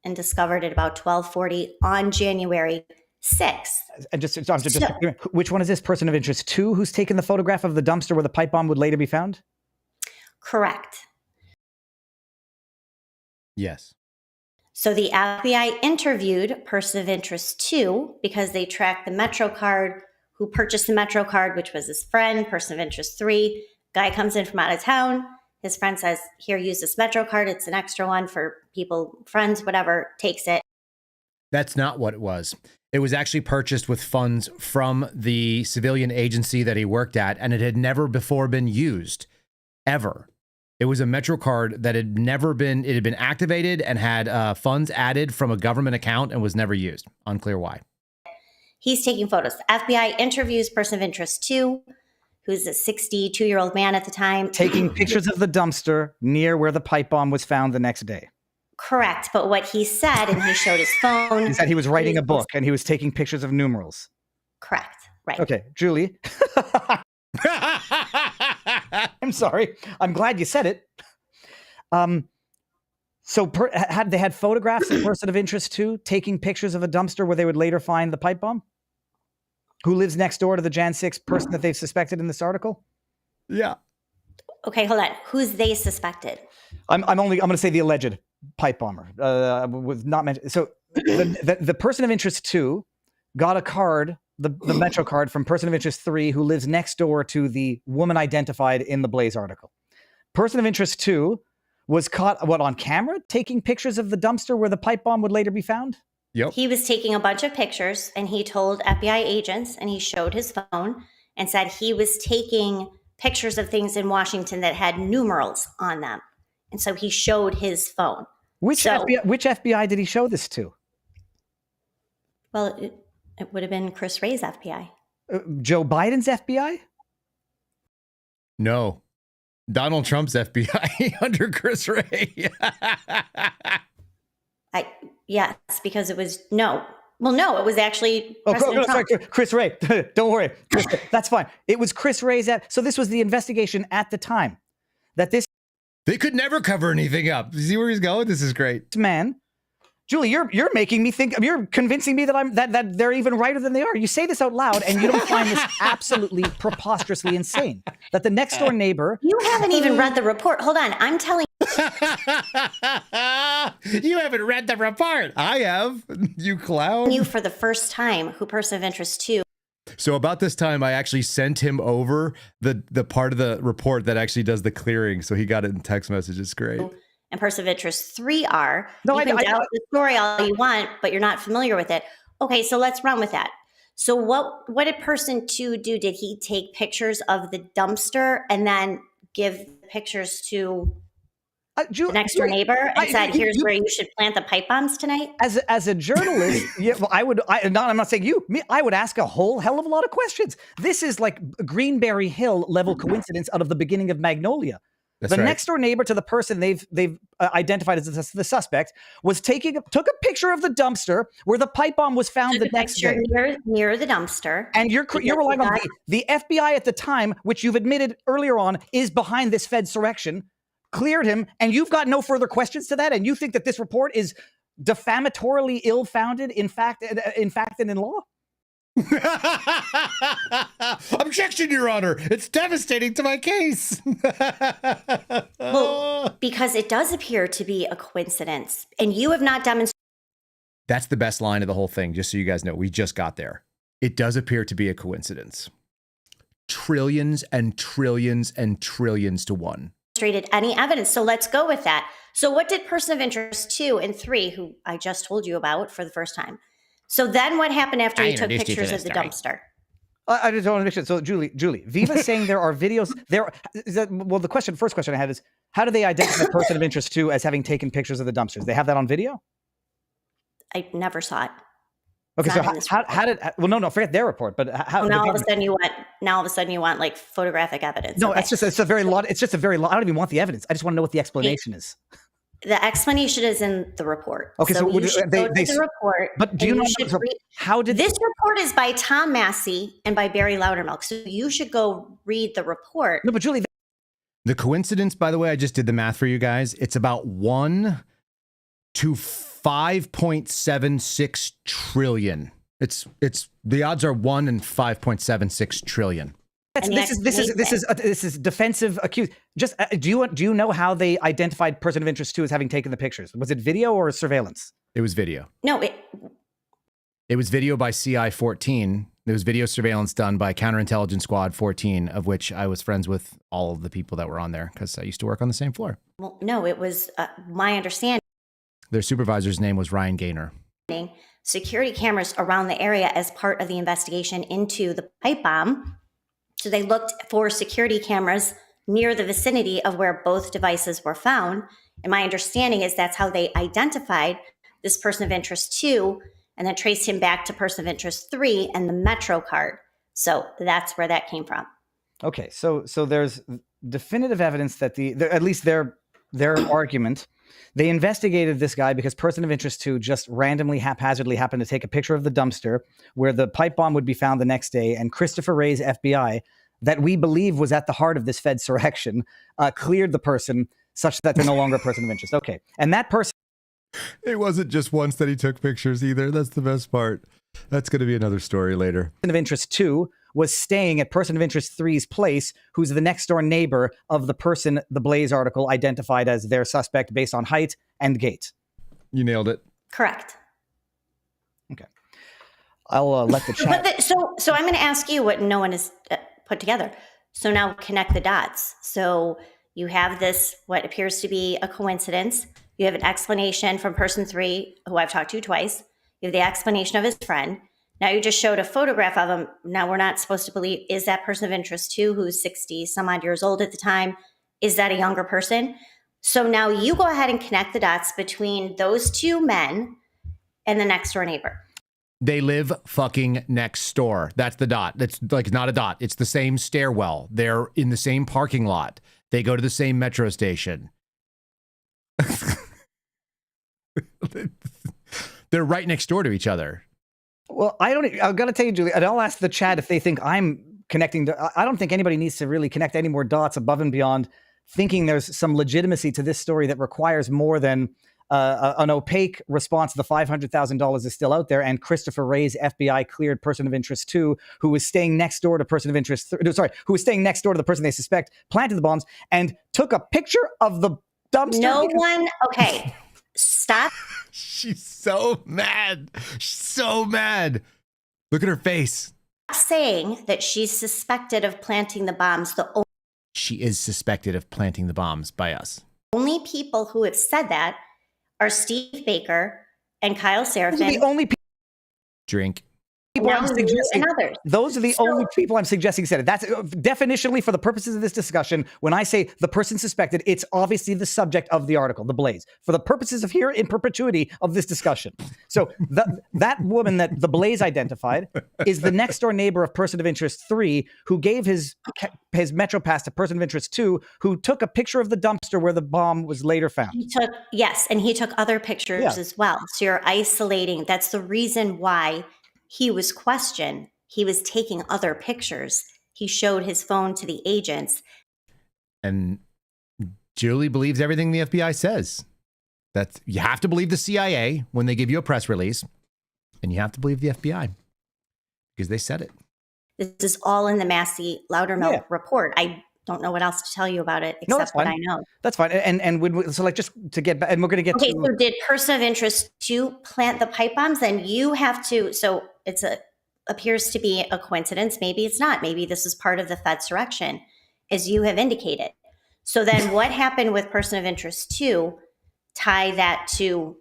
S7: and discovered at about 12:40 on January 6th.
S6: And which one is this person of interest 2 who's taken the photograph of the dumpster where the pipe bomb would later be found?
S7: Correct.
S1: Yes.
S7: So the FBI interviewed person of interest 2 because they tracked the Metro card, who purchased the Metro card, which was his friend. Person of interest 3, guy comes in from out of town. His friend says, here, use this Metro card. It's an extra one for people, friends, whatever, takes it.
S1: That's not what it was. It was actually purchased with funds from the civilian agency that he worked at, and it had never before been used, ever. It was a Metro card that had been activated and had funds added from a government account and was never used. Unclear why.
S7: He's taking photos. The FBI interviews person of interest 2, who's a 62-year-old man at the time.
S6: Taking pictures of the dumpster near where the pipe bomb was found the next day.
S7: Correct. But what he said, and he showed his phone.
S6: He said he was writing a book and he was taking pictures of numerals.
S7: Correct. Right.
S6: Okay, Julie. I'm sorry. I'm glad you said it. So they had photographs of person of interest 2 taking pictures of a dumpster where they would later find the pipe bomb? Who lives next door to the Jan 6 person that they've suspected in this article?
S1: Yeah.
S7: Okay, hold on. Who's they suspected?
S6: I'm going to say the alleged pipe bomber. Was not mentioned. So the person of interest 2 got a card, the Metro card, from person of interest 3 who lives next door to the woman identified in the Blaze article. Person of interest 2 was caught, on camera, taking pictures of the dumpster where the pipe bomb would later be found?
S1: Yep.
S7: He was taking a bunch of pictures, and he told FBI agents, and he showed his phone and said he was taking pictures of things in Washington that had numerals on them. And so he showed his phone.
S6: Which FBI did he show this to?
S7: Well, it would have been Chris Wray's FBI.
S6: Joe Biden's FBI?
S1: No. Donald Trump's FBI under Chris Ray.
S7: Yes, because it was no. Well, no, it was actually President
S6: sorry,
S7: Trump.
S6: Chris Ray. Don't worry. That's fine. It was Chris Ray's. So this was the investigation at the time that this
S1: They could never cover anything up. See where he's going? This is great.
S6: man, Julie, you're making me think. You're convincing me that they're even righter than they are. You say this out loud, and you don't find this absolutely preposterously insane. That the next door neighbor.
S7: You haven't even read the report. Hold on, I'm telling
S1: You haven't read the report. I have. You clown.
S7: you for the first time who person of interest 2.
S1: So about this time, I actually sent him over the part of the report that actually does the clearing. So he got it in text messages. Great.
S7: and person of interest 3 are.
S6: No,
S7: you can
S6: I-
S7: doubt the story all you want, but you're not familiar with it. Okay, so let's run with that. So what did person 2 do? Did he take pictures of the dumpster and then give pictures to the next door neighbor and said, "Here's where you should plant the pipe bombs tonight"?
S6: As a journalist, yeah, well, I'm not saying you, me, I would ask a whole hell of a lot of questions. This is like Greenberry Hill level coincidence out of the beginning of Magnolia.
S1: That's
S6: the
S1: right.
S6: next door neighbor to the person they've identified as the suspect was took a picture of the dumpster where the pipe bomb was found
S7: Took
S6: the
S7: a
S6: next
S7: picture
S6: day.
S7: near the dumpster.
S6: And you're relying on the FBI at the time, which you've admitted earlier on is behind this Fedsurrection, cleared him, and you've got no further questions to that, and you think that this report is defamatorily ill-founded in fact and in law?
S1: Objection, Your Honor. It's devastating to my case.
S7: Well, because it does appear to be a coincidence, and you have not demonstrated.
S1: That's the best line of the whole thing, just so you guys know. We just got there. It does appear to be a coincidence. Trillions and trillions and trillions to one.
S7: Any evidence. So let's go with that. So what did person of interest 2 and 3, who I just told you about for the first time? So then what happened after he took pictures of the dumpster?
S6: I just want to make sure. So Julie, Viva's saying there are videos there. The first question I had is, how do they identify person of interest 2 as having taken pictures of the dumpsters? They have that on video?
S7: I never saw it.
S6: Okay,
S7: It's
S6: so
S7: not in this
S6: how did, no, forget their report, but how?
S7: Now all of a sudden you want like photographic evidence.
S6: No,
S7: Okay.
S6: it's just a very lot. It's just a very lot. I don't even want the evidence. I just want to know what the explanation is.
S7: The explanation is in the report.
S6: Okay, so
S7: you should go to the report.
S6: But do you
S7: and
S6: know
S7: should read-
S6: how did
S7: this report is by Tom Massey and by Barry Loudermilk. So you should go read the report.
S6: No, but Julie,
S1: The coincidence, by the way, I just did the math for you guys. It's about 1 to 5.76 trillion. It's the odds are 1 in 5.76 trillion.
S6: this is defensive accused. Just do you know how they identified person of interest 2 as having taken the pictures? Was it video or surveillance?
S1: It was video.
S7: No,
S1: It was video by CI 14. There was video surveillance done by Counterintelligence Squad 14, of which I was friends with all of the people that were on there because I used to work on the same floor.
S7: well, no, it was my understanding.
S1: Their supervisor's name was Ryan Gaynor.
S7: Security cameras around the area as part of the investigation into the pipe bomb. So they looked for security cameras near the vicinity of where both devices were found. And my understanding is that's how they identified this person of interest 2 and then traced him back to person of interest 3 and the Metro card. So that's where that came from.
S6: Okay, so there's definitive evidence that at least their argument. They investigated this guy because person of interest 2 just randomly, haphazardly happened to take a picture of the dumpster where the pipe bomb would be found the next day. And Christopher Wray's FBI, that we believe was at the heart of this Fedsurrection, cleared the person such that they're no longer a person of interest. Okay. And that person.
S1: It wasn't just once that he took pictures either. That's the best part. That's going to be another story later.
S6: Person of interest 2 was staying at person of interest 3's place, who's the next door neighbor of the person the Blaze article identified as their suspect based on height and gait.
S1: You nailed it.
S7: Correct.
S6: Okay. I'll let the chat.
S7: So I'm going to ask you what no one has put together. So now connect the dots. So you have this, what appears to be a coincidence. You have an explanation from person 3, who I've talked to twice. You have the explanation of his friend. Now you just showed a photograph of him. Now we're not supposed to believe, is that person of interest 2 who's 60 some odd years old at the time? Is that a younger person? So now you go ahead and connect the dots between those 2 men and the next door neighbor.
S1: They live fucking next door. That's the dot. That's like not a dot. It's the same stairwell. They're in the same parking lot. They go to the same metro station. They're right next door to each other.
S6: Well, I've got to tell you, Julie, and I'll ask the chat if they think I'm connecting. I don't think anybody needs to really connect any more dots above and beyond thinking there's some legitimacy to this story that requires more than an opaque response. The $500,000 is still out there, and Christopher Wray's FBI cleared person of interest 2, who was staying next door to person of interest. Who was staying next door to the person they suspect planted the bombs and took a picture of the dumpster.
S7: No one. Okay, stop.
S1: She's so mad. She's so mad. Look at her face.
S7: Saying that she's suspected of planting the bombs.
S1: She is suspected of planting the bombs by us.
S7: Only people who have said that are Steve Baker and Kyle Seraphin.
S6: Those are the only
S1: Drink.
S6: people I'm suggesting.
S7: And others.
S6: Those are the only people I'm suggesting said it. That's definitionally, for the purposes of this discussion, when I say the person suspected, it's obviously the subject of the article, the Blaze, for the purposes of here in perpetuity of this discussion. So that woman that the Blaze identified is the next door neighbor of person of interest 3, who gave his Metro Pass to person of interest 2, who took a picture of the dumpster where the bomb was later found.
S7: And he took other pictures as well. So you're isolating. That's the reason why he was questioned. He was taking other pictures. He showed his phone to the agents.
S1: And Julie believes everything the FBI says. You have to believe the CIA when they give you a press release, and you have to believe the FBI because they said it.
S7: This is all in the Massey Loudermilk report. I don't know what else to tell you about it except what I know.
S6: That's fine. And so, like, just to get back, and we're going to get
S7: okay. So did person of interest 2 plant the pipe bombs? And you have to. So appears to be a coincidence. Maybe it's not. Maybe this is part of the Fedsurrection, as you have indicated. So then, what happened with person of interest 2? Tie that to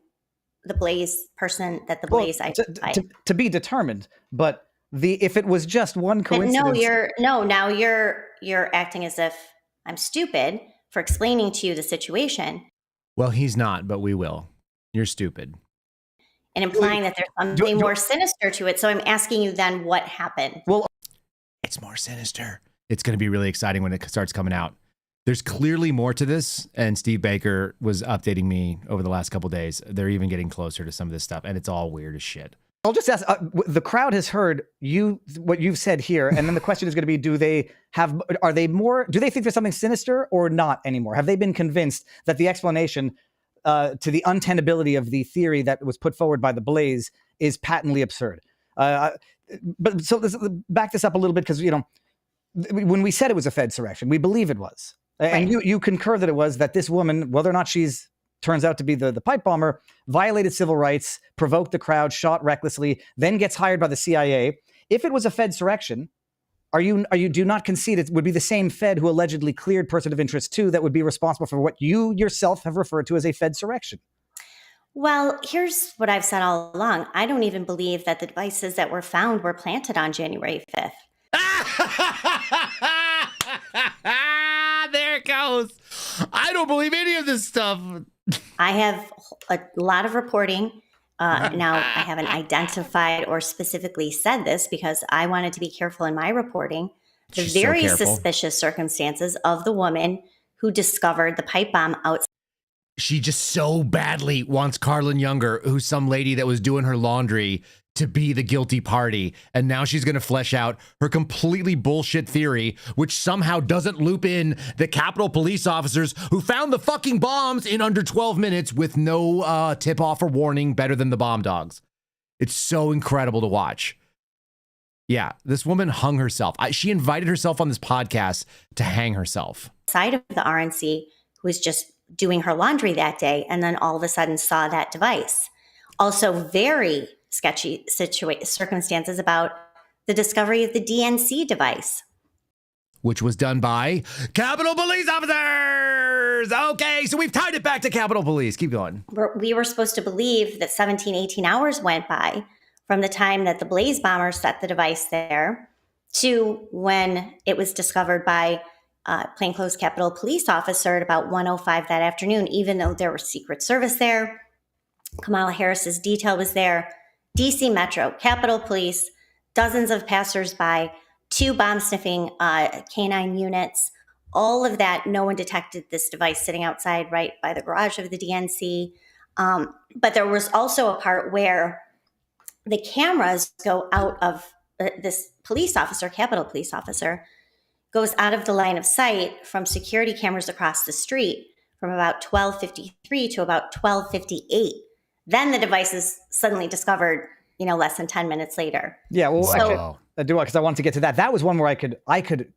S7: the Blaze person that the Blaze identified.
S6: To be determined, but. If it was just one coincidence.
S7: Now you're acting as if I'm stupid for explaining to you the situation.
S1: Well, he's not, but we will. You're stupid.
S7: And implying that there's something more sinister to it. So I'm asking you then what happened?
S1: Well, it's more sinister. It's going to be really exciting when it starts coming out. There's clearly more to this, and Steve Baker was updating me over the last couple of days. They're even getting closer to some of this stuff, and it's all weird as shit.
S6: I'll just ask, the crowd has heard what you've said here, and then the question is going to be, do they think there's something sinister or not anymore? Have they been convinced that the explanation to the untenability of the theory that was put forward by the Blaze is patently absurd? But so back this up a little bit, because, when we said it was a Fedsurrection, we believe it was. And you concur that it was, that this woman, whether or not she's turns out to be the pipe bomber, violated civil rights, provoked the crowd, shot recklessly, then gets hired by the CIA. If it was a Fedsurrection, do you not concede it would be the same Fed who allegedly cleared person of interest 2 that would be responsible for what you yourself have referred to as a Fedsurrection?
S7: Well, here's what I've said all along. I don't even believe that the devices that were found were planted on January 5th.
S1: There it goes. I don't believe any of this stuff.
S7: I have a lot of reporting. Now, I haven't identified or specifically said this because I wanted to be careful in my reporting. The very suspicious circumstances of the woman who discovered the pipe bomb outside.
S1: She just so badly wants Carlin Younger, who's some lady that was doing her laundry, to be the guilty party. And now she's going to flesh out her completely bullshit theory, which somehow doesn't loop in the Capitol police officers who found the fucking bombs in under 12 minutes with no tip-off or warning, better than the bomb dogs. It's so incredible to watch. Yeah, this woman hung herself. She invited herself on this podcast to hang herself.
S7: Side of the RNC, who was just doing her laundry that day, and then all of a sudden saw that device. Also, very sketchy circumstances about the discovery of the DNC device,
S1: which was done by Capitol Police officers. Okay, so we've tied it back to Capitol Police. Keep going.
S7: We were supposed to believe that 17, 18 hours went by from the time that the Blaze bomber set the device there to when it was discovered by plainclothes Capitol Police officer at about 1:05 that afternoon, even though there was Secret Service there. Kamala Harris's detail was there. DC Metro, Capitol Police, dozens of passersby, 2 bomb-sniffing canine units, all of that, no one detected this device sitting outside right by the garage of the DNC. But there was also a part where the cameras go out of this police officer, Capitol police officer, goes out of the line of sight from security cameras across the street from about 12:53 to about 12:58. Then the device is suddenly discovered, less than 10 minutes later.
S6: Yeah, well,
S7: So-
S6: actually, I do because I wanted to get to that. That was one where I could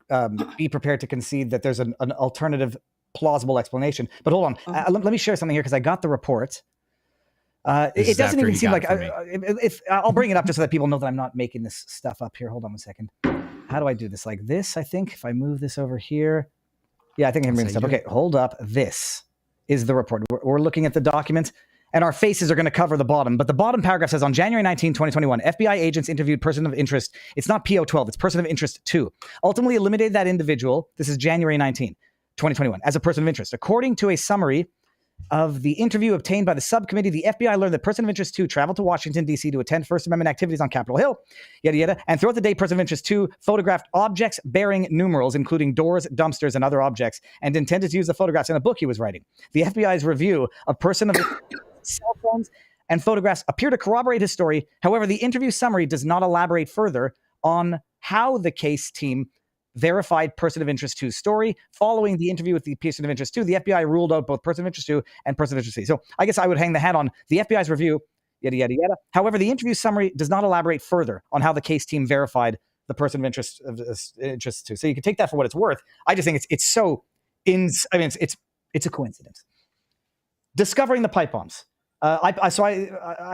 S6: be prepared to concede that there's an alternative, plausible explanation. But hold on, let me share something here because I got the report.
S1: This
S6: It
S1: is
S6: doesn't
S1: after
S6: even
S1: you
S6: seem
S1: got
S6: like
S1: it for me.
S6: if I'll bring it up just so that people know that I'm not making this stuff up here. Hold on a second. How do I do this? Like this, I think. If I move this over here, yeah, I think I can bring
S1: That's
S6: this
S1: how
S6: up.
S1: you
S6: Okay, hold up. This is the report. We're looking at the document, and our faces are going to cover the bottom. But the bottom paragraph says, on January 19, 2021, FBI agents interviewed person of interest. It's not PO12, it's person of interest 2. Ultimately eliminated that individual. This is January 19, 2021, as a person of interest. According to a summary of the interview obtained by the subcommittee, the FBI learned that person of interest 2 traveled to Washington, D.C. to attend First Amendment activities on Capitol Hill, yada, yada. And throughout the day, person of interest 2 photographed objects bearing numerals, including doors, dumpsters, and other objects, and intended to use the photographs in a book he was writing. The FBI's review of person of cell phones and photographs appear to corroborate his story. However, the interview summary does not elaborate further on how the case team verified person of interest 2's story. Following the interview with the person of interest 2, the FBI ruled out both person of interest 2 and person of interest 3. So I guess I would hang the hat on the FBI's review, yada, yada, yada. However, the interview summary does not elaborate further on how the case team verified the person of interest 2. So you can take that for what it's worth. I just think it's so it's a coincidence. Discovering the pipe bombs. I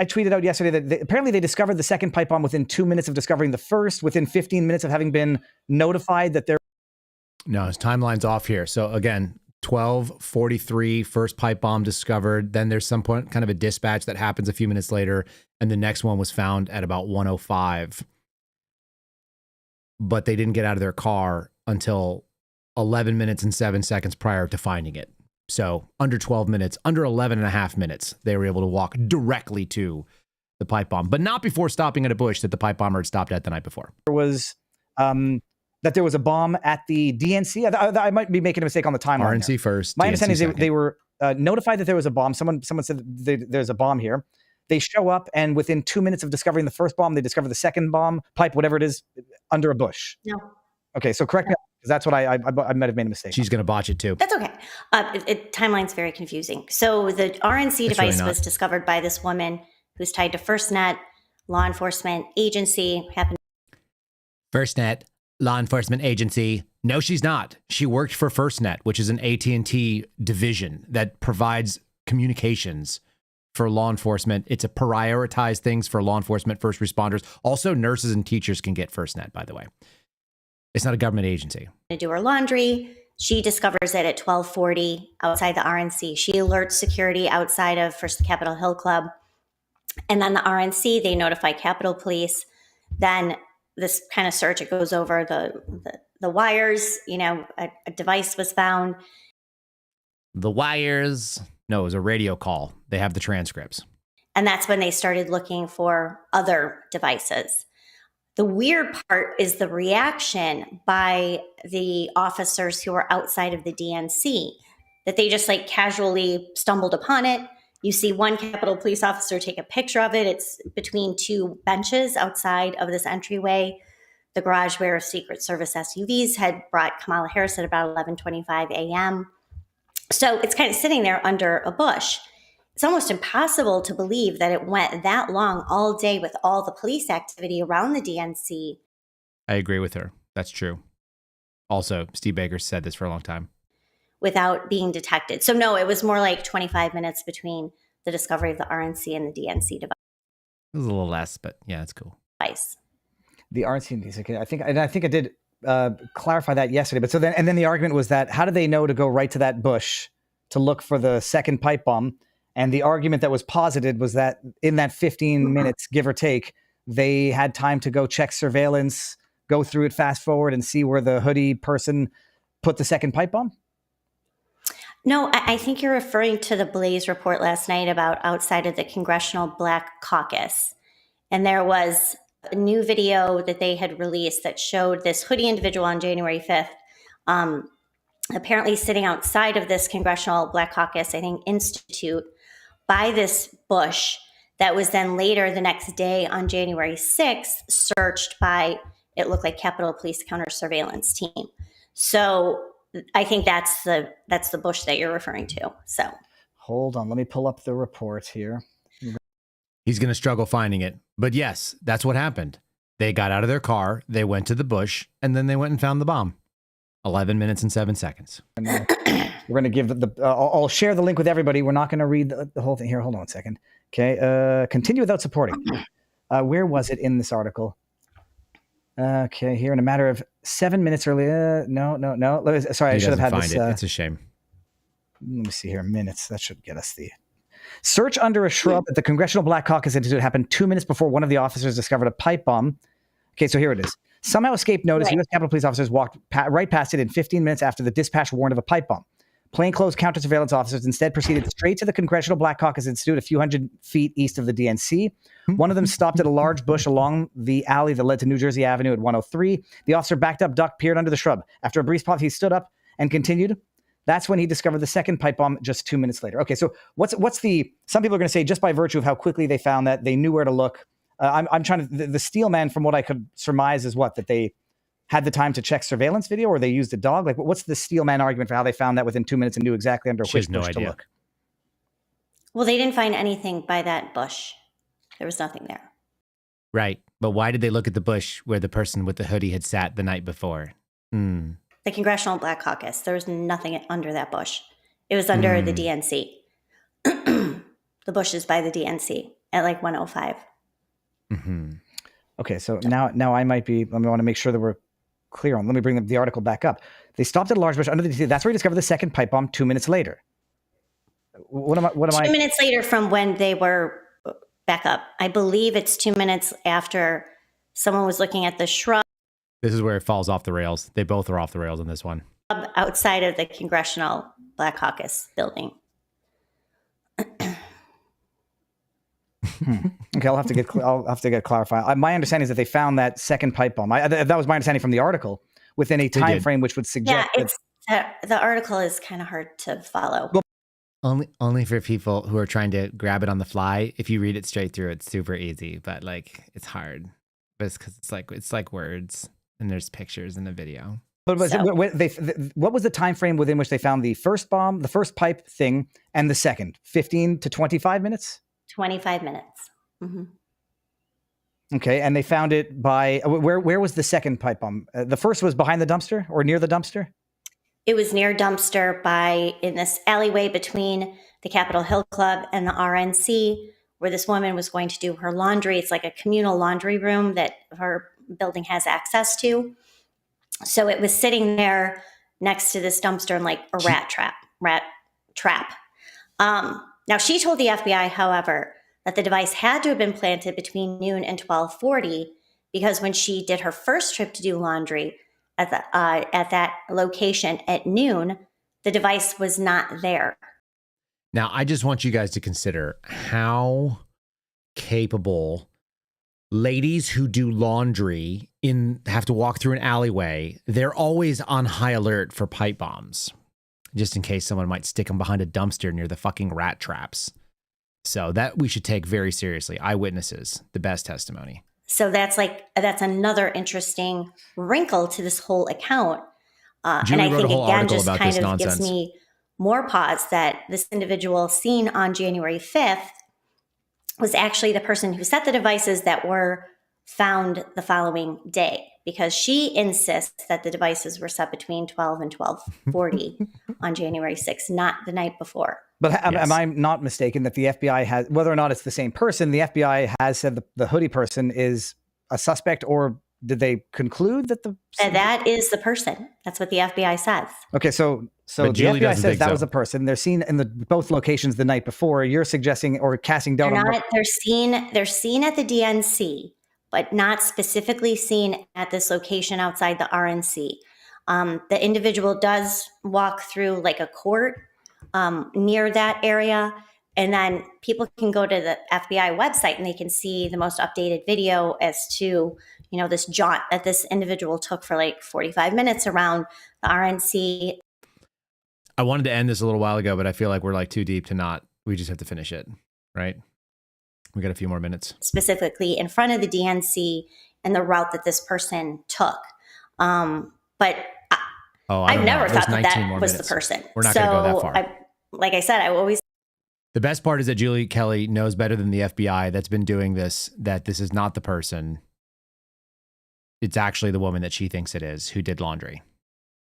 S6: tweeted out yesterday that apparently they discovered the second pipe bomb within 2 minutes of discovering the first, within 15 minutes of having been notified that there.
S1: No, his timeline's off here. So again, 12:43, first pipe bomb discovered. Then there's some point, kind of a dispatch that happens a few minutes later, and the next one was found at about 1:05. But they didn't get out of their car until 11 minutes and 7 seconds prior to finding it. So under 12 minutes, under 11 and a half minutes, they were able to walk directly to the pipe bomb, but not before stopping at a bush that the pipe bomber had stopped at the night before.
S6: Was that there was a bomb at the DNC. I might be making a mistake on the timeline.
S1: RNC first.
S6: My
S1: DNC
S6: understanding is
S1: second.
S6: they were notified that there was a bomb. Someone said there's a bomb here. They show up, and within 2 minutes of discovering the first bomb, they discover the second bomb, pipe, whatever it is, under a bush.
S7: No.
S6: Okay, so correct me, because that's what I might have made a mistake.
S1: She's going to botch it too.
S7: That's okay. Timeline's very confusing. So the RNC
S1: It's
S7: device
S1: really not.
S7: was discovered by this woman who's tied to FirstNet, law enforcement agency. Happened.
S1: FirstNet, law enforcement agency. No, she's not. She worked for FirstNet, which is an AT&T division that provides communications for law enforcement. It's a prioritized things for law enforcement, first responders. Also, nurses and teachers can get FirstNet, by the way. It's not a government agency.
S7: To do her laundry. She discovers it at 12:40 outside the RNC. She alerts security outside of first the Capitol Hill Club. And then the RNC, they notify Capitol Police. Then this kind of search, it goes over the wires, a device was found.
S1: The wires. No, it was a radio call. They have the transcripts.
S7: And that's when they started looking for other devices. The weird part is the reaction by the officers who were outside of the DNC, that they just casually stumbled upon it. You see one Capitol Police officer take a picture of it. It's between two benches outside of this entryway. The garage where Secret Service SUVs had brought Kamala Harris at about 11:25 a.m. So it's kind of sitting there under a bush. It's almost impossible to believe that it went that long all day with all the police activity around the DNC.
S1: I agree with her. That's true. Also, Steve Baker said this for a long time.
S7: Without being detected. So no, it was more like 25 minutes between the discovery of the RNC and the DNC
S1: It was a little less, but yeah, it's cool.
S7: device.
S6: The RNC, okay, I think I did clarify that yesterday. But so then the argument was that how do they know to go right to that bush to look for the second pipe bomb? And the argument that was posited was that in that 15 minutes, give or take, they had time to go check surveillance, go through it fast forward, and see where the hoodie person put the second pipe bomb.
S7: No, I think you're referring to the Blaze report last night about outside of the Congressional Black Caucus. And there was a new video that they had released that showed this hoodie individual on January 5th apparently sitting outside of this Congressional Black Caucus, I think, Institute by this bush that was then later the next day on January 6th searched by, it looked like, Capitol Police counter surveillance team. So I think that's the bush that you're referring to. So
S6: Hold on. Let me pull up the report here.
S1: He's going to struggle finding it. But yes, that's what happened. They got out of their car, they went to the bush, and then they went and found the bomb. 11 minutes and 7 seconds.
S6: We're going to give I'll share the link with everybody. We're not going to read the whole thing here. Hold on 1 second. Okay. Continue without supporting. Where was it in this article? Okay. Here in a matter of 7 minutes earlier. No. Sorry, I should have had this.
S1: It's a shame.
S6: Let me see here. Minutes. That should get us the search under a shrub at the Congressional Black Caucus Institute happened 2 minutes before one of the officers discovered a pipe bomb. Okay, so here it is. Somehow escaped notice.
S7: Right.
S6: U.S. Capitol Police officers walked right past it in 15 minutes after the dispatch warned of a pipe bomb. Plainclothes counter surveillance officers instead proceeded straight to the Congressional Black Caucus Institute a few hundred feet east of the DNC. One of them stopped at a large bush along the alley that led to New Jersey Avenue at 103. The officer backed up, ducked, peered under the shrub. After a brief pause, he stood up and continued. That's when he discovered the second pipe bomb just 2 minutes later. Okay, so what's the? Some people are going to say just by virtue of how quickly they found that, they knew where to look. I'm trying to. The steel man, from what I could surmise, is what, that they had the time to check surveillance video, or they used a dog. Like, what's the steel man argument for how they found that within 2 minutes and knew exactly under which bush to look?
S7: Well, they didn't find anything by that bush. There was nothing there.
S1: Right. But why did they look at the bush where the person with the hoodie had sat the night before?
S7: The Congressional Black Caucus. There was nothing under that bush. It was under the DNC. The bush is by the DNC at like 105.
S1: Mm-hmm.
S6: Okay, so now I might be. I want to make sure that we're clear on. Let me bring the article back up. They stopped at a large bush under the DNC. That's where he discovered the second pipe bomb 2 minutes later. What am I?
S7: 2 minutes later from when they were back up. I believe it's 2 minutes after someone was looking at the shrub
S1: This is where it falls off the rails. They both are off the rails on this one.
S7: outside of the Congressional Black Caucus building.
S6: Okay, I'll have to get clarified. My understanding is that they found that second pipe bomb. That was my understanding from the article, within a time frame which would suggest.
S7: Yeah, the article is kind of hard to follow.
S1: Only for people who are trying to grab it on the fly. If you read it straight through, it's super easy, but like it's hard. But it's because it's like words and there's pictures in the video.
S6: But what was the time frame within which they found the first bomb, the first pipe thing, and the second? 15 to 25 minutes?
S7: 25 minutes. Mm-hmm.
S6: Okay, and they found it by where was the second pipe bomb? The first was behind the dumpster or near the dumpster?
S7: It was near dumpster in this alleyway between the Capitol Hill Club and the RNC, where this woman was going to do her laundry. It's like a communal laundry room that her building has access to. So it was sitting there next to this dumpster in like a rat trap. Now, she told the FBI, however, that the device had to have been planted between noon and 12:40 because when she did her first trip to do laundry at that location at noon, the device was not there.
S1: Now, I just want you guys to consider how capable ladies who do laundry have to walk through an alleyway. They're always on high alert for pipe bombs, just in case someone might stick them behind a dumpster near the fucking rat traps. So that we should take very seriously. Eyewitnesses, the best testimony.
S7: So that's another interesting wrinkle to this whole account. And I think, again, just kind of gives me more pause that this individual seen on January 5th was actually the person who set the devices that were found the following day, because she insists that the devices were set between 12 and 12:40 on January 6th, not the night before.
S6: But am I not mistaken that the FBI has, whether or not it's the same person, the FBI has said the hoodie person is a suspect, or did they conclude that
S7: that is the person? That's what the FBI says.
S6: Okay, so the FBI says that was a person. They're seen in both locations the night before. You're suggesting or casting doubt on.
S7: They're seen at the DNC, but not specifically seen at this location outside the RNC. The individual does walk through like a court near that area. And then people can go to the FBI website and they can see the most updated video as to, this jaunt that this individual took for like 45 minutes around the RNC.
S1: I wanted to end this a little while ago, but I feel like we're like too deep to not. We just have to finish it, right? We got a few more minutes.
S7: Specifically in front of the DNC and the route that this person took. But I've never thought that was the person.
S1: We're not going to go that far.
S7: Like I said, I always.
S1: The best part is that Julie Kelly knows better than the FBI that's been doing this, that this is not the person. It's actually the woman that she thinks it is who did laundry.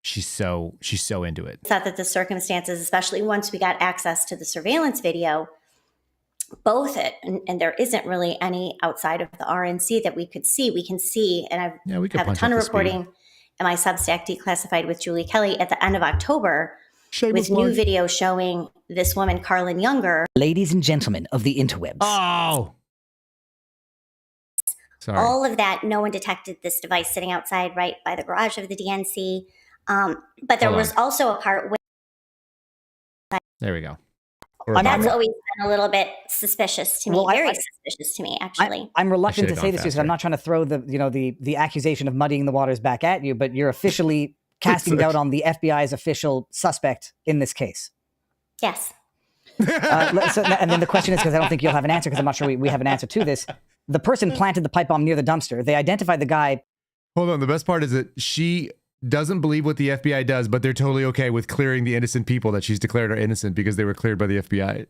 S1: She's so into it.
S7: Thought that the circumstances, especially once we got access to the surveillance video, and there isn't really any outside of the RNC that we could see. We can see, and we have a ton of reporting in my Substack Declassified with Julie Kelly at the end of October with new video showing this woman, Carlin Younger.
S6: Ladies and gentlemen of the interwebs.
S1: Oh! Sorry.
S7: All of that, no one detected this device sitting outside right by the garage of the DNC. But there was also a part where...
S1: There we go.
S7: That's always been a little bit suspicious to me. Very suspicious to me, actually.
S6: I'm reluctant to say this because I'm not trying to throw the accusation of muddying the waters back at you, but you're officially casting doubt on the FBI's official suspect in this case.
S7: Yes.
S6: And then the question is, because I don't think you'll have an answer, because I'm not sure we have an answer to this. The person planted the pipe bomb near the dumpster. They identified the guy.
S1: Hold on. The best part is that she doesn't believe what the FBI does, but they're totally okay with clearing the innocent people that she's declared are innocent because they were cleared by the FBI.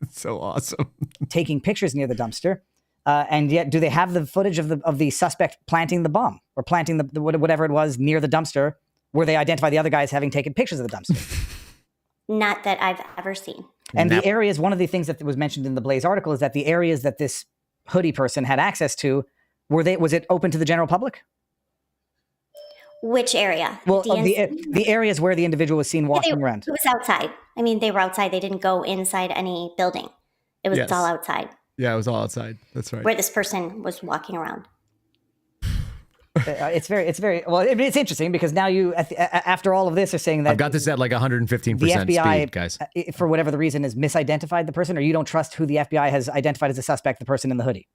S1: It's so awesome.
S6: Taking pictures near the dumpster. And yet, do they have the footage of the suspect planting the bomb or planting the whatever it was near the dumpster where they identify the other guys having taken pictures of the dumpster?
S7: Not that I've ever seen.
S6: And the areas, one of the things that was mentioned in the Blaze article is that the areas that this hoodie person had access to, was it open to the general public?
S7: Which area?
S6: Well, the areas where the individual was seen walking around.
S7: It was outside. I mean, they were outside. They didn't go inside any building. It was all outside.
S1: Yeah, it was all outside. That's right.
S7: Where this person was walking around.
S6: It's very well. It's interesting because now you, after all of this, are saying that
S1: I've got this at like 115%
S6: the FBI,
S1: speed, guys.
S6: For whatever the reason, has misidentified the person, or you don't trust who the FBI has identified as a suspect, the person in the hoodie.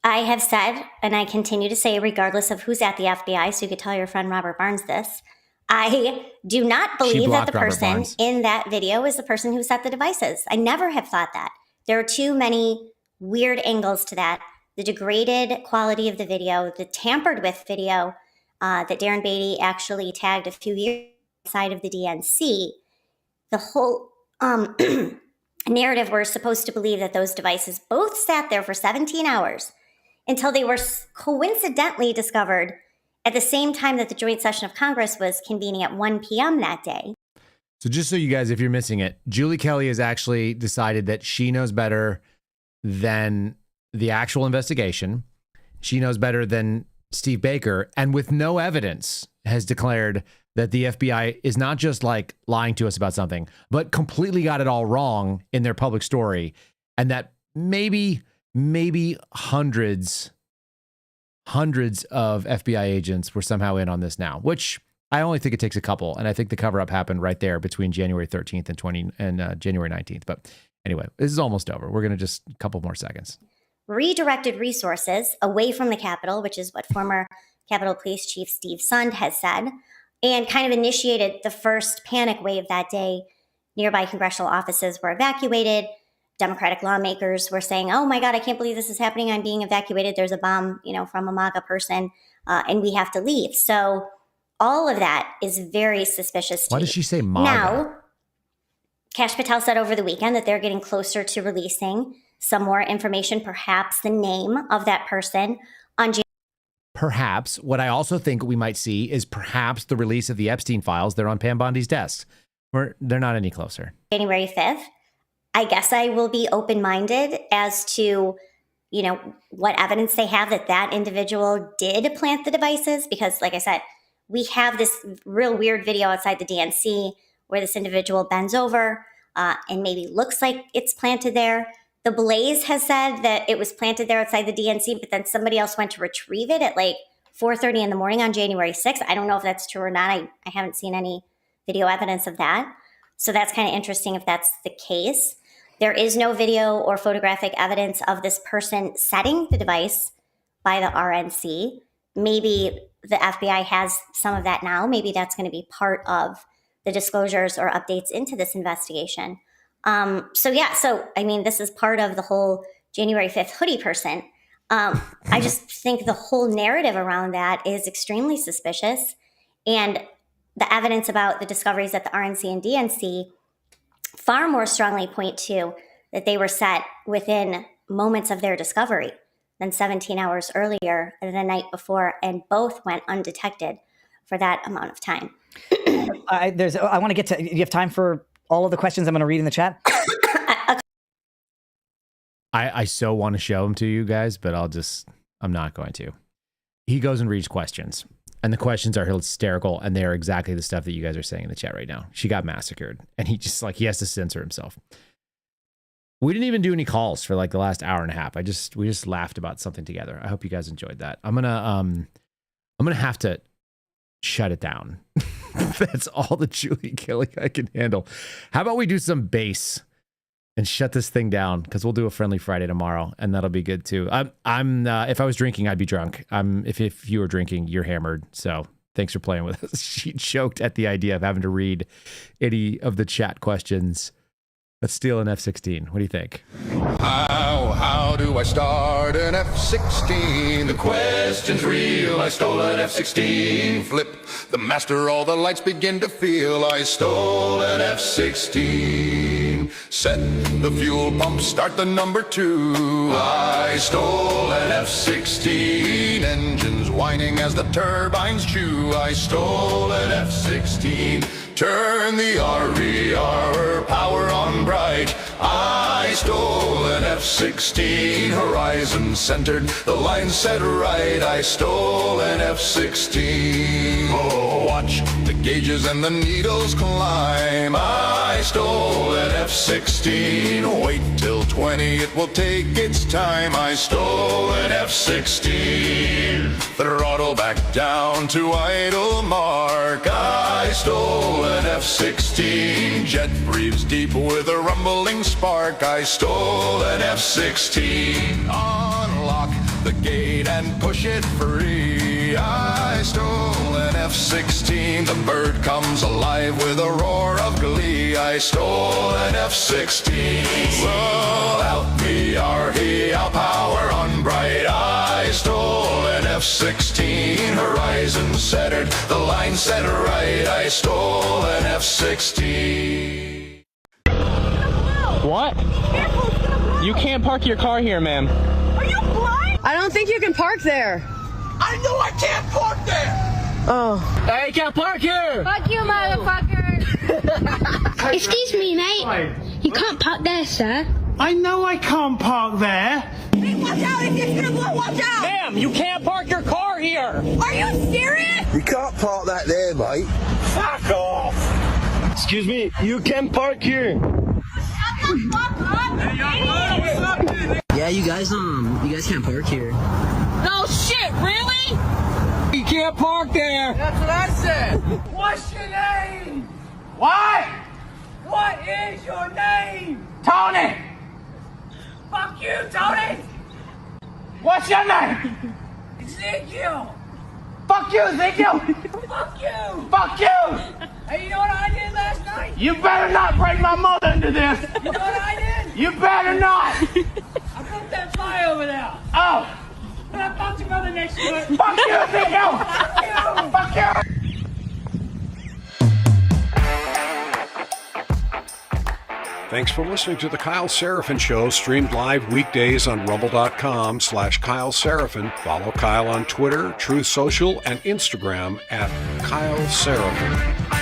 S7: I have said, and I continue to say, regardless of who's at the FBI, so you could tell your friend Robert Barnes this, I do not believe that the person in that video is the person who set the devices. I never have thought that. There are too many weird angles to that. The degraded quality of the video, the tampered with video that Darren Beatty actually tagged a few years outside of the DNC, the whole narrative, we're supposed to believe that those devices both sat there for 17 hours until they were coincidentally discovered at the same time that the joint session of Congress was convening at 1 p.m. that day.
S1: So just so you guys, if you're missing it, Julie Kelly has actually decided that she knows better than the actual investigation. She knows better than Steve Baker, and with no evidence has declared that the FBI is not just like lying to us about something, but completely got it all wrong in their public story. And that maybe hundreds of FBI agents were somehow in on this now, which I only think it takes a couple. And I think the cover up happened right there between January 13th and January 19th. But anyway, this is almost over. We're going to just a couple more seconds.
S7: Redirected resources away from the Capitol, which is what former Capitol Police Chief Steve Sund has said, and kind of initiated the first panic wave that day. Nearby congressional offices were evacuated. Democratic lawmakers were saying, oh my God, I can't believe this is happening. I'm being evacuated. There's a bomb, from a MAGA person, and we have to leave. So all of that is very suspicious to me.
S1: Why does she say MAGA?
S7: Now, Kash Patel said over the weekend that they're getting closer to releasing some more information, perhaps the name of that person on January.
S1: Perhaps. What I also think we might see is perhaps the release of the Epstein files. They're on Pam Bondi's desk. They're not any closer.
S7: January 5th. I guess I will be open-minded as to, what evidence they have that individual did plant the devices. Because like I said, we have this real weird video outside the DNC where this individual bends over and maybe looks like it's planted there. The Blaze has said that it was planted there outside the DNC, but then somebody else went to retrieve it at like 4:30 in the morning on January 6th. I don't know if that's true or not. I haven't seen any video evidence of that. So that's kind of interesting if that's the case. There is no video or photographic evidence of this person setting the device by the RNC. Maybe the FBI has some of that now. Maybe that's going to be part of the disclosures or updates into this investigation. So I mean, this is part of the whole January 5th hoodie person. I just think the whole narrative around that is extremely suspicious. And the evidence about the discoveries at the RNC and DNC far more strongly point to that they were set within moments of their discovery than 17 hours earlier the night before, and both went undetected for that amount of time.
S6: I want to get to, you have time for all of the questions I'm going to read in the chat?
S1: I so want to show them to you guys, but I'm not going to. He goes and reads questions, and the questions are hysterical, and they are exactly the stuff that you guys are saying in the chat right now. She got massacred, and he has to censor himself. We didn't even do any calls for like the last hour and a half. We just laughed about something together. I hope you guys enjoyed that. I'm gonna have to shut it down. That's all the Julie Kelly I can handle. How about we do some bass and shut this thing down? Because we'll do a Friendly Friday tomorrow, and that'll be good too. I'm if I was drinking, I'd be drunk. If you were drinking, you're hammered. So thanks for playing with us. She choked at the idea of having to read any of the chat questions. Let's steal an F-16. What do you think?
S8: How do I start an F-16? The question's real. I stole an F-16. Flip the master, all the lights begin to feel. I stole an F-16. Set the fuel pump, start the number 2. I stole an F-16. Engines whining as the turbines chew. I stole an F-16. Turn the RER power on bright. I stole an F-16. Horizon centered, the line set right. I stole an F-16. Oh, watch the gauges and the needles climb. I stole an F-16. Wait till 20, it will take its time. I stole an F-16. Throttle back down to idle mark. I stole an F-16. Jet breathes deep with a rumbling spark. I stole an F-16. Unlock the gate and push it free. I stole an F-16. The bird comes alive with a roar of glee. I stole an F-16. Roll out the REL power on bright. I stole an F-16. Horizon centered, the line set right. I stole an F-16.
S9: What? You can't park your car here, ma'am.
S10: Are you blind? I don't think you can park there.
S8: I know I can't park there!
S10: Oh.
S9: Hey, you can't park here!
S10: Fuck you, motherfucker! Excuse me, mate. You can't park there, sir.
S11: I know I can't park there.
S10: Hey, watch out! If you're gonna blow, watch out!
S9: Ma'am, you can't park your car here!
S10: Are you serious?
S5: You can't park that there, mate.
S9: Fuck off!
S11: Excuse me, you can park here.
S12: Yeah, you guys can't park here.
S10: No shit, really?
S9: You can't park there!
S10: That's what I said. What's your name?
S9: What?
S10: What is your name?
S9: Tony!
S10: Fuck you, Tony!
S9: What's your name?
S10: Ezekiel!
S9: Fuck you, Ezekiel!
S10: Fuck you!
S9: Fuck you!
S10: Hey, you know what I did last night?
S9: You better not bring my mother into this!
S10: You know what I did?
S9: You better not!
S10: I broke that fire over there.
S9: Oh!
S10: And I fucked your mother next to it.
S9: Fuck you, Ezekiel!
S10: Fuck you!
S9: Fuck you!
S13: Thanks for listening to The Kyle Seraphin Show, streamed live weekdays on rumble.com/Kyle Seraphin. Follow Kyle on Twitter, Truth Social, and Instagram at Kyle Seraphin.